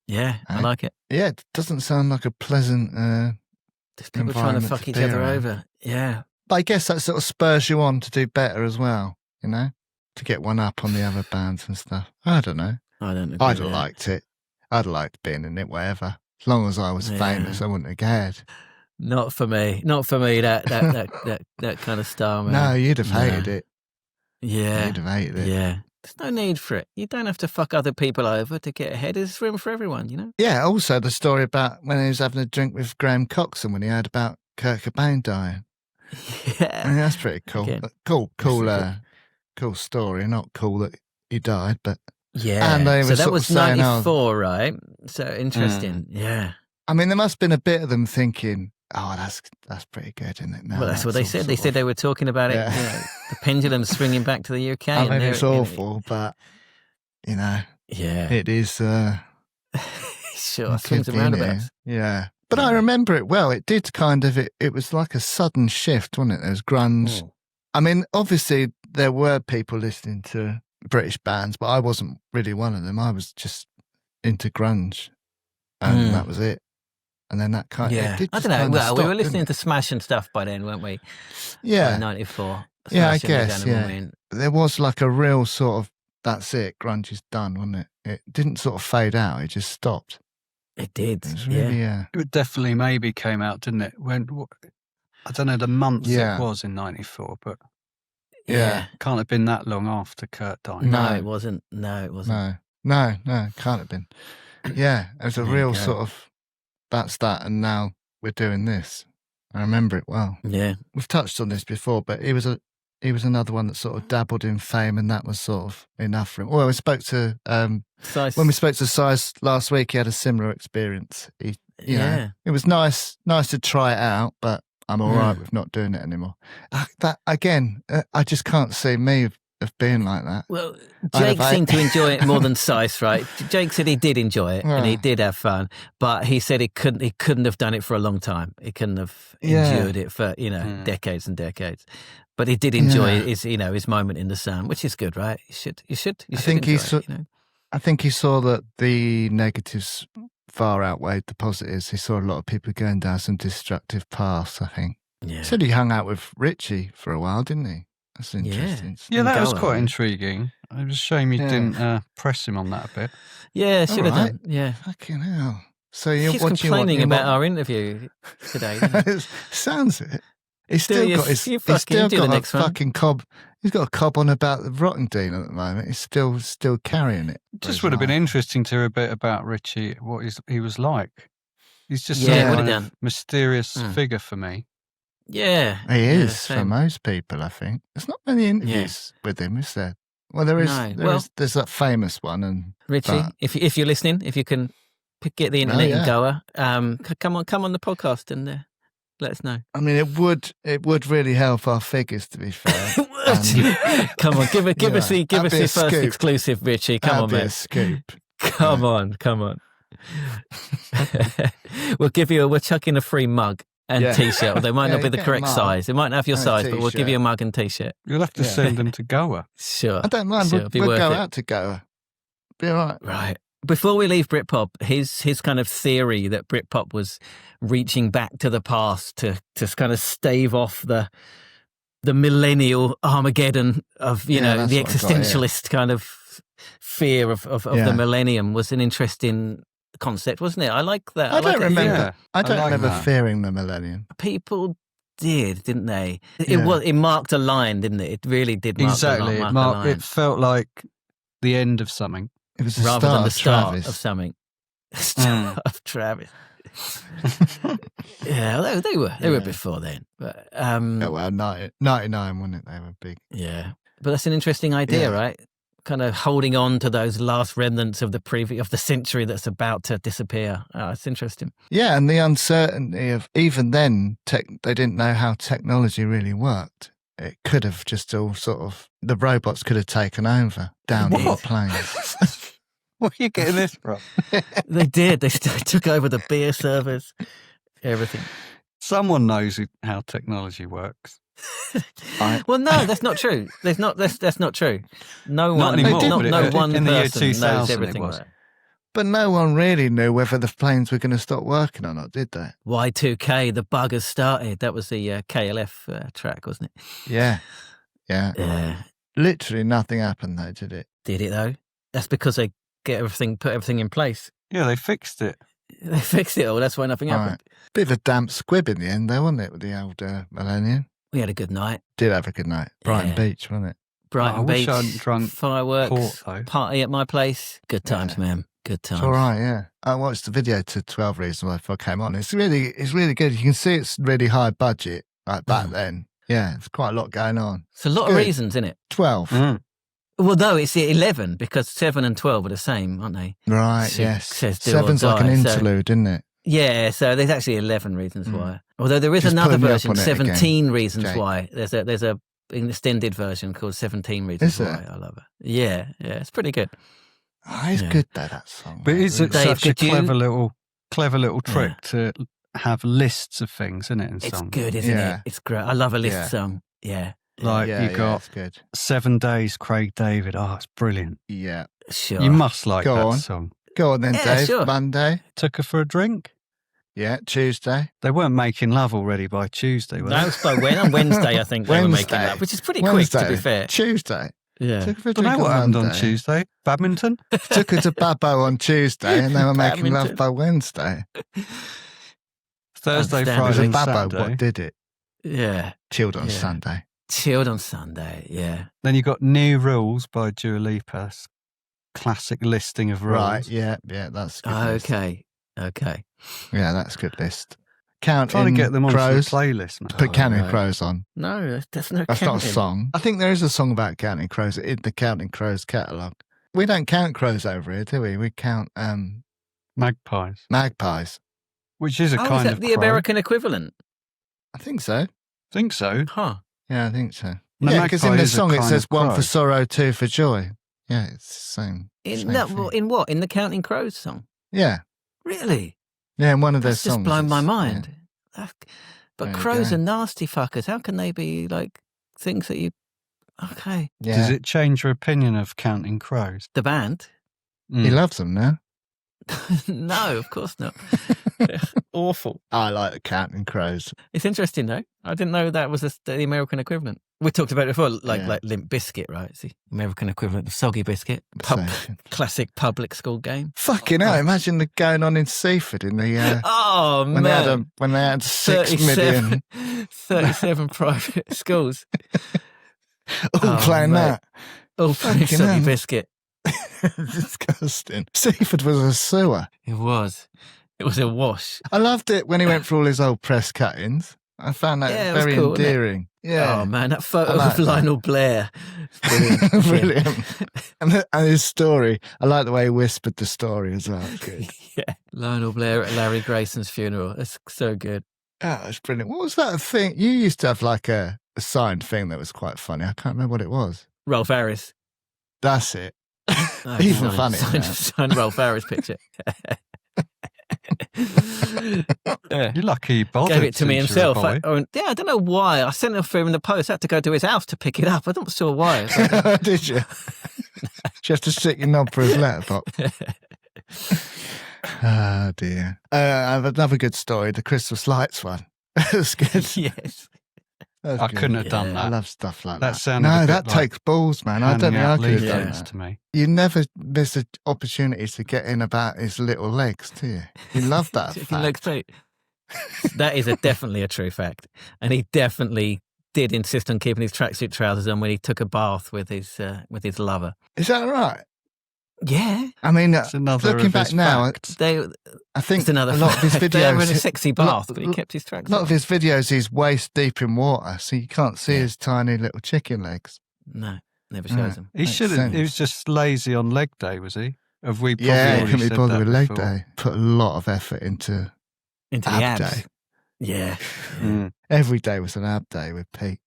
Yeah, I like it. Yeah, it doesn't sound like a pleasant just people trying to fuck each other over. Yeah. But I guess that sort of spurs you on to do better as well, you know? To get one up on the other bands and stuff. I don't know. I'd have liked it. I'd liked being in it, whatever. As long as I was famous, I wouldn't have cared. Not for me. That kind of style, man. No, you'd have hated it. Yeah. You'd have hated it. Yeah. There's no need for it. You don't have to fuck other people over to get ahead. There's room for everyone, you know? Yeah, also the story about when he was having a drink with Graham Coxon when he heard about Kurt Cobain dying. Yeah. I mean, that's pretty cool. Again, cool story. Not cool that he died, but... Yeah, and they were so that was saying, 94, right? So interesting, yeah. I mean, there must have been a bit of them thinking, "Oh, that's pretty good, isn't it?" No, well, that's what they said. They said they were talking about it. You know, the pendulum swinging back to the UK. I mean, it's awful, but you know, yeah, it is. Sure, swings and roundabouts. Yeah, But I remember it well. It did kind of, it was like a sudden shift, wasn't it? There was grunge. Oh. I mean, obviously there were people listening to British bands, but I wasn't really one of them. I was just into grunge, and that was it. And then that kind of, I don't know. Well, we were listening to Smash and stuff by then, weren't we? Yeah. 94. Yeah, I guess. Yeah. There was like a real sort of, that's it, grunge is done, wasn't it? It didn't sort of fade out, it just stopped. It did. It was really, It definitely maybe came out, didn't it? When, I don't know the month it was in 94, but it can't have been that long after Kurt died. No, it wasn't. No, it can't have been. Yeah, it was a real sort of, that's that, and now we're doing this. I remember it well. Yeah. We've touched on this before, but he was another one that sort of dabbled in fame, and that was sort of enough for him. Well, we spoke to when we spoke to Size last week, he had a similar experience. You know, it was nice to try it out, but I'm all right with not doing it anymore. That again, I just can't see me of being like that. Well, Jake seemed to enjoy it more than Sice, right? Jake said he did enjoy it and he did have fun, but he said he couldn't have done it for a long time. He couldn't have endured it for decades and decades. But he did enjoy his moment in the sun, which is good, right? You should. I think he saw that the negatives far outweighed the positives. He saw a lot of people going down some destructive paths, I think. Yeah. He said he hung out with Richie for a while, didn't he? That's interesting. Yeah, that was quite intriguing. It was a shame you didn't press him on that a bit. Yeah, should have done. Yeah. Fucking hell. So he's complaining about our interview today. Sounds it. He's still got a fucking cob. He's got a cob on about the Rottingdean at the moment. He's still carrying it. Just would have been interesting to hear a bit about Richie, what he was like. He's just some kind of mysterious figure for me. Yeah, he is for most people. I think there's not many interviews with him, is there? Well, there is. There's that famous one, and Richie, if you're listening, if you can get the internet in Goa, come on the podcast and let us know. I mean, it would really help our figures, to be fair. Come on, give us the first scoop. Exclusive, Richie. Come on, man. A scoop. Come on. We'll chuck in a free mug and t-shirt. They might not be the correct size. It might not have your size, but we'll give you a mug and t-shirt. You'll have to send them to Goa. Sure. I don't mind. We'll go out to Goa. Be all right. Right. Before we leave Britpop, his kind of theory that Britpop was reaching back to the past to kind of stave off the millennial Armageddon of the existentialist kind of fear of the millennium was an interesting concept, wasn't it? I like that. I don't remember. I don't remember fearing the millennium. People did, didn't they? It marked a line, didn't it? It really did. Mark a line. It felt like the end of something. It was rather than the start of something. Start of Travis. Yeah, they were before then. But 99, wasn't it? They were big. Yeah, but that's an interesting idea, right? Kind of holding on to those last remnants of the century that's about to disappear. Oh, it's interesting. Yeah, and the uncertainty of even then, they didn't know how technology really worked. It could have just all sort of, the robots could have taken over down in the planes. Where are you getting this from? They did. They took over the beer servers, everything. Someone knows how technology works. Well, no, that's not true. That's not true. No one, no one in the year person 2000 knows everything. It was. But no one really knew whether the planes were going to stop working or not, did they? Y2K, the bug has started. That was the KLF track, wasn't it? Yeah. Literally nothing happened though, did it? Did it though? That's because they put everything in place. Yeah, they fixed it. They fixed it all. That's why nothing happened. Bit of a damp squib in the end, though, wasn't it, with the old Millennium? We had a good night. Did have a good night. Brighton Beach, wasn't it? Brighton Beach. I wish I hadn't drunk fireworks, port, party at my place. Good times, man. Good times. It's all right, yeah. I watched the video to 12 Reasons Why before I came on. It's really good. You can see it's really high budget, like back then. Yeah, there's quite a lot going on. It's a lot of reasons, isn't it? 12. Well, no, it's 11 because 7 and 12 are the same, aren't they? Right, yes. 7's like an interlude, isn't it? Yeah, so there's actually 11 reasons why. Although there is another version, 17 reasons Jake. why. There's an extended version called 17 Reasons Why. I love it. Yeah, it's pretty good. Oh, it's good though, that song. But it's such a clever little trick to have lists of things, isn't it? In It's songs. good, isn't it? It's great. I love a list song. Yeah. Like you got it's good. 7 Days, Craig David. Oh, it's brilliant. Yeah. Sure. You must like Go that on. song. Go on then, Dave. Sure. Monday. Took her for a drink. Yeah, Tuesday. They weren't making love already by Tuesday, were they? That was by when? On Wednesday, I think they were making Wednesday. that, which is pretty Wednesday. quick, to be fair. Tuesday. Yeah. Took her for a I don't drink know what on happened on Monday. Tuesday. Badminton? Took her to Babbo on Tuesday and they were making love Badminton. by Wednesday. Thursday, Understand. It was Friday, a and Babbo Saturday. what did it. Yeah. Chilled on Yeah. Sunday. Chilled on Sunday. Yeah. Then you got New Rules by Dua Lipa. Classic listing of rules. Right, yeah, that's a good list. Okay. Yeah, that's a good list. Counting Trying to get them onto the Crows. playlist, man. Put Counting right. Crows on. No, that's no That's counting. not a song. I think there is a song about Counting Crows in the Counting Crows catalogue. We don't count crows over here, do we? We count Magpies. magpies. Which is a Is kind that of the crow. American equivalent? I think so. Think so. Huh. Yeah, I think so. The Yeah, because in magpie the is a song it kind says of one crow. for sorrow, two for joy. Yeah, it's the same. In thing. what? In the Counting Crows song? Yeah. Really? Yeah, in one of their That's songs. just blown my it's- mind. But There you crows go. are nasty fuckers. How can they be like things that you? Okay. Yeah. Does it change your opinion of Counting Crows? The band? He loves them now. No, of course not. Awful. I like the Counting Crows. It's interesting though. I didn't know that was the American equivalent. We talked about it before, like Limp Bizkit, right? It's the American equivalent of Soggy Biscuit. Classic public school game. Fucking hell! Imagine the going on in Seaford in the Oh when man! they had 6 million 37 private schools all playing mate. that. all playing Fucking Soggy hell. Biscuit. Disgusting. Seaford was a sewer. It was a wash. I loved it when he went for all his old press cuttings. I found that Yeah, it was very cool, wasn't it? endearing. Yeah. Oh man, that photo I like of that. Lionel Blair. Brilliant. Brilliant. And his story. I like the way he whispered the story as well. It's good. Yeah. Lionel Blair at Larry Grayson's funeral. It's so good. Oh, that's brilliant. What was that thing? You used to have like a signed thing that was quite funny. I can't remember what it was. Ralph Harris. That's it. Oh, Even funnier now. Sign Ralph Harris picture. Yeah. You're lucky he bothered. Gave it to me since you were a himself. boy. I don't know why. I sent it for him in the post. I had to go to his house to pick it up. I'm not sure why. It's like- Did you? Just to stick your knob for his letterbox. Oh dear. I have another good story, the Christmas lights one. That's good. Yes. That's I good. couldn't have done Yeah. I that. love stuff like that. That sounded a No, bit that like takes balls, man. I don't Handing think I out could have done leaflets that. to me. You never miss an opportunity to get in about his little legs, do you? You love that Chicken leg fact. feet. That is definitely a true fact. And he definitely did insist on keeping his tracksuit trousers on when he took a bath with his lover. Is that right? Yeah. I mean, It's another looking of back his now, facts. I think It's another a lot of his fact. They were in a videos, sexy bath, but he kept his tracksuit a lot of on. his videos, he's waist deep in water, so you can't see his tiny little chicken legs. No, never Yeah. shows them. He Makes should have. He sense. was just lazy on leg day, was he? Have we? Probably Yeah, he already couldn't be said bothered that with leg before? day. Put a lot of effort into Into the ab abs. day. Yeah. Mm. Every day was an ab day with Pete.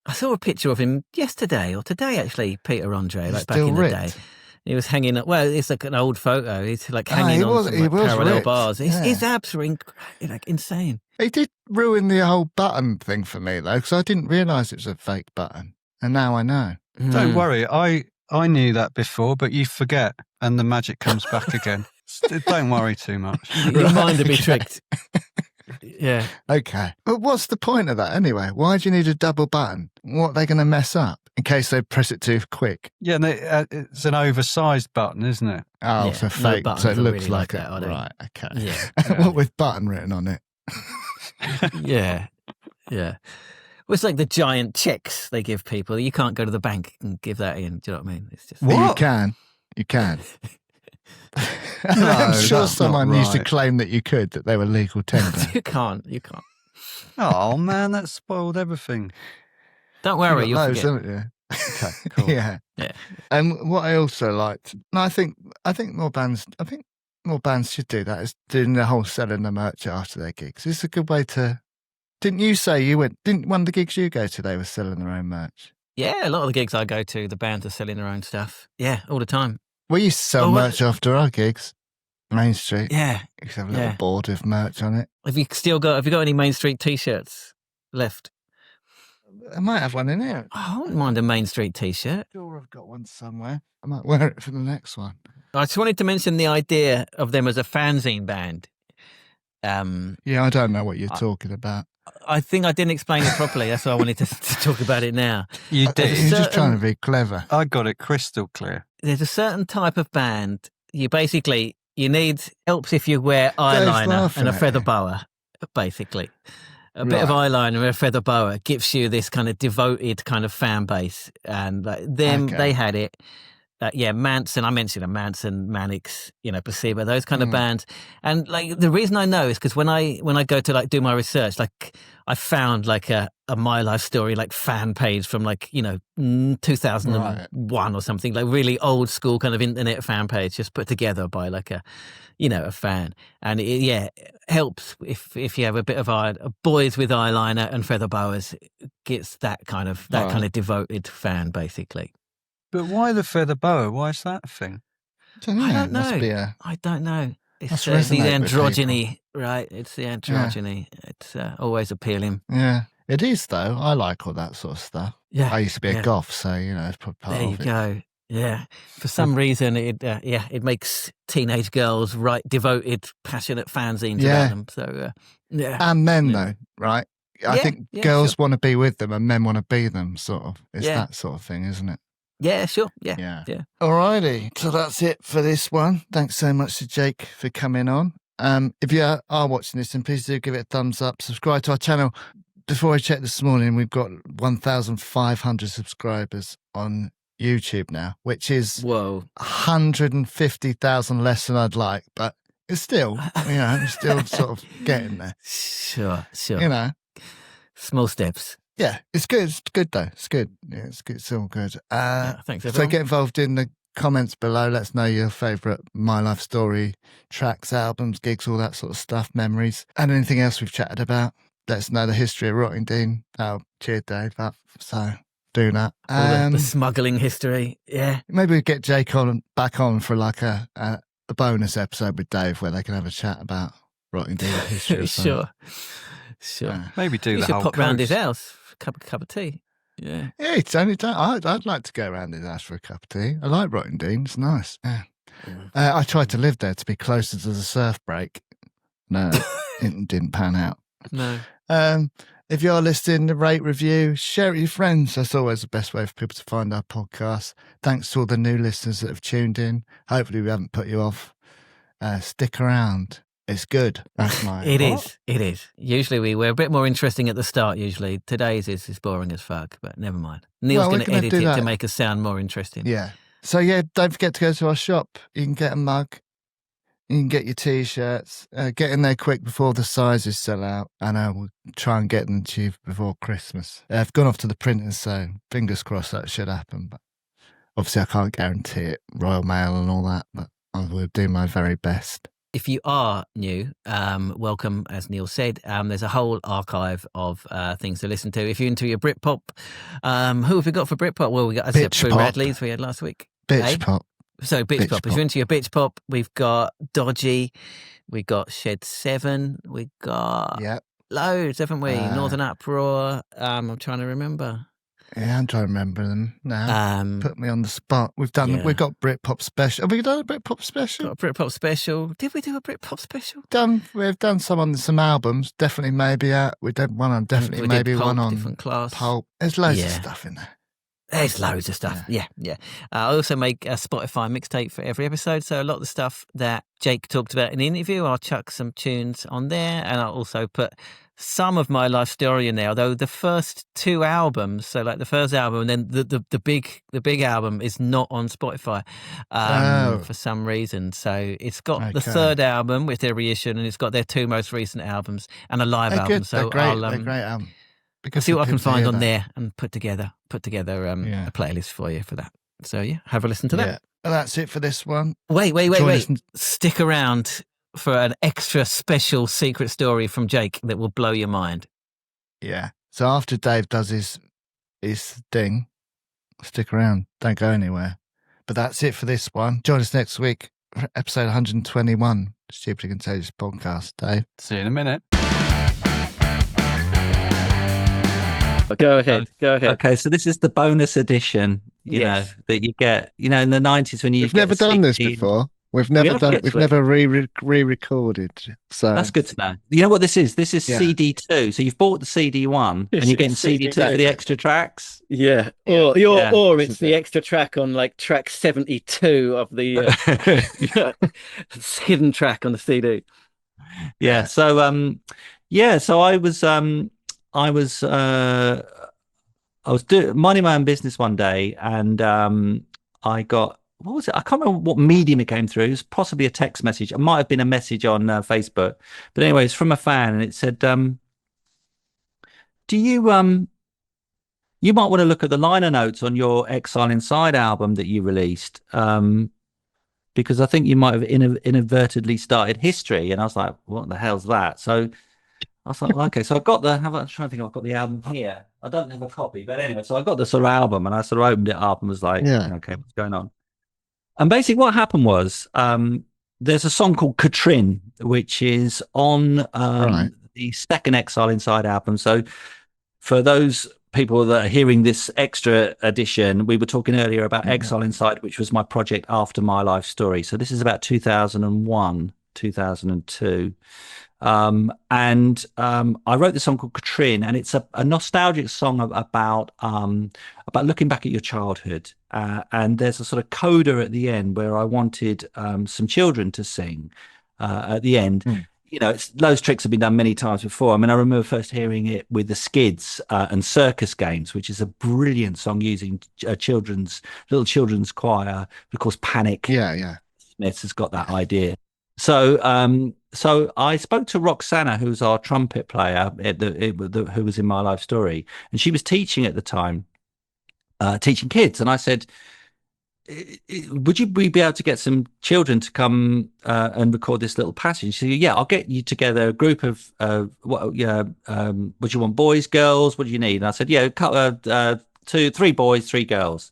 I saw a picture of him yesterday or today, actually, Peter Andre, He's like back still in the ripped. day. He was hanging up. Well, it's like an old photo. He's like Ah, hanging he on was- some he like, was parallel ripped, bars. yeah. His abs were like insane. He did ruin the whole button thing for me, though, because I didn't realise it was a fake button. And now I know. Don't Mm. worry. I knew that before, but you forget, and the magic comes back again. Don't worry too much. Your mind to be Okay. tricked. Yeah. Okay. But what's the point of that anyway? Why do you need a double button? What are they going to mess up in case they press it too quick? Yeah, and it's an oversized button, isn't it? Oh, Yeah, so no fake. buttons So it are looks really like like it. that, are they? Right. Okay. Yeah. What with button written on it? Yeah. Yeah. Well, it's like the giant checks they give people. You can't go to the bank and give that in. Do you know what I mean? It's just You can. You can. I'm that's sure not someone used to right. claim that you could, that they were legal tender. You can't. You can't. Oh man, that spoiled everything. Don't worry. You'll Loads, forget. haven't you? Okay, cool. Yeah. Yeah. And what I also liked, and I think more bands should do that, is doing the whole selling the merch after their gigs. It's a good way to. Didn't you say didn't one of the gigs you go to, they were selling their own merch? Yeah, a lot of the gigs I go to, the bands are selling their own stuff. Yeah, all the time. We used to sell Oh, what- merch after our gigs. Main Street. Yeah. You can have a little board with merch on it. Have you got any Main Street t-shirts left? I might have one in here. I wouldn't mind a Main Street t-shirt. Sure, I've got one somewhere. I might wear it for the next one. I just wanted to mention the idea of them as a fanzine band. Yeah, I don't know what you're talking about. I think I didn't explain it properly. That's why I wanted to talk about it now. You did. You're just trying to be clever. I got it crystal clear. There's a certain type of band. You need helps if you wear eyeliner and a feather boa, basically. A bit of eyeliner and a feather boa gives you this kind of devoted kind of fan base. And they had it. Manson, I mentioned Manson, Mannix, Placebo, those kind of bands. And like the reason I know is because when I go to like do my research, like I found like a My Life Story like fan page from 2001 or something, like really old school kind of internet fan page, just put together by like a fan. And it helps if you have a bit of boys with eyeliner and feather boas, gets that kind of devoted fan basically. But why the feather boa? Why is that a thing? I don't know. I don't know. It's the androgyny, right? It's the androgyny. Yeah. It's always appealing. Yeah, it is though. I like all that sort of stuff. Yeah, I used to be a goth, so it's probably part of it. There you go. Yeah, for some reason it makes teenage girls write devoted, passionate fanzines about them. So and men though, right? I think girls want to be with them and men want to be them. Sort of. It's that sort of thing, isn't it? Yeah, sure. Yeah. Alrighty. So that's it for this one. Thanks so much to Jake for coming on. If you are watching this, then please do give it a thumbs up. Subscribe to our channel. Before I checked this morning, we've got 1,500 subscribers on YouTube now, which is 150,000 less than I'd like, but it's still, still sort of getting there. Sure. Small steps. Yeah, it's good. It's good though. It's good. Yeah, it's good. It's all good. Thanks, everyone. So get involved in the comments below. Let us know your favourite My Life Story tracks, albums, gigs, all that sort of stuff, memories, and anything else we've chatted about. Let us know the history of Rottingdean. Oh, cheers, Dave. So do that. The smuggling history. Yeah. Maybe we get Jake back on for like a bonus episode with Dave where they can have a chat about Rottingdean history. Sure. Maybe do the whole pop round his house for a cup of tea. Yeah. Yeah, it's only time. I'd like to go around his house for a cup of tea. I like Rottingdean. It's nice. Yeah. I tried to live there to be closer to the surf break. No, it didn't pan out. No. If you're listening, rate, review, share it with your friends. That's always the best way for people to find our podcast. Thanks to all the new listeners that have tuned in. Hopefully we haven't put you off. Stick around. It's good. That's my. It is. Usually we're a bit more interesting at the start. Usually today's is boring as fuck, but never mind. Neil's going to edit it to make us sound more interesting. Yeah. So don't forget to go to our shop. You can get a mug. You can get your t-shirts. Get in there quick before the sizes sell out. And we'll try and get them to you before Christmas. I've gone off to the printers, so fingers crossed that should happen. But obviously I can't guarantee it. Royal Mail and all that, but I will do my very best. If you are new, welcome, as Neil said. There's a whole archive of things to listen to. If you're into your Britpop, who have we got for Britpop? Well, we got True Radleys we had last week. Bitchpop. So Bitchpop. If you're into your Bitchpop, we've got Dodgy, we got Shed 7, we got loads, haven't we? Northern Uproar. I'm trying to remember. Yeah, I'm trying to remember them now. Put me on the spot. We've got Britpop special. Have we done a Britpop special? Got a Britpop special. Did we do a Britpop special? We've done some on some albums. Definitely maybe out. We did one on Definitely Maybe, Pulp, one on different class. Pulp. There's loads of stuff in there. There's loads of stuff. Yeah. I also make a Spotify mixtape for every episode. So a lot of the stuff that Jake talked about in the interview, I'll chuck some tunes on there, and I'll also put some of my life story in there. Although the first two albums, so like the first album and then the big album, is not on Spotify for some reason. So it's got the third album with their reissue, and it's got their two most recent albums and a live album. Good. So they're great album. Because see what I can find on there and put together a playlist for you for that. So have a listen to that. Well, that's it for this one. Wait. Stick around for an extra special secret story from Jake that will blow your mind. Yeah. So after Dave does his thing, stick around. Don't go anywhere. But that's it for this one. Join us next week episode 121, Stupid and Contagious podcast, Dave. See you in a minute. Go ahead. Okay, so this is the bonus edition, you know, that you get, in the 90s when We've never done this before. We've never re-recorded. So that's good to know. You know what this is? This is CD2. So you've bought the CD1 and you're getting CD2 for the extra tracks. Yeah. Or it's the extra track on like track 72 of the hidden track on the CD. Yeah. So so I was minding my own business one day, and I got, what was it? I can't remember what medium it came through. It was possibly a text message. It might have been a message on Facebook. But anyway, it's from a fan, and it said, do you you might want to look at the liner notes on your Exile Inside album that you released, because I think you might have inadvertently started history. And I was like, what the hell's that? So I was like, okay. So I got I'm trying to think, I've got the album here. I don't have a copy, but anyway, so I got the sort of album, and I sort of opened it up and was like, okay, what's going on? And basically what happened was, there's a song called Katrin, which is on the second Exile Inside album. So for those people that are hearing this extra edition, we were talking earlier about Exile Inside, which was my project after my life story. So this is about 2001, 2002. I wrote this song called Katrin, and it's a nostalgic song about looking back at your childhood. And there's a sort of coda at the end where I wanted some children to sing at the end. Those tricks have been done many times before. I mean, I remember first hearing it with the Skids and Circus Games, which is a brilliant song using little children's choir. Of course, Panic. Smiths has got that idea. So I spoke to Roxana, who's our trumpet player, who was in my life story, and she was teaching at the time, teaching kids. And I said, would you be able to get some children to come and record this little passage? She said, yeah, I'll get you together a group of what do you want, boys, girls? What do you need? And I said, 3 boys, 3 girls.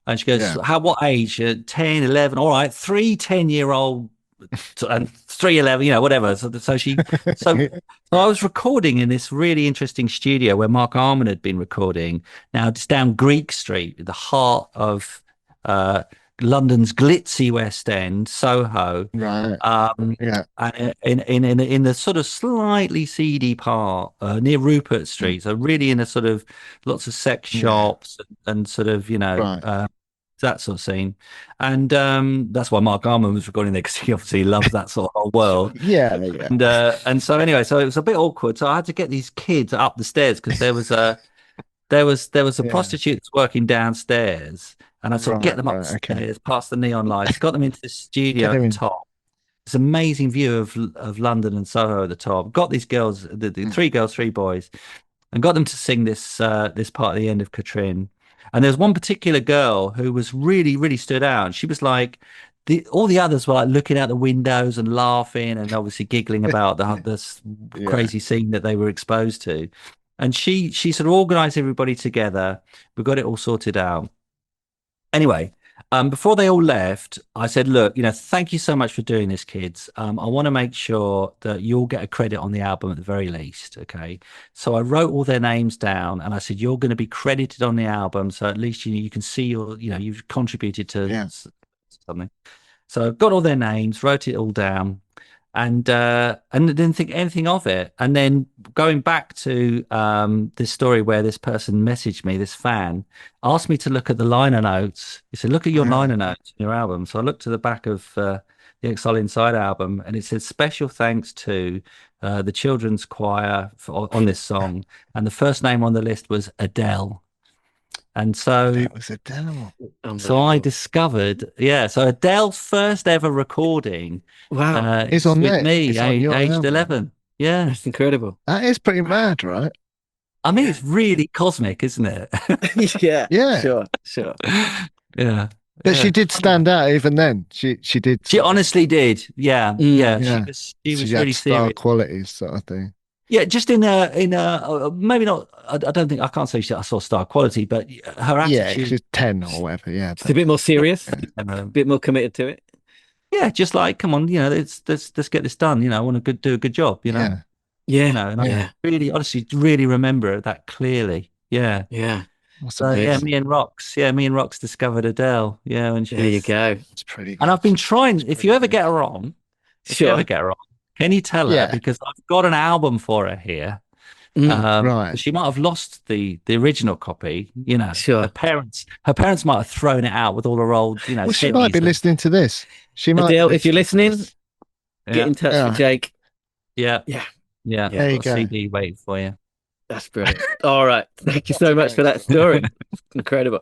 And she goes, what age? 10, 11. All right, 3 10-year-old and 3 11, whatever. So I was recording in this really interesting studio where Mark Arman had been recording. Now it's down Greek Street, the heart of London's glitzy West End, Soho. Right. And in the sort of slightly seedy part near Rupert Street. So really in a sort of lots of sex shops and sort of that sort of scene. And that's why Mark Arman was recording there, because he obviously loves that sort of whole world. And so anyway, so it was a bit awkward. So I had to get these kids up the stairs, because there was a prostitute that's working downstairs, and I sort of get them upstairs past the neon lights, got them into the studio at the top. It's an amazing view of London and Soho at the top. Got these girls, the 3 girls, 3 boys, and got them to sing this part at the end of Katrin. And there was one particular girl who was really, really stood out. She was like, all the others were like looking out the windows and laughing and obviously giggling about this crazy scene that they were exposed to. And she sort of organized everybody together. We got it all sorted out. Anyway, before they all left, I said, look, thank you so much for doing this, kids. I want to make sure that you'll get a credit on the album at the very least. Okay. So I wrote all their names down, and I said, you're going to be credited on the album. So at least, you can see you've contributed to something. So I got all their names, wrote it all down, and didn't think anything of it. And then going back to this story where this person messaged me, this fan asked me to look at the liner notes. He said, look at your liner notes in your album. So I looked to the back of the Exile Inside album, and it said, special thanks to the children's choir on this song. And the first name on the list was Adele. And so it was Adele. So I discovered, so Adele's first ever recording is on with me, aged album. 11. Yeah, that's incredible. That is pretty mad, right? I mean, it's really cosmic, isn't it? Yeah. Sure. Yeah. But she did stand out even then. She did. She honestly did. Yeah. She was really serious. Qualities sort of thing. Yeah, just in a maybe not. I don't think I can't say I saw star quality, but her attitude. Yeah, she's 10 or whatever. Yeah, it's a bit more serious, a bit more committed to it. Yeah, just like, come on, let's get this done. I want to do a good job. Yeah. And I really, honestly, really remember that clearly. Yeah. Yeah. So me and Rox discovered Adele. Yeah, and there you go. It's pretty good. And I've been trying. If you ever get her on, can you tell her? Because I've got an album for her here. Right. She might have lost the original copy. Sure. Her parents might have thrown it out with all her old. Well, she might be listening to this. She might. Adele, if you're listening, get in touch with Jake. Yeah. There you go. CD waiting for you. That's brilliant. All right. Thank you so much for that story. Incredible.